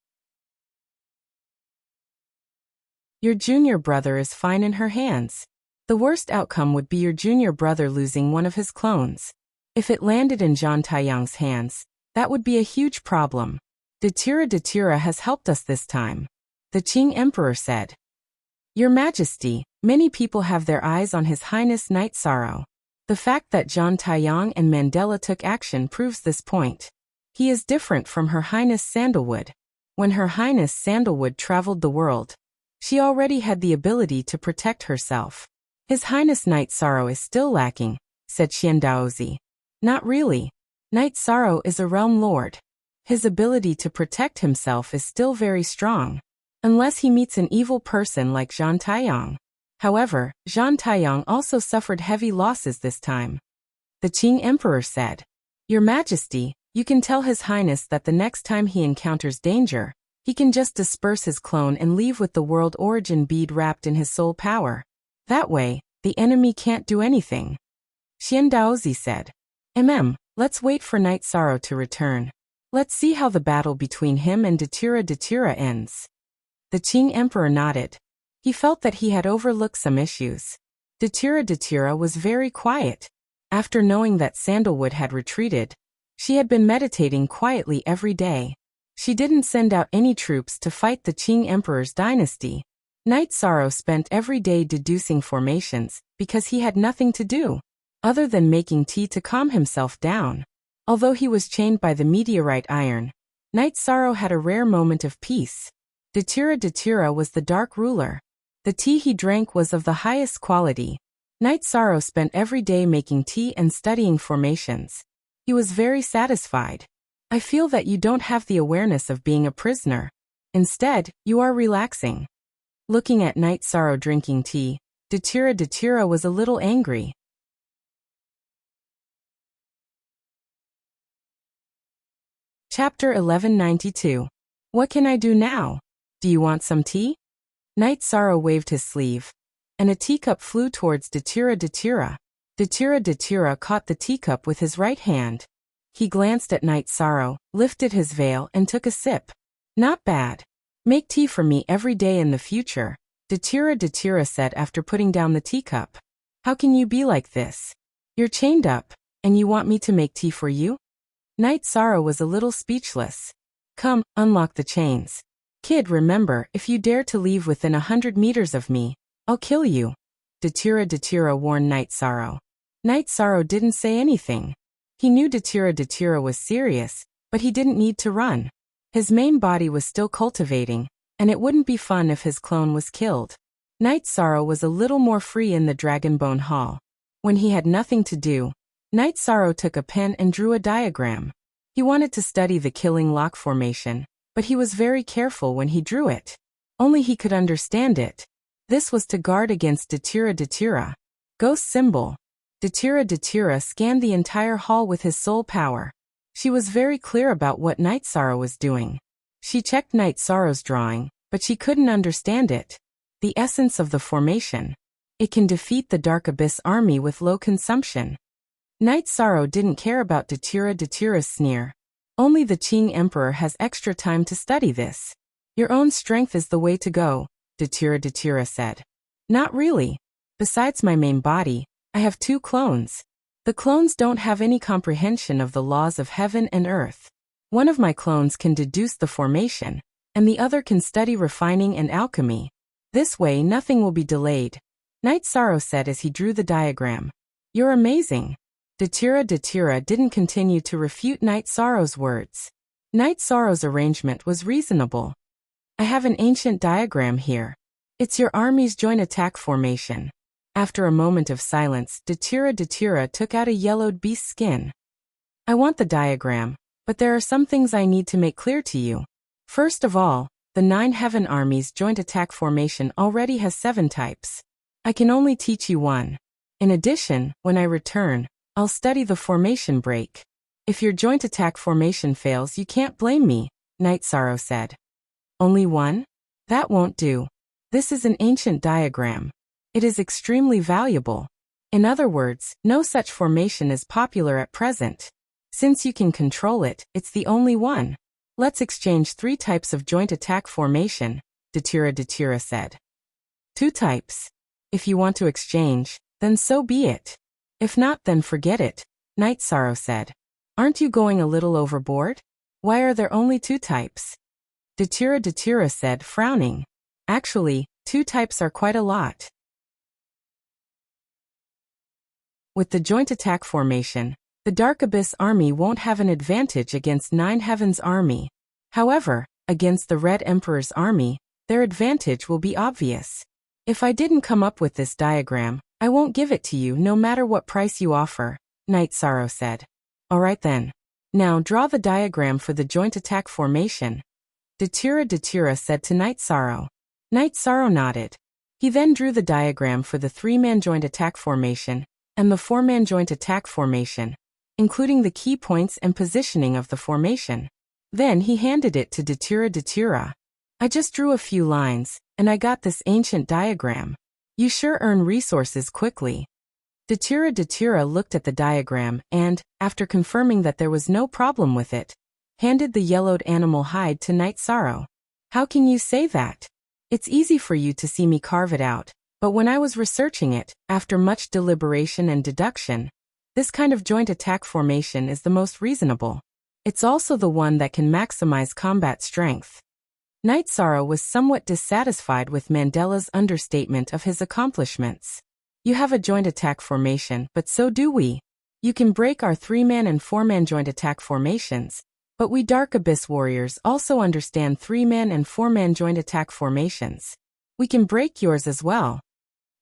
Your junior brother is fine in her hands. The worst outcome would be your junior brother losing one of his clones. If it landed in Zhang Taiyang's hands, that would be a huge problem. Datura has helped us this time. The Qing Emperor said. Your Majesty, many people have their eyes on His Highness Night Sorrow. The fact that Zhang Taiyang and Mandela took action proves this point. He is different from Her Highness Sandalwood. When Her Highness Sandalwood traveled the world, she already had the ability to protect herself. His Highness Night Sorrow is still lacking, said Xiandaozi. Not really. Night Sorrow is a realm lord. His ability to protect himself is still very strong. Unless he meets an evil person like Zhang Taiyang. However, Zhang Taiyang also suffered heavy losses this time. The Qing Emperor said, Your Majesty, you can tell His Highness that the next time he encounters danger, he can just disperse his clone and leave with the world origin bead wrapped in his soul power. That way, the enemy can't do anything. Xiandaozi said, let's wait for Night Sorrow to return. Let's see how the battle between him and Datura ends. The Qing Emperor nodded. He felt that he had overlooked some issues. Datira was very quiet. After knowing that Sandalwood had retreated, she had been meditating quietly every day. She didn't send out any troops to fight the Qing Emperor's dynasty. Night Sorrow spent every day deducing formations because he had nothing to do other than making tea to calm himself down. Although he was chained by the meteorite iron, Night Sorrow had a rare moment of peace. Datira was the dark ruler. The tea he drank was of the highest quality. Night Sorrow spent every day making tea and studying formations. He was very satisfied. I feel that you don't have the awareness of being a prisoner. Instead, you are relaxing. Looking at Night Sorrow drinking tea, Datira was a little angry. Chapter 1192. What can I do now? Do you want some tea? Night Sorrow waved his sleeve, and a teacup flew towards Datira. Datira caught the teacup with his right hand. He glanced at Night Sorrow, lifted his veil and took a sip. Not bad. Make tea for me every day in the future, Datira said after putting down the teacup. How can you be like this? You're chained up, and you want me to make tea for you? Night Sorrow was a little speechless. Come, unlock the chains. Kid, remember, if you dare to leave within 100 meters of me, I'll kill you. Datira warned Night Sorrow. Night Sorrow didn't say anything. He knew Datira was serious, but he didn't need to run. His main body was still cultivating, and it wouldn't be fun if his clone was killed. Night Sorrow was a little more free in the Dragonbone Hall. When he had nothing to do, Night Sorrow took a pen and drew a diagram. He wanted to study the Killing Lock formation, but he was very careful when he drew it. Only he could understand it. This was to guard against Datira. Ghost symbol. Datira scanned the entire hall with his soul power. She was very clear about what Night Sorrow was doing. She checked Night Sorrow's drawing, but she couldn't understand it. The essence of the formation. It can defeat the Dark Abyss army with low consumption. Night Sorrow didn't care about Datira's sneer. Only the Qing Emperor has extra time to study this. Your own strength is the way to go, Datira said. Not really. Besides my main body, I have 2 clones. The clones don't have any comprehension of the laws of heaven and earth. One of my clones can deduce the formation, and the other can study refining and alchemy. This way nothing will be delayed, Night Sorrow said as he drew the diagram. You're amazing. Datira didn't continue to refute Night Sorrow's words. Night Sorrow's arrangement was reasonable. I have an ancient diagram here. It's your army's joint attack formation. After a moment of silence, Datira took out a yellowed beast skin. I want the diagram, but there are some things I need to make clear to you. First of all, the 9 Heaven Army's joint attack formation already has 7 types. I can only teach you 1. In addition, when I return, I'll study the formation break. If your joint attack formation fails, you can't blame me, Night Sorrow said. Only 1? That won't do. This is an ancient diagram. It is extremely valuable. In other words, no such formation is popular at present. Since you can control it, it's the only one. Let's exchange 3 types of joint attack formation, Datira said. 2 types. If you want to exchange, then so be it. If not, then forget it, Night Sorrow said. Aren't you going a little overboard? Why are there only 2 types? Datira said, frowning. Actually, 2 types are quite a lot. With the joint attack formation, the Dark Abyss army won't have an advantage against 9 Heavens army. However, against the Red Emperor's army, their advantage will be obvious. If I didn't come up with this diagram, I won't give it to you no matter what price you offer, Night Sorrow said. Alright then. Now draw the diagram for the joint attack formation. Datira said to Night Sorrow. Night Sorrow nodded. He then drew the diagram for the 3-man joint attack formation and the 4-man joint attack formation, including the key points and positioning of the formation. Then he handed it to Datira. I just drew a few lines, and I got this ancient diagram. You sure earn resources quickly. Datira looked at the diagram and, after confirming that there was no problem with it, handed the yellowed animal hide to Night Sorrow. How can you say that? It's easy for you to see me carve it out, but when I was researching it, after much deliberation and deduction, this kind of joint attack formation is the most reasonable. It's also the one that can maximize combat strength. Night Sorrow was somewhat dissatisfied with Mandela's understatement of his accomplishments. You have a joint attack formation, but so do we. You can break our 3-man and 4-man joint attack formations, but we Dark Abyss warriors also understand 3-man and 4-man joint attack formations. We can break yours as well.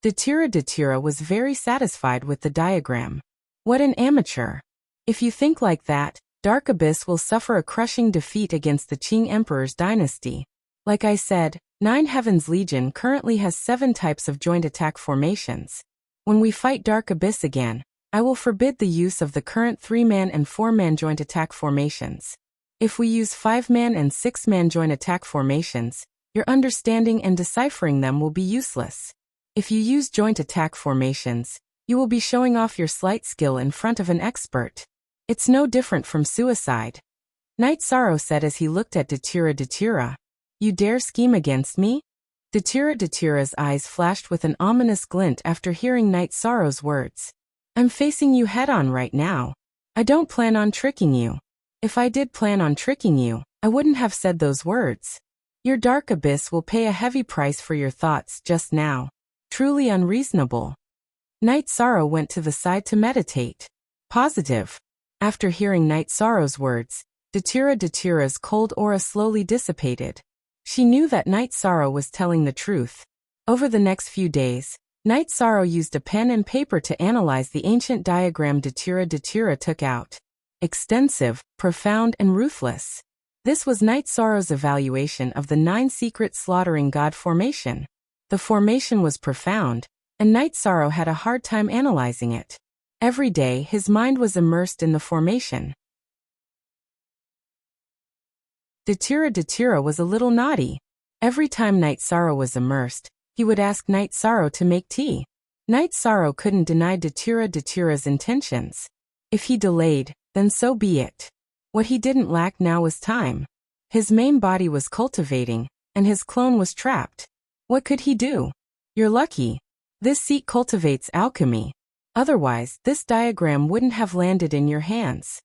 Datira was very satisfied with the diagram. What an amateur. If you think like that, Dark Abyss will suffer a crushing defeat against the Qing Emperor's dynasty. Like I said, 9 Heavens Legion currently has 7 types of joint attack formations. When we fight Dark Abyss again, I will forbid the use of the current 3-man and 4-man joint attack formations. If we use 5-man and 6-man joint attack formations, your understanding and deciphering them will be useless. If you use joint attack formations, you will be showing off your slight skill in front of an expert. It's no different from suicide. Night Sorrow said as he looked at Datira. You dare scheme against me? Datira's eyes flashed with an ominous glint after hearing Night Sorrow's words. I'm facing you head-on right now. I don't plan on tricking you. If I did plan on tricking you, I wouldn't have said those words. Your Dark Abyss will pay a heavy price for your thoughts just now. Truly unreasonable. Night Sorrow went to the side to meditate. Positive. After hearing Night Sorrow's words, Datira's cold aura slowly dissipated. She knew that Night Sorrow was telling the truth. Over the next few days, Night Sorrow used a pen and paper to analyze the ancient diagram Datira took out. Extensive, profound, and ruthless. This was Night Sorrow's evaluation of the 9 secret slaughtering god formation. The formation was profound, and Night Sorrow had a hard time analyzing it. Every day his mind was immersed in the formation. Datira was a little naughty. Every time Night Sorrow was immersed, he would ask Night Sorrow to make tea. Night Sorrow couldn't deny Datira's intentions. If he delayed, then so be it. What he didn't lack now was time. His main body was cultivating, and his clone was trapped. What could he do? You're lucky. This seat cultivates alchemy. Otherwise, this diagram wouldn't have landed in your hands.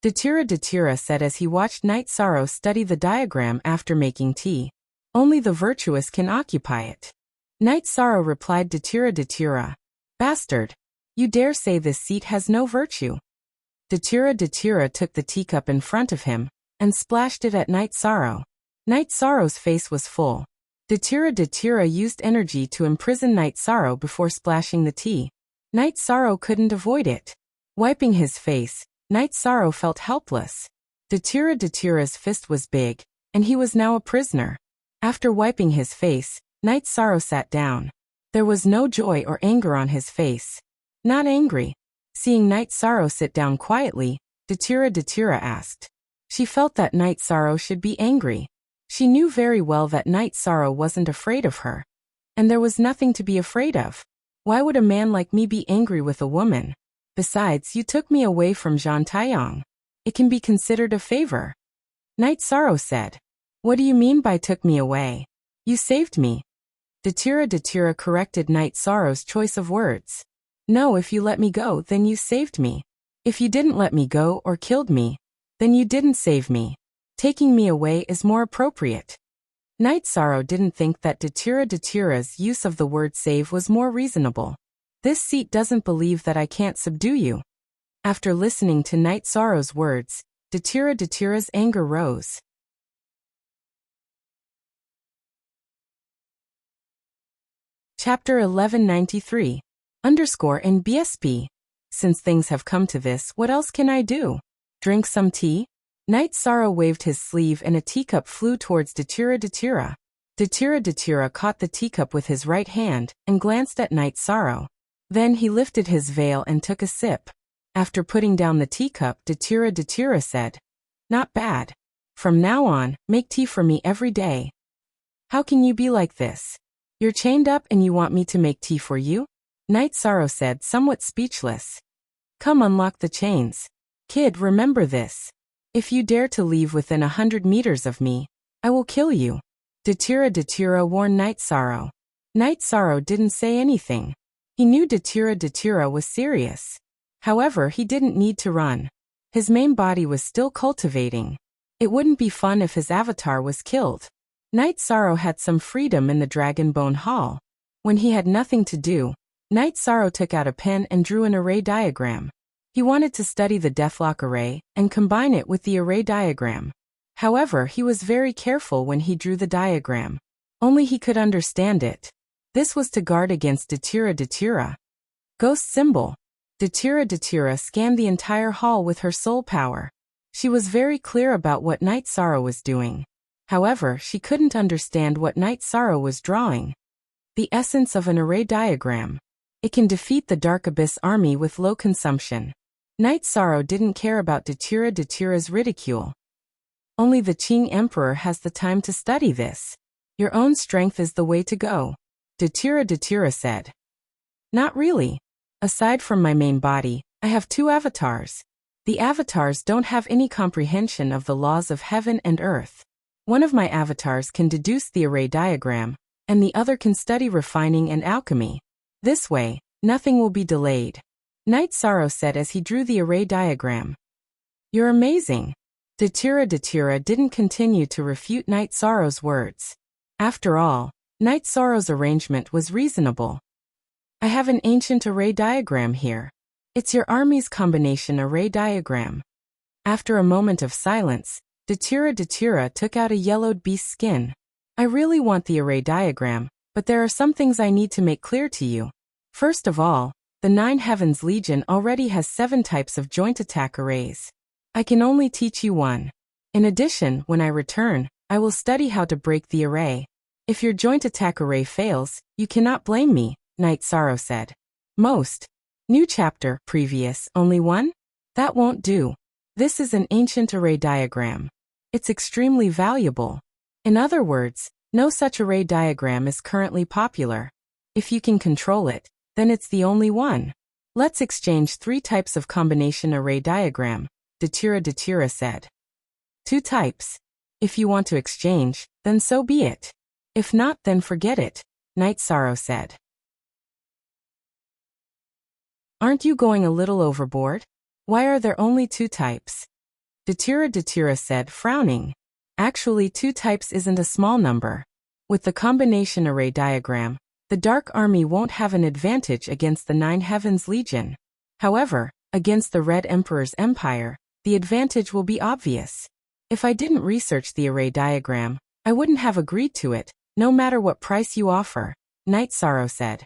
Datira said as he watched Night Sorrow study the diagram after making tea. Only the virtuous can occupy it. Night Sorrow replied Datira. Bastard. You dare say this seat has no virtue. Datira took the teacup in front of him, and splashed it at Night Sorrow. Night Sorrow's face was full. Datira used energy to imprison Night Sorrow before splashing the tea. Night Sorrow couldn't avoid it. Wiping his face, Night Sorrow felt helpless. Datira's fist was big, and he was now a prisoner. After wiping his face, Night Sorrow sat down. There was no joy or anger on his face. Not angry. Seeing Night Sorrow sit down quietly, Datira asked. She felt that Night Sorrow should be angry. She knew very well that Night Sorrow wasn't afraid of her. And there was nothing to be afraid of. Why would a man like me be angry with a woman? Besides, you took me away from Zhan Taiyang. It can be considered a favor. Night Sorrow said. What do you mean by took me away? You saved me. Datira corrected Night Sorrow's choice of words. No, if you let me go, then you saved me. If you didn't let me go or killed me, then you didn't save me. Taking me away is more appropriate. Night Sorrow didn't think that Datira's use of the word save was more reasonable. This seat doesn't believe that I can't subdue you. After listening to Night Sorrow's words, Datira's anger rose. Chapter 1193. _ BSB. Since things have come to this, what else can I do? Drink some tea? Night Sorrow waved his sleeve and a teacup flew towards Datira. Datira caught the teacup with his right hand and glanced at Night Sorrow. Then he lifted his veil and took a sip. After putting down the teacup, Datira said, Not bad. From now on, make tea for me every day. How can you be like this? You're chained up and you want me to make tea for you? Night Sorrow said, somewhat speechless. Come unlock the chains. Kid, remember this. If you dare to leave within 100 meters of me, I will kill you. Datura warned Night Sorrow. Night Sorrow didn't say anything. He knew Datura was serious. However, he didn't need to run. His main body was still cultivating. It wouldn't be fun if his avatar was killed. Night Sorrow had some freedom in the Dragon Bone Hall. When he had nothing to do, Night Sorrow took out a pen and drew an array diagram. He wanted to study the Deathlock array and combine it with the array diagram. However, he was very careful when he drew the diagram. Only he could understand it. This was to guard against Datura. Ghost symbol. Datura scanned the entire hall with her soul power. She was very clear about what Night Sorrow was doing. However, she couldn't understand what Night Sorrow was drawing. The essence of an array diagram. It can defeat the Dark Abyss army with low consumption. Night Sorrow didn't care about Datura's ridicule. Only the Qing Emperor has the time to study this. Your own strength is the way to go, Datura said. Not really. Aside from my main body, I have 2 avatars. The avatars don't have any comprehension of the laws of heaven and earth. One of my avatars can deduce the array diagram, and the other can study refining and alchemy. This way, nothing will be delayed, Night Sorrow said as he drew the array diagram. You're amazing. Datura didn't continue to refute Night Sorrow's words. After all, Night Sorrow's arrangement was reasonable. I have an ancient array diagram here. It's your army's combination array diagram. After a moment of silence, Datura took out a yellowed beast skin. I really want the array diagram, but there are some things I need to make clear to you. First of all, the 9 Heavens Legion already has 7 types of joint attack arrays. I can only teach you 1. In addition, when I return, I will study how to break the array. If your joint attack array fails, you cannot blame me, Night Sorrow said. New chapter, previous, only 1? That won't do. This is an ancient array diagram. It's extremely valuable. In other words, no such array diagram is currently popular. If you can control it, then it's the only one. Let's exchange 3 types of combination array diagram, Datura said. 2 types. If you want to exchange, then so be it. If not, then forget it, Night Sorrow said. Aren't you going a little overboard? Why are there only 2 types? Datura said, frowning. Actually, 2 types isn't a small number. With the combination array diagram, the Dark Army won't have an advantage against the 9 Heavens Legion. However, against the Red Emperor's empire, the advantage will be obvious. If I didn't research the array diagram, I wouldn't have agreed to it, no matter what price you offer, Night Sorrow said.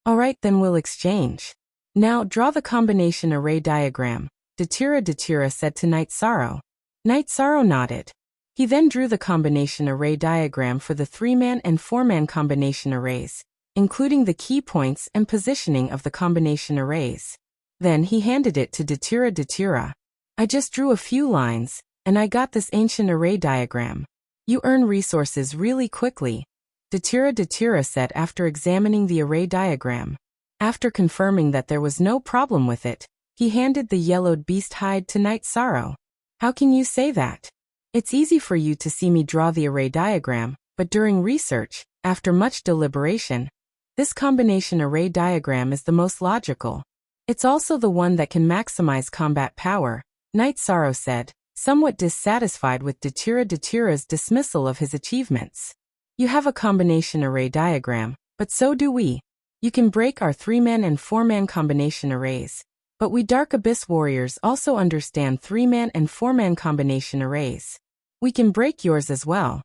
Alright, then we'll exchange. Now draw the combination array diagram, Datura said to Night Sorrow. Night Sorrow nodded. He then drew the combination array diagram for the 3-man and 4-man combination arrays, including the key points and positioning of the combination arrays. Then he handed it to Datura. I just drew a few lines, and I got this ancient array diagram. You earn resources really quickly, Datura said after examining the array diagram. After confirming that there was no problem with it, he handed the yellowed beast hide to Night Sorrow. How can you say that? It's easy for you to see me draw the array diagram, but during research, after much deliberation, this combination array diagram is the most logical. It's also the one that can maximize combat power, Night Sorrow said, somewhat dissatisfied with Datura's dismissal of his achievements. You have a combination array diagram, but so do we. You can break our 3-man and 4-man combination arrays, but we Dark Abyss warriors also understand 3-man and 4-man combination arrays. We can break yours as well.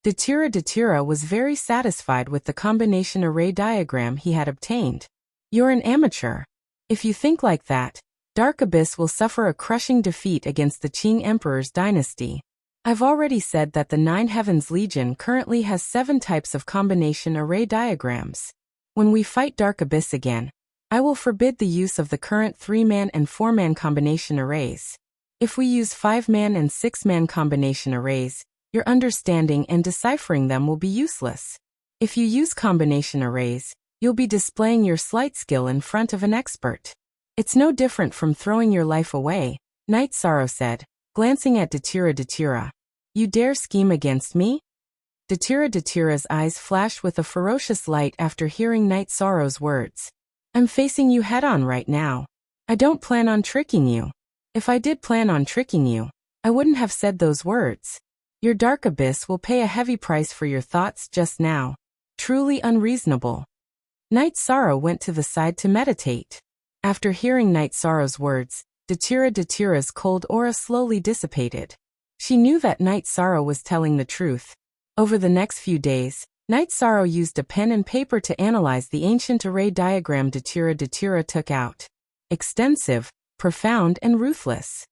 Datura was very satisfied with the combination array diagram he had obtained. You're an amateur. If you think like that, Dark Abyss will suffer a crushing defeat against the Qing Emperor's dynasty. I've already said that the 9 Heavens Legion currently has 7 types of combination array diagrams. When we fight Dark Abyss again, I will forbid the use of the current 3-man and 4-man combination arrays. If we use 5-man and 6-man combination arrays, your understanding and deciphering them will be useless. If you use combination arrays, you'll be displaying your slight skill in front of an expert. It's no different from throwing your life away, Night Sorrow said, glancing at Datura. You dare scheme against me? Datira's eyes flashed with a ferocious light after hearing Night Sorrow's words. I'm facing you head-on right now. I don't plan on tricking you. If I did plan on tricking you, I wouldn't have said those words. Your dark abyss will pay a heavy price for your thoughts just now. Truly unreasonable. Night Sorrow went to the side to meditate. After hearing Night Sorrow's words, Datira's cold aura slowly dissipated. She knew that Night Sorrow was telling the truth. Over the next few days, Night Sorrow used a pen and paper to analyze the ancient array diagram Datira took out. Extensive, profound, and ruthless.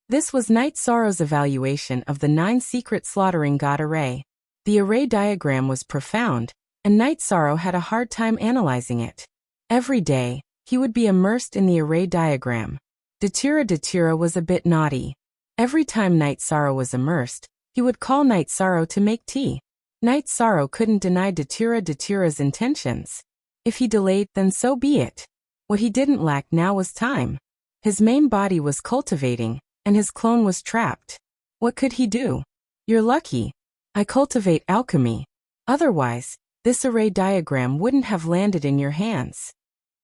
This was Night Sorrow's evaluation of the 9 secret slaughtering god array. The array diagram was profound, and Night Sorrow had a hard time analyzing it. Every day, he would be immersed in the array diagram. Datira was a bit naughty. Every time Night Sorrow was immersed, he would call Night Sorrow to make tea. Night Sorrow couldn't deny Datira's intentions. If he delayed, then so be it. What he didn't lack now was time. His main body was cultivating, and his clone was trapped. What could he do? You're lucky. I cultivate alchemy. Otherwise, this array diagram wouldn't have landed in your hands.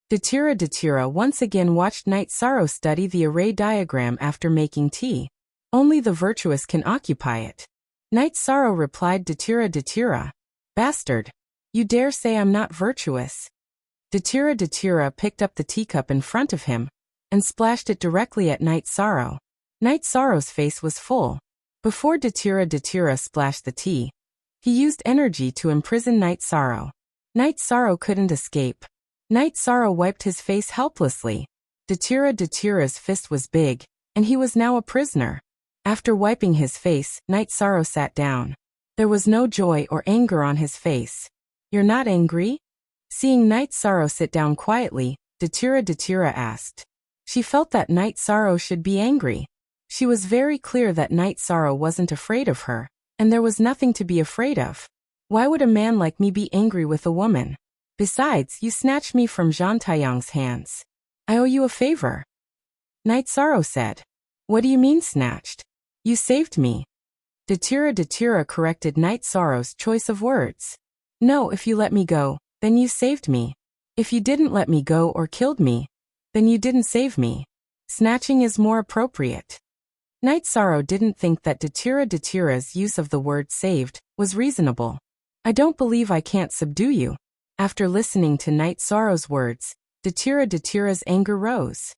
Datira once again watched Night Sorrow study the array diagram after making tea. Only the virtuous can occupy it. Night Sorrow replied Datira. Bastard. You dare say I'm not virtuous? Datira picked up the teacup in front of him and splashed it directly at Night Sorrow. Night Sorrow's face was full. Before Datira splashed the tea, he used energy to imprison Night Sorrow. Night Sorrow couldn't escape. Night Sorrow wiped his face helplessly. Datira's fist was big, and he was now a prisoner. After wiping his face, Night Sorrow sat down. There was no joy or anger on his face. You're not angry? Seeing Night Sorrow sit down quietly, Datira asked. She felt that Night Sorrow should be angry. She was very clear that Night Sorrow wasn't afraid of her, and there was nothing to be afraid of. Why would a man like me be angry with a woman? Besides, you snatched me from Jean Taiyang's hands. I owe you a favor. Night Sorrow said. What do you mean snatched? You saved me. Datira corrected Night Sorrow's choice of words. No, if you let me go, then you saved me. If you didn't let me go or killed me, then you didn't save me. Snatching is more appropriate. Night Sorrow didn't think that Datira's use of the word saved was reasonable. I don't believe I can't subdue you. After listening to Night Sorrow's words, Datira's anger rose.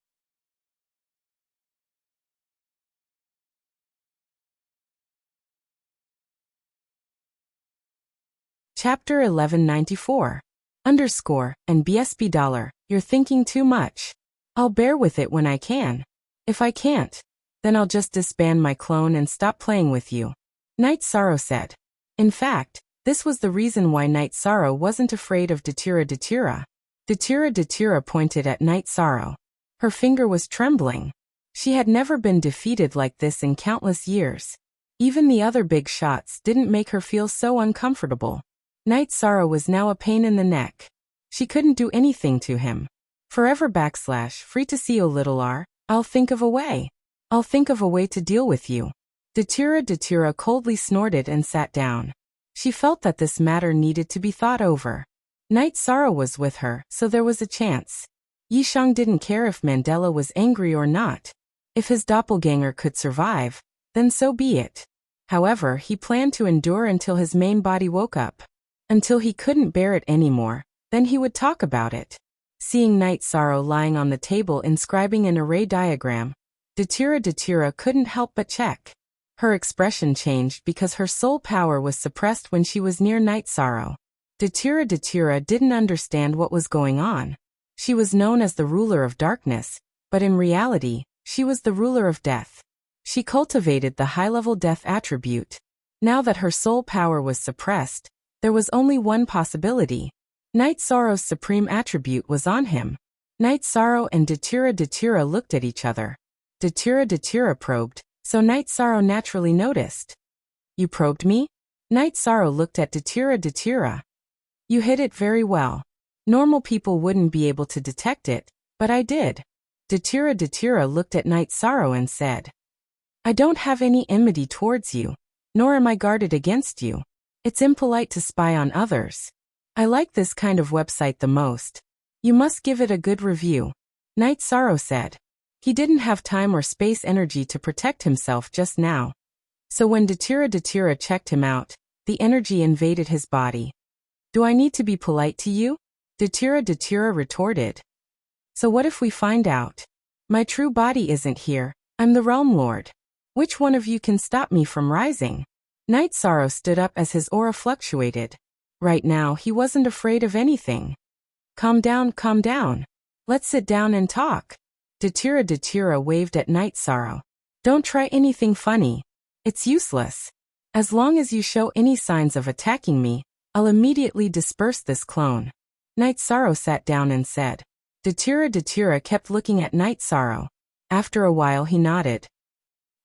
Chapter 1194. And BSB $. You're thinking too much. I'll bear with it when I can. If I can't, then I'll just disband my clone and stop playing with you. Night Sorrow said. In fact, this was the reason why Night Sorrow wasn't afraid of Datira. Datira pointed at Night Sorrow. Her finger was trembling. She had never been defeated like this in countless years. Even the other big shots didn't make her feel so uncomfortable. Night Sorrow was now a pain in the neck. She couldn't do anything to him. Forever / free to see r. I'll think of a way. I'll think of a way to deal with you. Datira coldly snorted and sat down. She felt that this matter needed to be thought over. Night Sorrow was with her, so there was a chance. Yishang didn't care if Mandela was angry or not. If his doppelganger could survive, then so be it. However, he planned to endure until his main body woke up. Until he couldn't bear it anymore, then he would talk about it. Seeing Night Sorrow lying on the table inscribing an array diagram, Datira couldn't help but check. Her expression changed because her soul power was suppressed when she was near Night Sorrow. Datira didn't understand what was going on. She was known as the ruler of darkness, but in reality, she was the ruler of death. She cultivated the high-level death attribute. Now that her soul power was suppressed, there was only one possibility. Night Sorrow's supreme attribute was on him. Night Sorrow and Datira looked at each other. Datira probed, so Night Sorrow naturally noticed. You probed me? Night Sorrow looked at Datira. You hid it very well. Normal people wouldn't be able to detect it, but I did. Datira looked at Night Sorrow and said. I don't have any enmity towards you. Nor am I guarded against you. It's impolite to spy on others. I like this kind of website the most. You must give it a good review. Night Sorrow said. He didn't have time or space energy to protect himself just now. So when Datira checked him out, the energy invaded his body. Do I need to be polite to you? Datira retorted. So what if we find out? My true body isn't here. I'm the Realm Lord. Which one of you can stop me from rising? Night Sorrow stood up as his aura fluctuated. Right now, he wasn't afraid of anything. Calm down. Let's sit down and talk. Datira waved at Night Sorrow. Don't try anything funny. It's useless. As long as you show any signs of attacking me, I'll immediately disperse this clone. Night Sorrow sat down and said. Datira kept looking at Night Sorrow. After a while he nodded.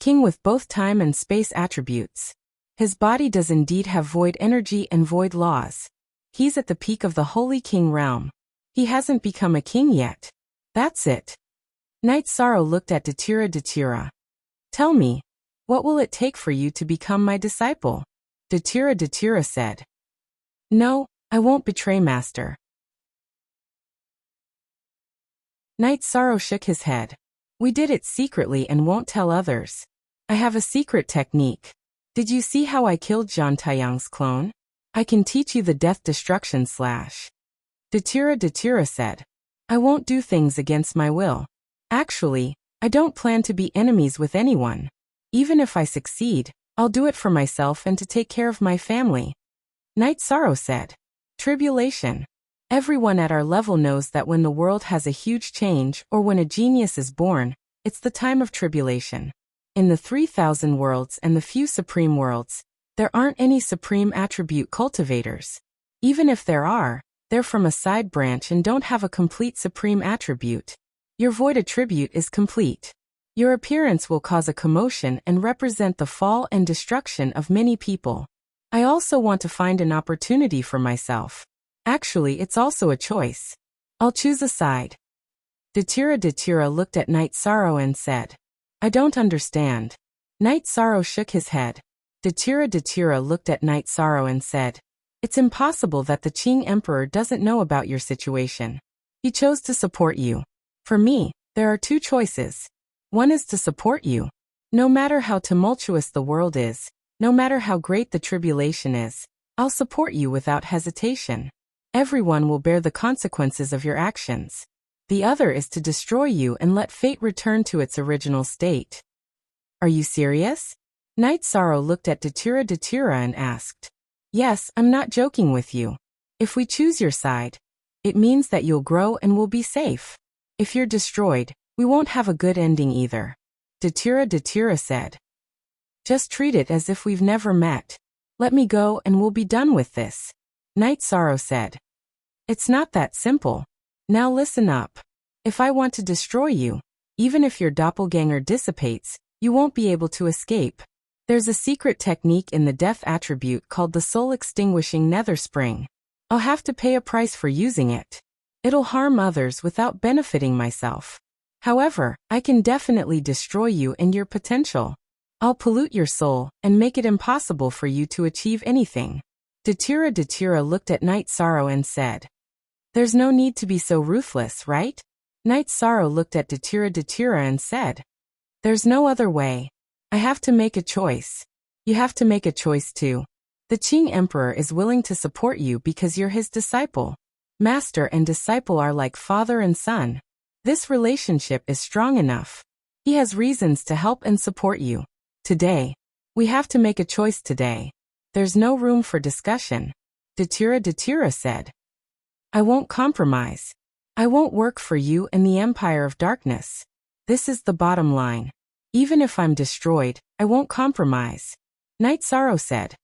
King with both time and space attributes. His body does indeed have void energy and void laws. He's at the peak of the Holy King realm. He hasn't become a king yet. That's it. Night Sorrow looked at Datira. Tell me, what will it take for you to become my disciple? Datira said. No, I won't betray Master. Night Sorrow shook his head. We did it secretly and won't tell others. I have a secret technique. Did you see how I killed Zhang Taiyang's clone? I can teach you the death destruction slash. Datira said. I won't do things against my will. Actually, I don't plan to be enemies with anyone. Even if I succeed, I'll do it for myself and to take care of my family. Night Sorrow said. Tribulation. Everyone at our level knows that when the world has a huge change or when a genius is born, it's the time of tribulation. In the 3,000 worlds and the few supreme worlds, there aren't any supreme attribute cultivators. Even if there are, they're from a side branch and don't have a complete supreme attribute. Your void attribute is complete. Your appearance will cause a commotion and represent the fall and destruction of many people. I also want to find an opportunity for myself. Actually, it's also a choice. I'll choose a side. Datira looked at Night Sorrow and said. I don't understand. Night Sorrow shook his head. Datira looked at Night Sorrow and said. It's impossible that the Qing Emperor doesn't know about your situation. He chose to support you. For me, there are two choices. One is to support you. No matter how tumultuous the world is, no matter how great the tribulation is, I'll support you without hesitation. Everyone will bear the consequences of your actions. The other is to destroy you and let fate return to its original state. Are you serious? Night Sorrow looked at Datira and asked. Yes, I'm not joking with you. If we choose your side, it means that you'll grow and will be safe. If you're destroyed, we won't have a good ending either. Datira said. Just treat it as if we've never met. Let me go and we'll be done with this. Night Sorrow said. It's not that simple. Now listen up. If I want to destroy you, even if your doppelganger dissipates, you won't be able to escape. There's a secret technique in the death attribute called the soul-extinguishing nether spring. I'll have to pay a price for using it. It'll harm others without benefiting myself. However, I can definitely destroy you and your potential. I'll pollute your soul and make it impossible for you to achieve anything. Datira looked at Night Sorrow and said. There's no need to be so ruthless, right? Night Sorrow looked at Datira and said. There's no other way. I have to make a choice. You have to make a choice too. The Qing Emperor is willing to support you because you're his disciple. Master and disciple are like father and son. This relationship is strong enough. He has reasons to help and support you. Today, we have to make a choice today. There's no room for discussion. Datira said. I won't compromise. I won't work for you and the Empire of Darkness. This is the bottom line. Even if I'm destroyed, I won't compromise. Night Sorrow said.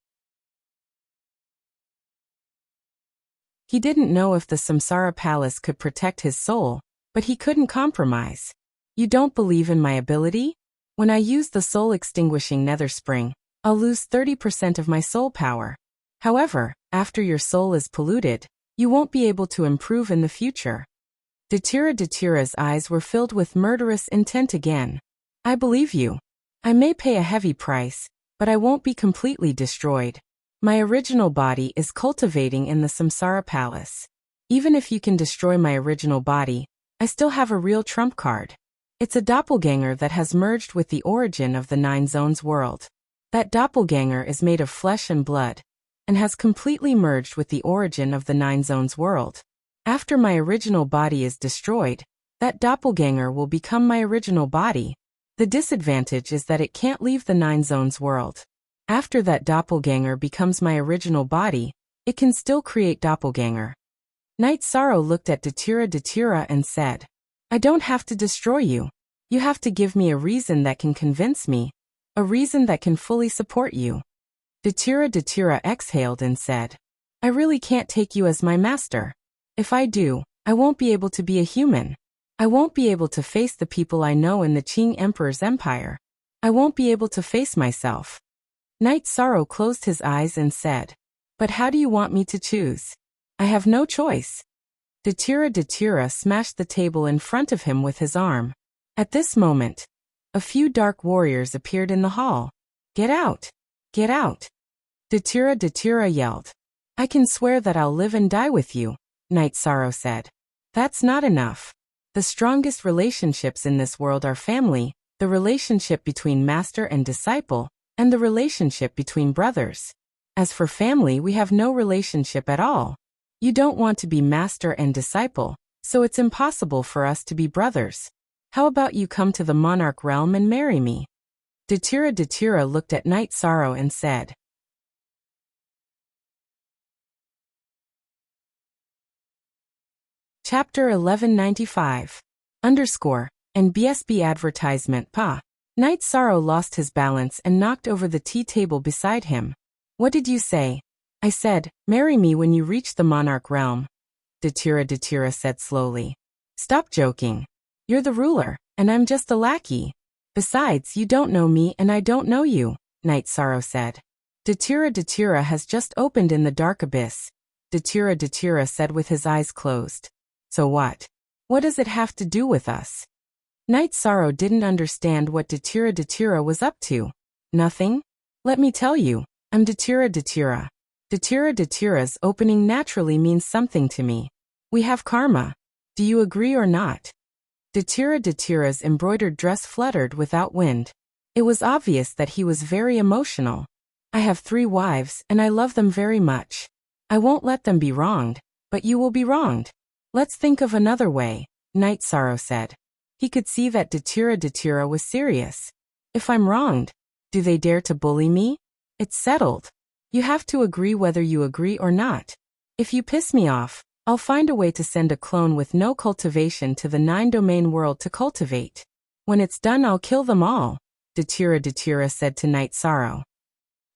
He didn't know if the Samsara Palace could protect his soul, but he couldn't compromise. You don't believe in my ability? When I use the soul-extinguishing nether spring, I'll lose 30% of my soul power. However, after your soul is polluted, you won't be able to improve in the future. Datira's eyes were filled with murderous intent again. I believe you. I may pay a heavy price, but I won't be completely destroyed. My original body is cultivating in the Samsara Palace. Even if you can destroy my original body, I still have a real trump card. It's a doppelganger that has merged with the origin of the Nine Zones world. That doppelganger is made of flesh and blood, and has completely merged with the origin of the Nine Zones world. After my original body is destroyed, that doppelganger will become my original body. The disadvantage is that it can't leave the Nine Zones world. After that doppelganger becomes my original body, it can still create doppelganger. Night Sorrow looked at Datura and said, I don't have to destroy you. You have to give me a reason that can convince me, a reason that can fully support you. Datura exhaled and said, I really can't take you as my master. If I do, I won't be able to be a human. I won't be able to face the people I know in the Qing Emperor's empire. I won't be able to face myself. Night Sorrow closed his eyes and said, But how do you want me to choose? I have no choice. Datura smashed the table in front of him with his arm. At this moment, a few dark warriors appeared in the hall. Get out! Get out! Datura yelled. I can swear that I'll live and die with you, Night Sorrow said. That's not enough. The strongest relationships in this world are family, the relationship between master and disciple, and the relationship between brothers. As for family, we have no relationship at all. You don't want to be master and disciple, so it's impossible for us to be brothers. How about you come to the monarch realm and marry me? Datura looked at Night Sorrow and said. Chapter 1195. And BSB advertisement Pa. Night Sorrow lost his balance and knocked over the tea table beside him. What did you say? I said, marry me when you reach the monarch realm. Datura said slowly. Stop joking. You're the ruler, and I'm just a lackey. Besides, you don't know me and I don't know you, Night Sorrow said. Datura has just opened in the dark abyss. Datura said with his eyes closed. So what? What does it have to do with us? Night Sorrow didn't understand what Datura was up to. Nothing? Let me tell you, I'm Datura. Datura's opening naturally means something to me. We have karma. Do you agree or not? Datura's embroidered dress fluttered without wind. It was obvious that he was very emotional. I have 3 wives and I love them very much. I won't let them be wronged, but you will be wronged. Let's think of another way, Night Sorrow said. He could see that Datura was serious. If I'm wronged, do they dare to bully me? It's settled. You have to agree whether you agree or not. If you piss me off, I'll find a way to send a clone with no cultivation to the 9-domain world to cultivate. When it's done, I'll kill them all, Datura said to Night Sorrow.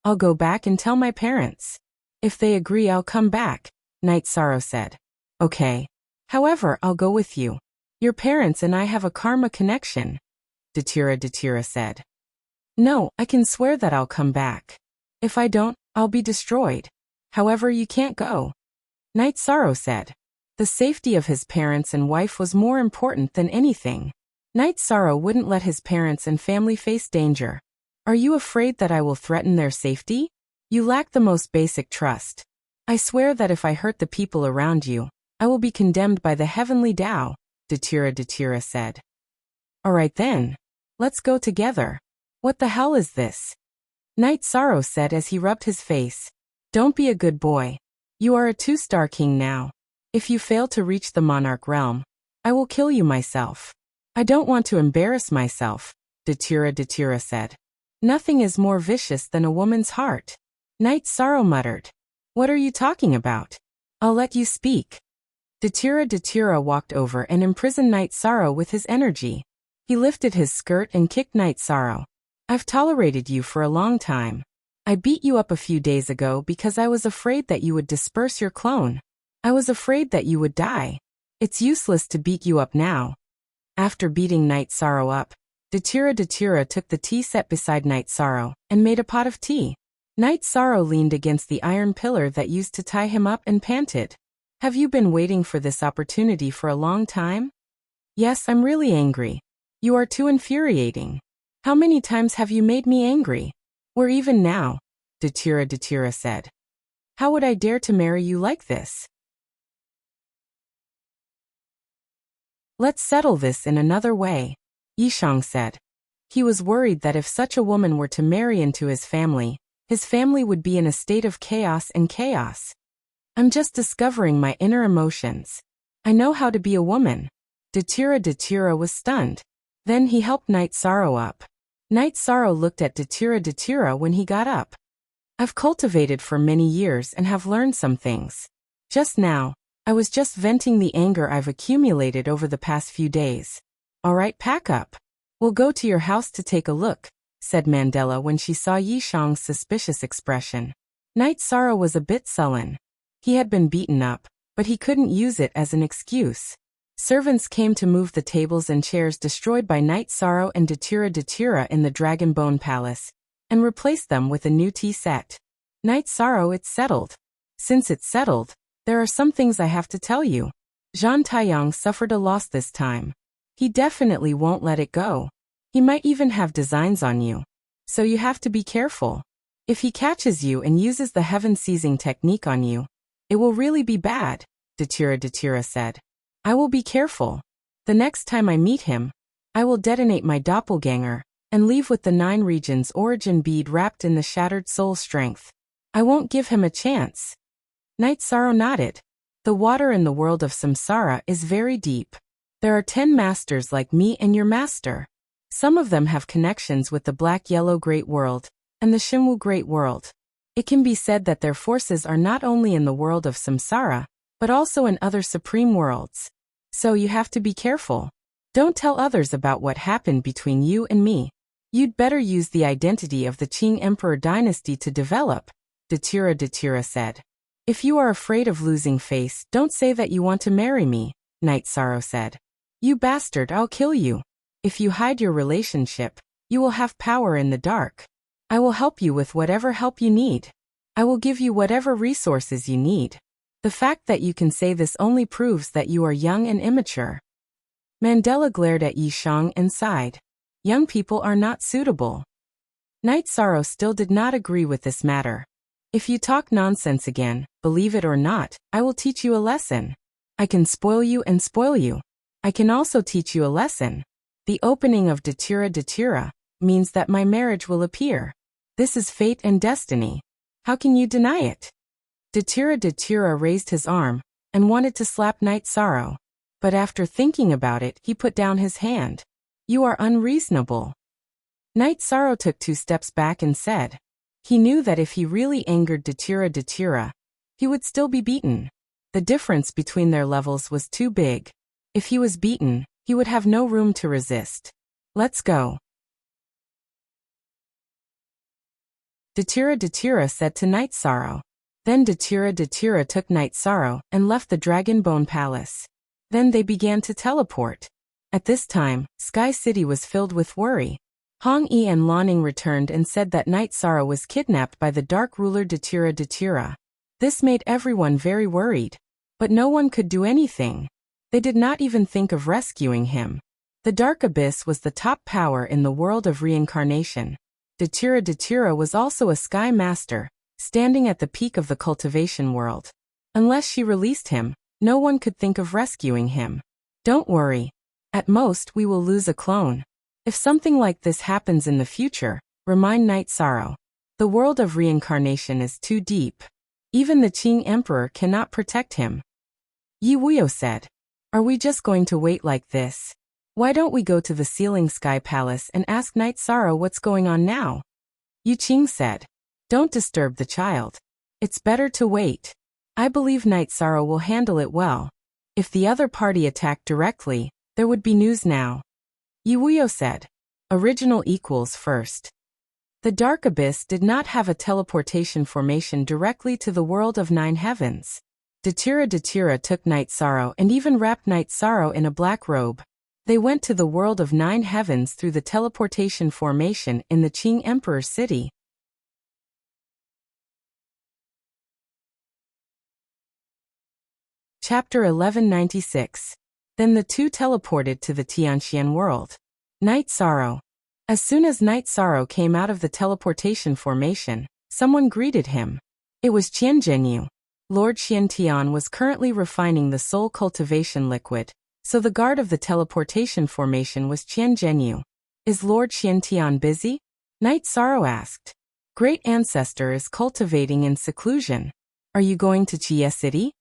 I'll go back and tell my parents. If they agree, I'll come back, Night Sorrow said. Okay. However, I'll go with you. Your parents and I have a karma connection, Datura said. No, I can swear that I'll come back. If I don't, I'll be destroyed. However, you can't go. Night Sorrow said. The safety of his parents and wife was more important than anything. Night Sorrow wouldn't let his parents and family face danger. Are you afraid that I will threaten their safety? You lack the most basic trust. I swear that if I hurt the people around you, I will be condemned by the heavenly Tao, Datura said. All right then. Let's go together. What the hell is this? Night Sorrow said as he rubbed his face. Don't be a good boy. You are a 2-star king now. If you fail to reach the monarch realm, I will kill you myself. I don't want to embarrass myself, Datura said. Nothing is more vicious than a woman's heart. Night Sorrow muttered. What are you talking about? I'll let you speak. Datura walked over and imprisoned Night Sorrow with his energy. He lifted his skirt and kicked Night Sorrow. I've tolerated you for a long time. I beat you up a few days ago because I was afraid that you would disperse your clone. I was afraid that you would die. It's useless to beat you up now. After beating Night Sorrow up, Datura took the tea set beside Night Sorrow and made a pot of tea. Night Sorrow leaned against the iron pillar that used to tie him up and panted. Have you been waiting for this opportunity for a long time? Yes, I'm really angry. You are too infuriating. How many times have you made me angry? We're even now, Datira said. How would I dare to marry you like this? Let's settle this in another way, Yishang said. He was worried that if such a woman were to marry into his family would be in a state of chaos and chaos. I'm just discovering my inner emotions. I know how to be a woman. Datira was stunned. Then he helped Night Sorrow up. Night Sorrow looked at Datira when he got up. I've cultivated for many years and have learned some things. Just now, I was just venting the anger I've accumulated over the past few days. All right, pack up. We'll go to your house to take a look, said Mandela when she saw Yishang's suspicious expression. Night Sorrow was a bit sullen. He had been beaten up, but he couldn't use it as an excuse. Servants came to move the tables and chairs destroyed by Night Sorrow and Datira in the Dragon Bone Palace, and replaced them with a new tea set. Night Sorrow, it's settled. Since it's settled, there are some things I have to tell you. Zhan Taiyang suffered a loss this time. He definitely won't let it go. He might even have designs on you. So you have to be careful. If he catches you and uses the heaven-seizing technique on you, it will really be bad, Datira said. I will be careful. The next time I meet him, I will detonate my doppelganger and leave with the 9 regions origin bead wrapped in the shattered soul strength. I won't give him a chance. Night Sorrow nodded. The water in the world of samsara is very deep. There are 10 masters like me and your master. Some of them have connections with the Black-Yellow Great World and the Shinwu Great World. It can be said that their forces are not only in the world of samsara, but also in other supreme worlds. So you have to be careful. Don't tell others about what happened between you and me. You'd better use the identity of the Qing Emperor dynasty to develop, Datira said. If you are afraid of losing face, don't say that you want to marry me, Night Sorrow said. You bastard, I'll kill you. If you hide your relationship, you will have power in the dark. I will help you with whatever help you need. I will give you whatever resources you need. The fact that you can say this only proves that you are young and immature. Mandela glared at Yishang and sighed. Young people are not suitable. Night Sorrow still did not agree with this matter. If you talk nonsense again, believe it or not, I will teach you a lesson. I can spoil you and spoil you. I can also teach you a lesson. The opening of Datira means that my marriage will appear. This is fate and destiny. How can you deny it? Datira raised his arm and wanted to slap Night Sorrow. But after thinking about it, he put down his hand. You are unreasonable. Night Sorrow took 2 steps back and said. He knew that if he really angered Datira, he would still be beaten. The difference between their levels was too big. If he was beaten, he would have no room to resist. Let's go. Datira said to Night Sorrow. Then Datira took Night Sorrow and left the Dragon Bone Palace. Then they began to teleport. At this time, Sky City was filled with worry. Hong Yi and Lanning returned and said that Night Sorrow was kidnapped by the Dark Ruler Datira. This made everyone very worried. But no one could do anything. They did not even think of rescuing him. The Dark Abyss was the top power in the world of reincarnation. Datira was also a Sky Master, standing at the peak of the cultivation world. Unless she released him, no one could think of rescuing him. Don't worry. At most, we will lose a clone. If something like this happens in the future, remind Night Sorrow. The world of reincarnation is too deep. Even the Qing Emperor cannot protect him. Yi Wuyo said. Are we just going to wait like this? Why don't we go to the Ceiling Sky Palace and ask Night Sorrow what's going on now? Yu Qing said. Don't disturb the child. It's better to wait. I believe Night Sorrow will handle it well. If the other party attacked directly, there would be news now. Yi Wuyo said. Original equals first. The Dark Abyss did not have a teleportation formation directly to the world of 9 heavens. Datira took Night Sorrow and even wrapped Night Sorrow in a black robe. They went to the world of 9 heavens through the teleportation formation in the Qing Emperor city. Chapter 1196. Then the two teleported to the Tianxian world. Night Sorrow. As soon as Night Sorrow came out of the teleportation formation, someone greeted him. It was Qian Zhenyu. Lord Xiantian was currently refining the soul cultivation liquid, so the guard of the teleportation formation was Qian Zhenyu. Is Lord Xiantian busy? Night Sorrow asked. Great Ancestor is cultivating in seclusion. Are you going to Jie City?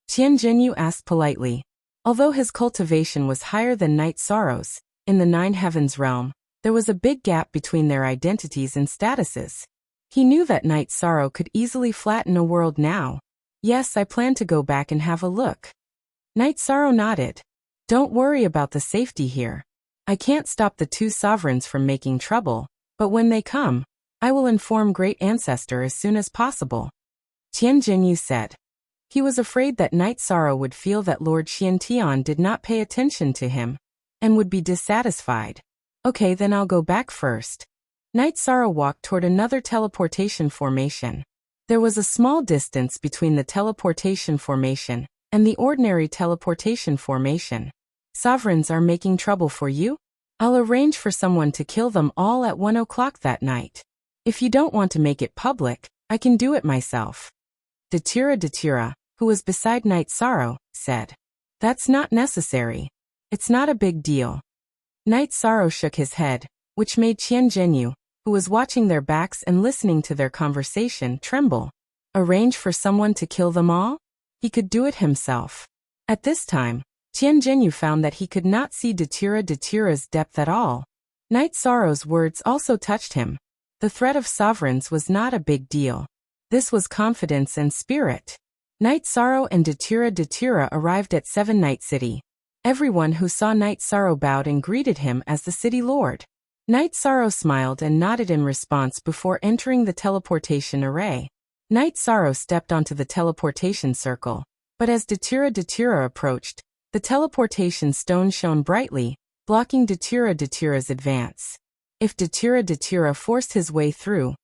Qian Zhenyu asked politely. Although his cultivation was higher than Night Sorrow's, in the Nine Heavens realm, there was a big gap between their identities and statuses. He knew that Night Sorrow could easily flatten a world now. Yes, I plan to go back and have a look. Night Sorrow nodded. Don't worry about the safety here. I can't stop the two sovereigns from making trouble, but when they come, I will inform Great Ancestor as soon as possible. Qian Zhenyu said. He was afraid that Night Sorrow would feel that Lord Xiantian did not pay attention to him, and would be dissatisfied. Okay, then I'll go back first. Night Sorrow walked toward another teleportation formation. There was a small distance between the teleportation formation and the ordinary teleportation formation. Sovereigns are making trouble for you? I'll arrange for someone to kill them all at 1 o'clock that night. If you don't want to make it public, I can do it myself. Datura, who was beside Night Sorrow, said. That's not necessary. It's not a big deal. Night Sorrow shook his head, which made Qian Zhenyu, who was watching their backs and listening to their conversation, tremble. Arrange for someone to kill them all? He could do it himself. At this time, Qian Zhenyu found that he could not see Datura's depth at all. Night Sorrow's words also touched him. The threat of sovereigns was not a big deal. This was confidence and spirit. Night Sorrow and Datura arrived at Seven Night City. Everyone who saw Night Sorrow bowed and greeted him as the city lord. Night Sorrow smiled and nodded in response before entering the teleportation array. Night Sorrow stepped onto the teleportation circle, but as Datura approached, the teleportation stone shone brightly, blocking Datura's advance. If Datura forced his way through,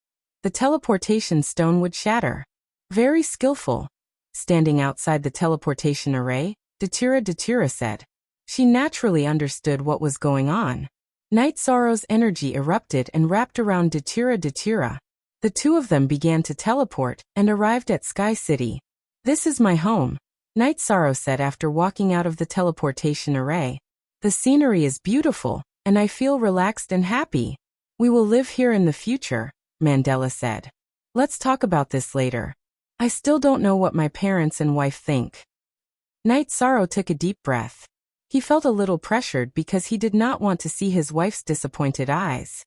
the teleportation stone would shatter. Very skillful. Standing outside the teleportation array, Datura said. She naturally understood what was going on. Night Sorrow's energy erupted and wrapped around Datura. The two of them began to teleport and arrived at Sky City. This is my home, Night Sorrow said after walking out of the teleportation array. The scenery is beautiful, and I feel relaxed and happy. We will live here in the future, Mandela said. Let's talk about this later. I still don't know what my parents and wife think. Night Sorrow took a deep breath. He felt a little pressured because he did not want to see his wife's disappointed eyes.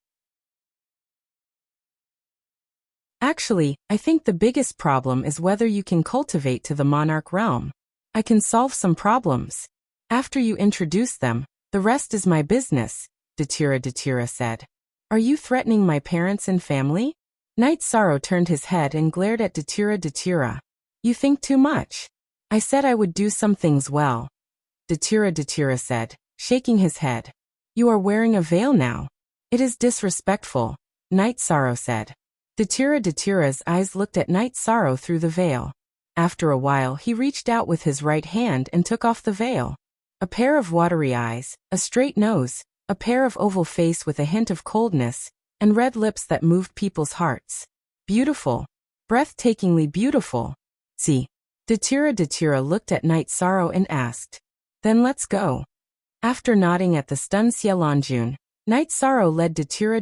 Actually, I think the biggest problem is whether you can cultivate to the monarch realm. I can solve some problems. After you introduce them, the rest is my business, Datura said. Are you threatening my parents and family? Night Sorrow turned his head and glared at Datura. You think too much. I said I would do some things well. Datura said, shaking his head. You are wearing a veil now. It is disrespectful, Night Sorrow said. Datura's eyes looked at Night Sorrow through the veil. After a while he reached out with his right hand and took off the veil. A pair of watery eyes, a straight nose, a pair of oval face with a hint of coldness, and red lips that moved people's hearts. Beautiful. Breathtakingly beautiful. See. Datura looked at Night Sorrow and asked. Then let's go. After nodding at the stunned Xielanjun, Night Sorrow led Datura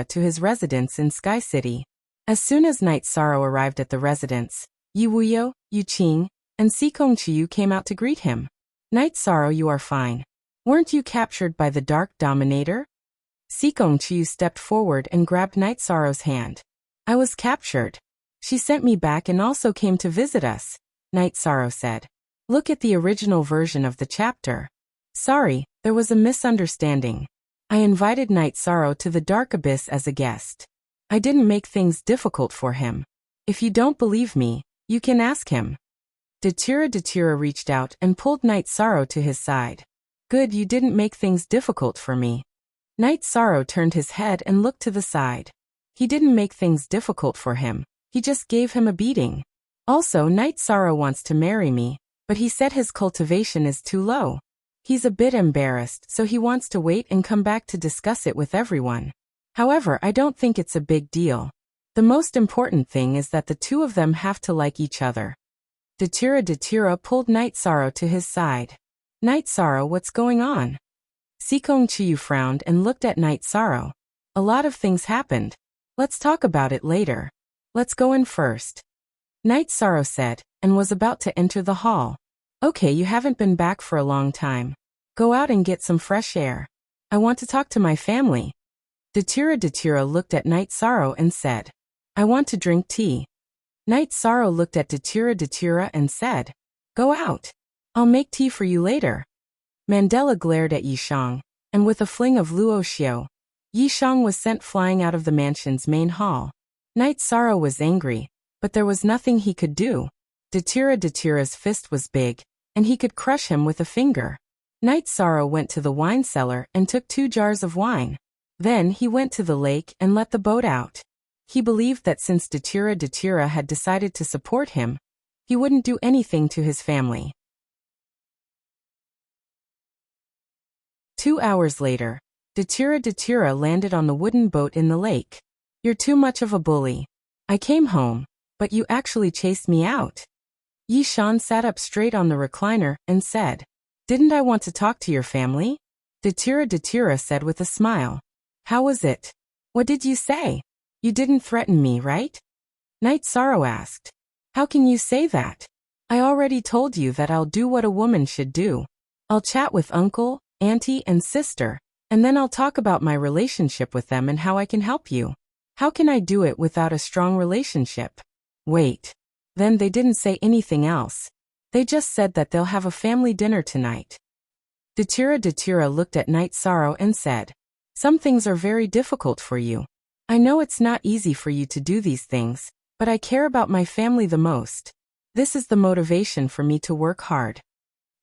to his residence in Sky City. As soon as Night Sorrow arrived at the residence, Yu Wuyo, Yu Qing, and Sikong Chiyu came out to greet him. Night Sorrow, you are fine. Weren't you captured by the Dark Dominator? Sikong Chiyu stepped forward and grabbed Night Sorrow's hand. I was captured. She sent me back and also came to visit us, Night Sorrow said. Look at the original version of the chapter. Sorry, there was a misunderstanding. I invited Night Sorrow to the Dark Abyss as a guest. I didn't make things difficult for him. If you don't believe me, you can ask him. Datura reached out and pulled Night Sorrow to his side. Good, you didn't make things difficult for me. Night Sorrow turned his head and looked to the side. He didn't make things difficult for him. He just gave him a beating. Also, Night Sorrow wants to marry me, but he said his cultivation is too low. He's a bit embarrassed, so he wants to wait and come back to discuss it with everyone. However, I don't think it's a big deal. The most important thing is that the two of them have to like each other. Datira pulled Night Sorrow to his side. Night Sorrow, what's going on? Sikong Chiyu frowned and looked at Night Sorrow. A lot of things happened. Let's talk about it later. Let's go in first. Night Sorrow said, and was about to enter the hall. Okay, you haven't been back for a long time. Go out and get some fresh air. I want to talk to my family. Datira looked at Night Sorrow and said, I want to drink tea. Night Sorrow looked at Datira and said, Go out. I'll make tea for you later. Mandela glared at Yishang, and with a fling of Luo Xiao, Yishang was sent flying out of the mansion's main hall. Night Sorrow was angry, but there was nothing he could do. Datira's fist was big, and he could crush him with a finger. Night Sorrow went to the wine cellar and took 2 jars of wine. Then he went to the lake and let the boat out. He believed that since Datira had decided to support him, he wouldn't do anything to his family. 2 hours later, Datira landed on the wooden boat in the lake. You're too much of a bully. I came home, but you actually chased me out. Yishan sat up straight on the recliner and said, Didn't I want to talk to your family? Datira said with a smile. How was it? What did you say? You didn't threaten me, right? Night Sorrow asked. How can you say that? I already told you that I'll do what a woman should do. I'll chat with uncle, auntie, and sister, and then I'll talk about my relationship with them and how I can help you. How can I do it without a strong relationship? Wait. Then they didn't say anything else. They just said that they'll have a family dinner tonight. Datira looked at Night Sorrow and said, Some things are very difficult for you. I know it's not easy for you to do these things, but I care about my family the most. This is the motivation for me to work hard.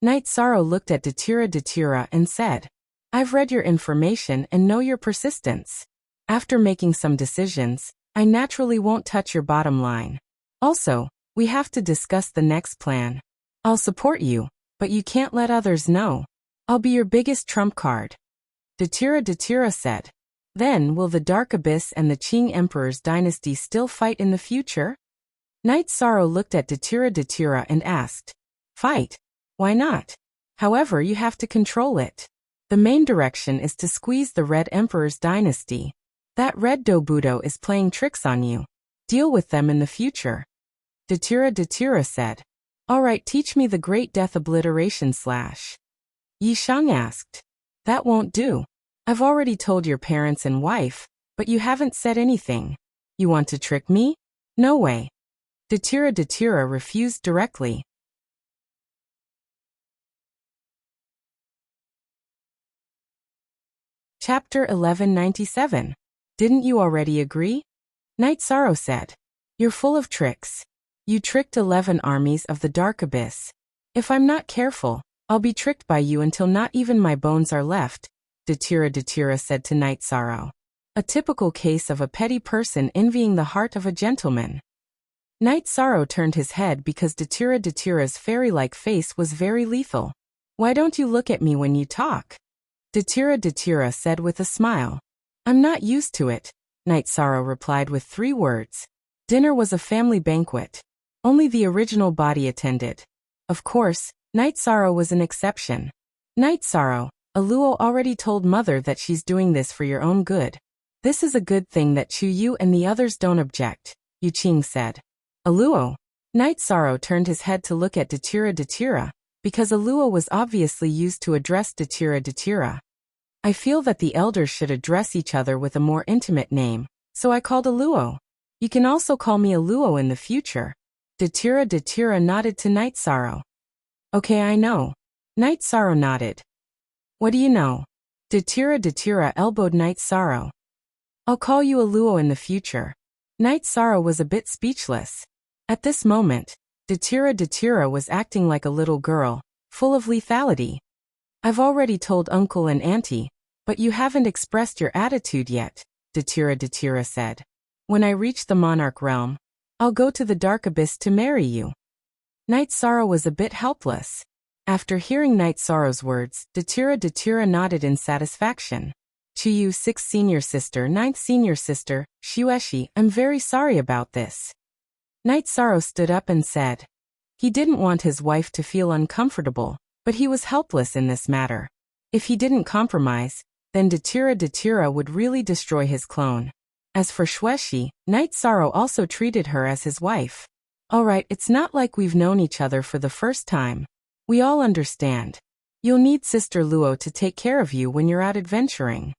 Night Sorrow looked at Datira and said, I've read your information and know your persistence. After making some decisions, I naturally won't touch your bottom line. Also, we have to discuss the next plan. I'll support you, but you can't let others know. I'll be your biggest trump card. Datira said. Then will the Dark Abyss and the Qing Emperor's dynasty still fight in the future? Night Sorrow looked at Datira and asked. Fight? Why not? However, you have to control it. The main direction is to squeeze the Red Emperor's dynasty. That Red Dobudo is playing tricks on you. Deal with them in the future. Datira said. Alright, teach me the Great Death Obliteration / Yishang asked. That won't do. I've already told your parents and wife, but you haven't said anything. You want to trick me? No way. Datira refused directly. Chapter 1197. Didn't you already agree? Night Sorrow said. You're full of tricks. You tricked 11 armies of the Dark Abyss. If I'm not careful, I'll be tricked by you until not even my bones are left, Datira said to Night Sorrow. A typical case of a petty person envying the heart of a gentleman. Night Sorrow turned his head because Datira's fairy-like face was very lethal. Why don't you look at me when you talk? Datira said with a smile. I'm not used to it, Night Sorrow replied with 3 words. Dinner was a family banquet. Only the original body attended. Of course, Night Sorrow was an exception. Night Sorrow, Aluo already told Mother that she's doing this for your own good. This is a good thing that Chu and the others don't object, Yu Qing said. Aluo. Night Sorrow turned his head to look at Datira, because Aluo was obviously used to address Datira. I feel that the elders should address each other with a more intimate name, so I called Aluo. You can also call me Aluo in the future. Datira nodded to Night Sorrow. Okay, I know. Night Sorrow nodded. What do you know? Datira elbowed Night Sorrow. I'll call you Aluo in the future. Night Sorrow was a bit speechless. At this moment, Datira was acting like a little girl, full of lethality. I've already told Uncle and Auntie, but you haven't expressed your attitude yet, Datira said. When I reach the Monarch realm, I'll go to the Dark Abyss to marry you. Night Sorrow was a bit helpless. After hearing Night Sorrow's words, Datira nodded in satisfaction. Chuyu 6th senior sister 9th senior sister, Shueshi, I'm very sorry about this. Night Sorrow stood up and said. He didn't want his wife to feel uncomfortable, but he was helpless in this matter. If he didn't compromise, then Datura would really destroy his clone. As for Shueshi, Night Sorrow also treated her as his wife. Alright, it's not like we've known each other for the first time. We all understand. You'll need Sister Luo to take care of you when you're out adventuring.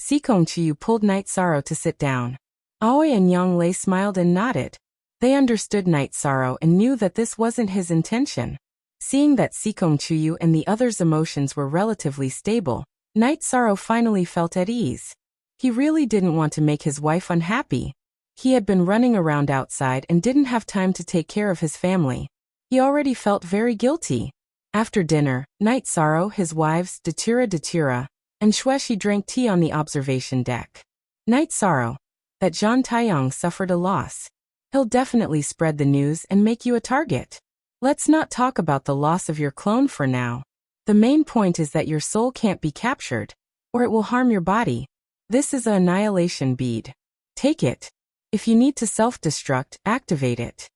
Sikong Chiyu pulled Night Sorrow to sit down. Aoi and Yang Lei smiled and nodded. They understood Night Sorrow and knew that this wasn't his intention. Seeing that Sikong Chiyu and the others' emotions were relatively stable, Night Sorrow finally felt at ease. He really didn't want to make his wife unhappy. He had been running around outside and didn't have time to take care of his family. He already felt very guilty. After dinner, Night Sorrow, his wives, Datura, and Shueshi drank tea on the observation deck. Night Sorrow, that Zhang Taiyang suffered a loss. He'll definitely spread the news and make you a target. Let's not talk about the loss of your clone for now. The main point is that your soul can't be captured, or it will harm your body. This is an annihilation bead. Take it. If you need to self-destruct, activate it.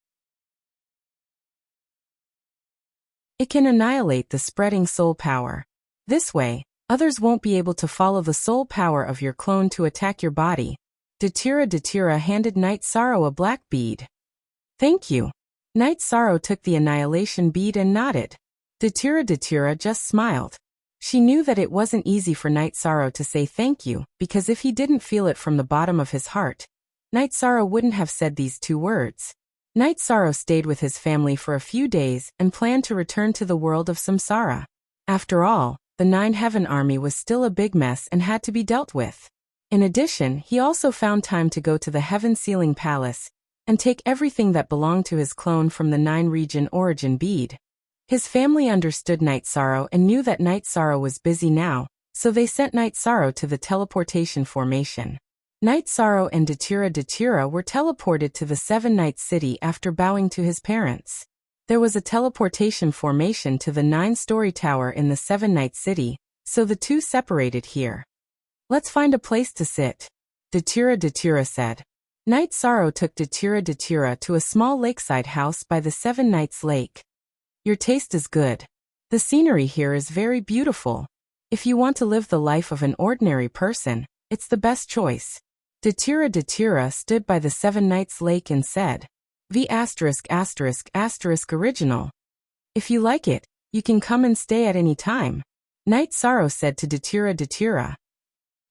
It can annihilate the spreading soul power. This way, others won't be able to follow the soul power of your clone to attack your body. Datura handed Night Sorrow a black bead. Thank you. Night Sorrow took the annihilation bead and nodded. Datura just smiled. She knew that it wasn't easy for Night Sorrow to say thank you, because if he didn't feel it from the bottom of his heart, Night Sorrow wouldn't have said these 2 words. Night Sorrow stayed with his family for a few days and planned to return to the world of Samsara. After all, the 9 Heaven Army was still a big mess and had to be dealt with. In addition, he also found time to go to the Heaven Sealing Palace and take everything that belonged to his clone from the 9 region origin bead. His family understood Night Sorrow and knew that Night Sorrow was busy now, so they sent Night Sorrow to the teleportation formation. Night Sorrow and Datura were teleported to the 7 Night City after bowing to his parents. There was a teleportation formation to the 9-story tower in the 7 Night City, so the 2 separated here. Let's find a place to sit, Datura said. Night Sorrow took Datura to a small lakeside house by the 7 Nights Lake. Your taste is good. The scenery here is very beautiful. If you want to live the life of an ordinary person, it's the best choice. Datura stood by the 7 Nights Lake and said, V*** original. If you like it, you can come and stay at any time. Night Sorrow said to Datura.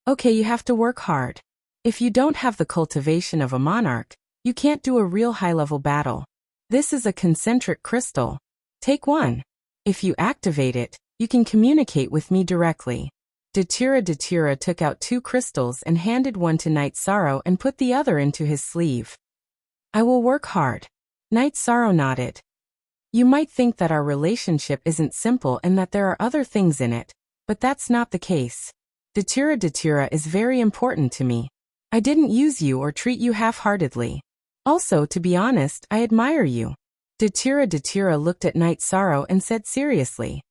Okay, you have to work hard. If you don't have the cultivation of a monarch, you can't do a real high-level battle. This is a concentric crystal. Take one. If you activate it, you can communicate with me directly. Datura took out 2 crystals and handed one to Night Sorrow and put the other into his sleeve. I will work hard. Night Sorrow nodded. You might think that our relationship isn't simple and that there are other things in it, but that's not the case. Datura is very important to me. I didn't use you or treat you half-heartedly. Also, to be honest, I admire you. Datura looked at Night Sorrow and said seriously.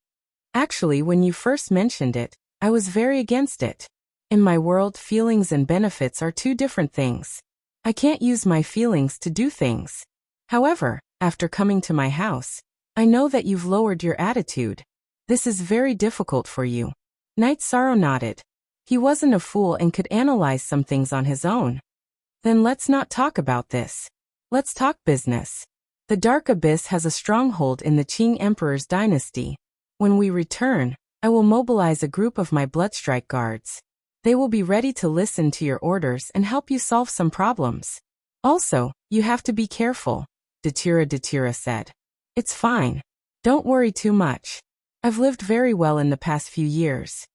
Actually, when you first mentioned it, I was very against it. In my world, feelings and benefits are 2 different things. I can't use my feelings to do things. However, after coming to my house, I know that you've lowered your attitude. This is very difficult for you. Night Sorrow nodded. He wasn't a fool and could analyze some things on his own. Then let's not talk about this. Let's talk business. The Dark Abyss has a stronghold in the Qing Emperor's dynasty. When we return, I will mobilize a group of my Bloodstrike guards. They will be ready to listen to your orders and help you solve some problems. Also, you have to be careful, Datura said. It's fine. Don't worry too much. I've lived very well in the past few years.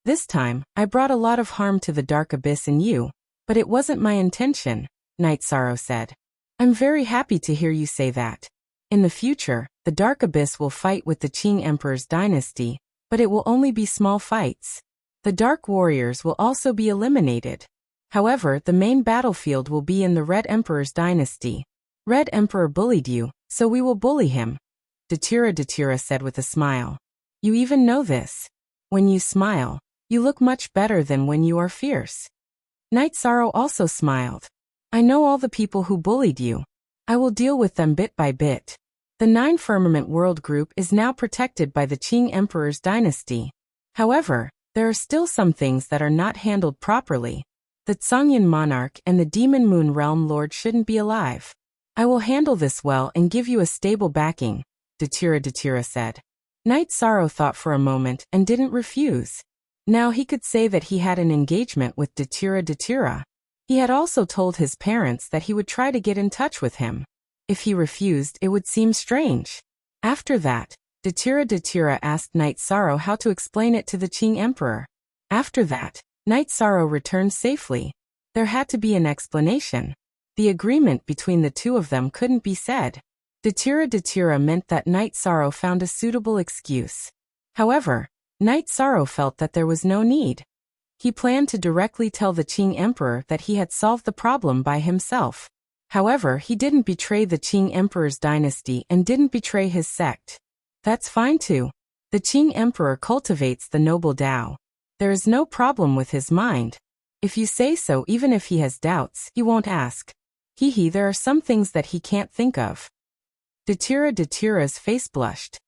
This time, I brought a lot of harm to the Dark Abyss and you, but it wasn't my intention, Night Sorrow said. I'm very happy to hear you say that. In the future, the Dark Abyss will fight with the Qing Emperor's dynasty, but it will only be small fights. The Dark Warriors will also be eliminated. However, the main battlefield will be in the Red Emperor's dynasty. Red Emperor bullied you, so we will bully him, Datura said with a smile. You even know this. When you smile, you look much better than when you are fierce. Night Sorrow also smiled. I know all the people who bullied you. I will deal with them bit by bit. The Nine Firmament World Group is now protected by the Qing Emperor's dynasty. However, there are still some things that are not handled properly. The Zhongyan Monarch and the Demon Moon Realm Lord shouldn't be alive. I will handle this well and give you a stable backing, Datura said. Night Sorrow thought for a moment and didn't refuse. Now he could say that he had an engagement with Datura. He had also told his parents that he would try to get in touch with him. If he refused, it would seem strange. After that, Datura asked Night Sorrow how to explain it to the Qing Emperor. After that, Night Sorrow returned safely. There had to be an explanation. The agreement between the two of them couldn't be said. Datura meant that Night Sorrow found a suitable excuse. However, Night Sorrow felt that there was no need. He planned to directly tell the Qing Emperor that he had solved the problem by himself. However, he didn't betray the Qing Emperor's dynasty and didn't betray his sect. That's fine too. The Qing Emperor cultivates the noble Tao. There is no problem with his mind. If you say so, even if he has doubts, he won't ask. There are some things that he can't think of. Datura's face blushed.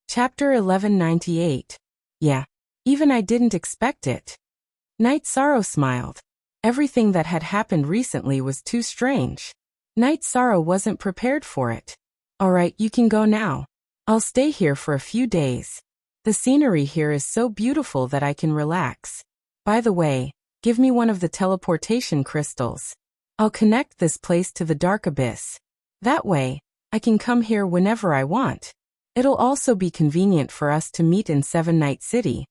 Chapter 1198. Yeah. Even I didn't expect it. Night Sorrow smiled. Everything that had happened recently was too strange. Night Sorrow wasn't prepared for it. Alright, you can go now. I'll stay here for a few days. The scenery here is so beautiful that I can relax. By the way, give me one of the teleportation crystals. I'll connect this place to the dark abyss. That way, I can come here whenever I want. It'll also be convenient for us to meet in Seven Night City.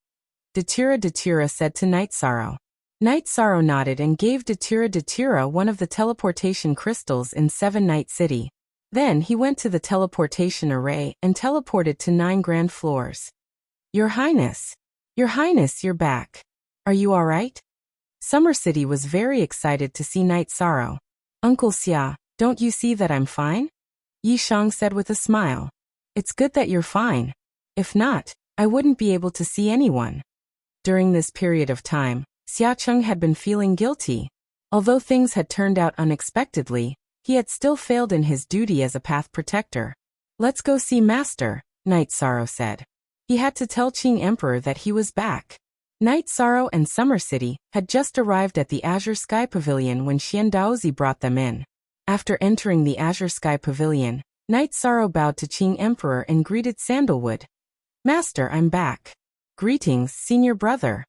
Datura said to Night Sorrow. Night Sorrow nodded and gave Datura one of the teleportation crystals in Seven Night City. Then he went to the teleportation array and teleported to 9 grand floors. Your Highness, you're back. Are you alright? Summer City was very excited to see Night Sorrow. Uncle Xia, don't you see that I'm fine? Yi Shang said with a smile. It's good that you're fine. If not, I wouldn't be able to see anyone. During this period of time, Xia Cheng had been feeling guilty. Although things had turned out unexpectedly, he had still failed in his duty as a path protector. Let's go see Master, Night Sorrow said. He had to tell Qing Emperor that he was back. Night Sorrow and Summer City had just arrived at the Azure Sky Pavilion when Xian Daozi brought them in. After entering the Azure Sky Pavilion, Night Sorrow bowed to Qing Emperor and greeted Sandalwood. Master, I'm back. Greetings, senior brother.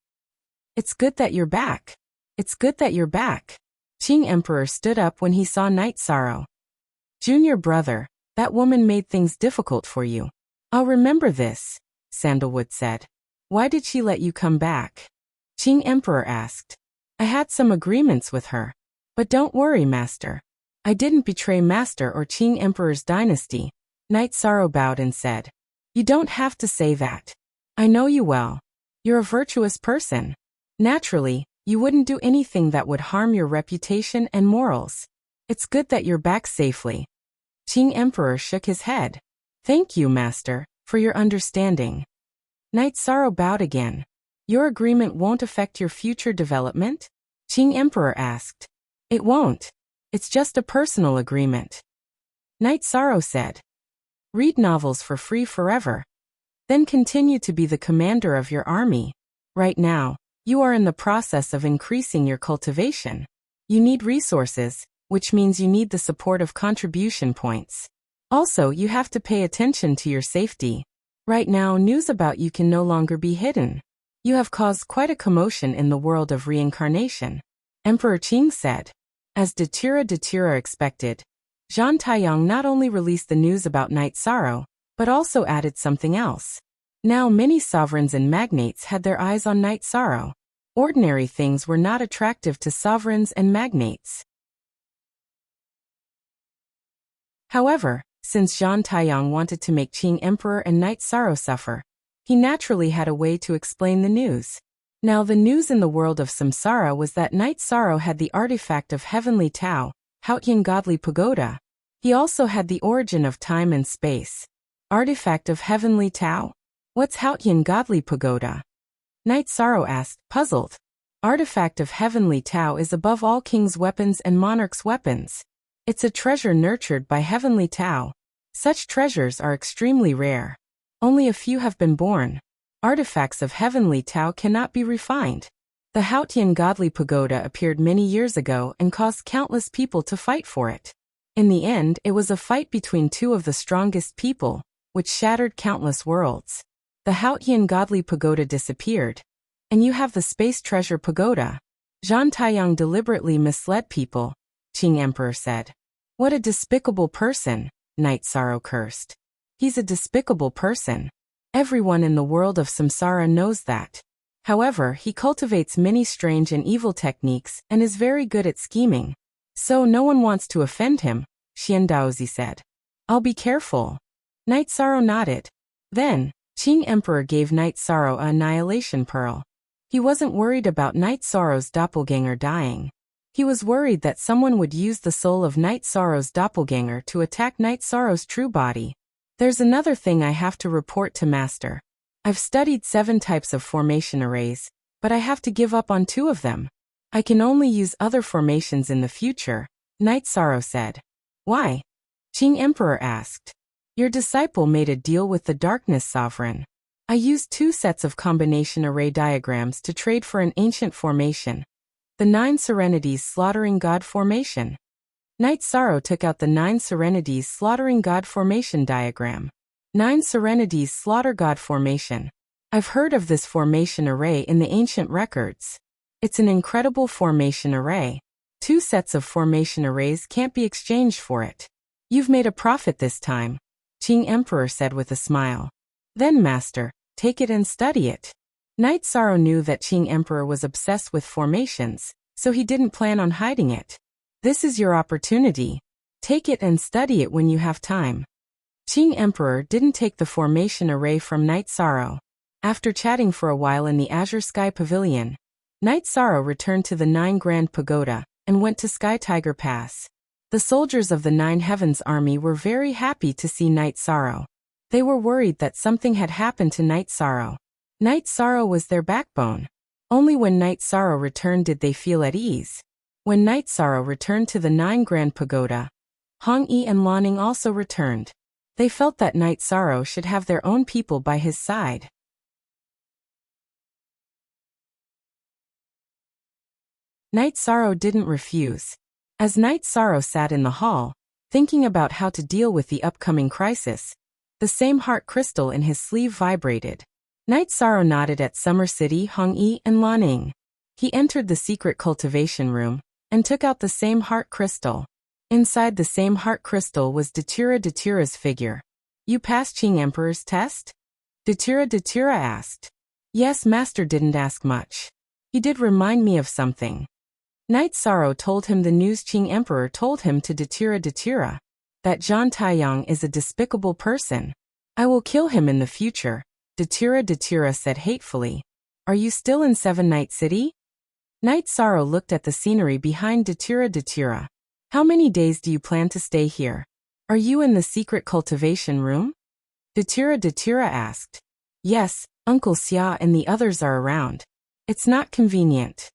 It's good that you're back. Qing Emperor stood up when he saw Night Sorrow. Junior brother, that woman made things difficult for you. I'll remember this, Sandalwood said. Why did she let you come back? Qing Emperor asked. I had some agreements with her. But don't worry, Master. I didn't betray Master or Qing Emperor's dynasty. Night Sorrow bowed and said. You don't have to say that. I know you well. You're a virtuous person. Naturally, you wouldn't do anything that would harm your reputation and morals. It's good that you're back safely. Qing Emperor shook his head. Thank you, Master, for your understanding. Night Sorrow bowed again. Your agreement won't affect your future development? Qing Emperor asked. It won't. It's just a personal agreement. Night Sorrow said. Read novels for free forever. Then continue to be the commander of your army. Right now, you are in the process of increasing your cultivation. You need resources, which means you need the support of contribution points. Also, you have to pay attention to your safety. Right now, news about you can no longer be hidden. You have caused quite a commotion in the world of reincarnation. Emperor Qing said. As Datura expected, Zhan Taiyang not only released the news about Night Sorrow, but also added something else. Now many sovereigns and magnates had their eyes on Night Sorrow. Ordinary things were not attractive to sovereigns and magnates. However, since Zhan Taiyang wanted to make Qing Emperor and Night Sorrow suffer, he naturally had a way to explain the news. Now the news in the world of Samsara was that Night Sorrow had the artifact of heavenly Tao, Haotian godly pagoda. He also had the origin of time and space. Artifact of Heavenly Tao? What's Haotian Godly Pagoda? Knight Sorrow asked, puzzled. Artifact of Heavenly Tao is above all kings' weapons and monarchs' weapons. It's a treasure nurtured by Heavenly Tao. Such treasures are extremely rare. Only a few have been born. Artifacts of Heavenly Tao cannot be refined. The Haotian Godly Pagoda appeared many years ago and caused countless people to fight for it. In the end, it was a fight between two of the strongest people, which shattered countless worlds. The Haotian Godly Pagoda disappeared. And you have the Space Treasure Pagoda. Zhan Taiyang deliberately misled people, Qing Emperor said. What a despicable person, Knight Sorrow cursed. He's a despicable person. Everyone in the world of samsara knows that. However, he cultivates many strange and evil techniques and is very good at scheming. So no one wants to offend him, Xian Daozi said. I'll be careful. Knight Sorrow nodded. Then, Qing Emperor gave Knight Sorrow a annihilation pearl. He wasn't worried about Knight Sorrow's doppelganger dying. He was worried that someone would use the soul of Knight Sorrow's doppelganger to attack Knight Sorrow's true body. There's another thing I have to report to Master. I've studied 7 types of formation arrays, but I have to give up on 2 of them. I can only use other formations in the future, Knight Sorrow said. Why? Qing Emperor asked. Your disciple made a deal with the Darkness Sovereign. I used 2 sets of combination array diagrams to trade for an ancient formation. The 9 Serenities Slaughtering God formation. Knight Sorrow took out the 9 Serenities Slaughtering God formation diagram. 9 Serenities Slaughter God formation. I've heard of this formation array in the ancient records. It's an incredible formation array. 2 sets of formation arrays can't be exchanged for it. You've made a profit this time, Qing Emperor said with a smile. Then Master, take it and study it. Knight Sorrow knew that Qing Emperor was obsessed with formations, so he didn't plan on hiding it. This is your opportunity. Take it and study it when you have time. Qing Emperor didn't take the formation array from Knight Sorrow. After chatting for a while in the Azure Sky Pavilion, Knight Sorrow returned to the 9 Grand Pagoda and went to Sky Tiger Pass. The soldiers of the 9 Heavens Army were very happy to see Knight Sorrow. They were worried that something had happened to Knight Sorrow. Knight Sorrow was their backbone. Only when Knight Sorrow returned did they feel at ease. When Knight Sorrow returned to the 9 Grand Pagoda, Hong Yi and Lanning also returned. They felt that Knight Sorrow should have their own people by his side. Knight Sorrow didn't refuse. As Knight Sorrow sat in the hall, thinking about how to deal with the upcoming crisis, the same heart crystal in his sleeve vibrated. Knight Sorrow nodded at Summer City, Hong Yi, and Lanning. He entered the secret cultivation room and took out the same heart crystal. Inside the same heart crystal was Datura's figure. You passed Qing Emperor's test? Datura asked. Yes, Master didn't ask much. He did remind me of something. Knight Sorrow told him the news Qing Emperor told him to Datura, that Zhan Taiyang is a despicable person. I will kill him in the future, Datura said hatefully. Are you still in 7 Night City? Knight Sorrow looked at the scenery behind Datura. How many days do you plan to stay here? Are you in the secret cultivation room? Datura asked. Yes, Uncle Xia and the others are around. It's not convenient.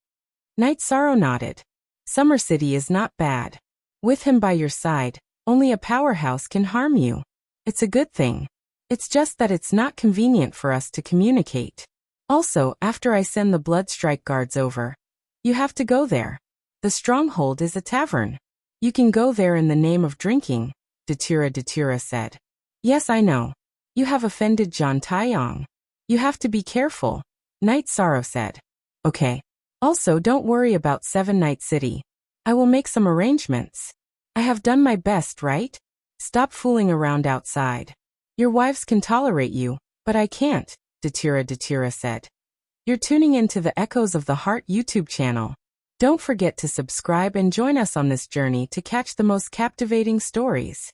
Knight Sorrow nodded. Summer City is not bad. With him by your side, only a powerhouse can harm you. It's a good thing. It's just that it's not convenient for us to communicate. Also, after I send the Bloodstrike guards over, you have to go there. The stronghold is a tavern. You can go there in the name of drinking, Datura said. Yes, I know. You have offended Zhan Taiyang. You have to be careful, Knight Sorrow said. Okay. Also, don't worry about 7 Night City. I will make some arrangements. I have done my best, right? Stop fooling around outside. Your wives can tolerate you, but I can't, Datura said. You're tuning into the Echoes of the Heart YouTube channel. Don't forget to subscribe and join us on this journey to catch the most captivating stories.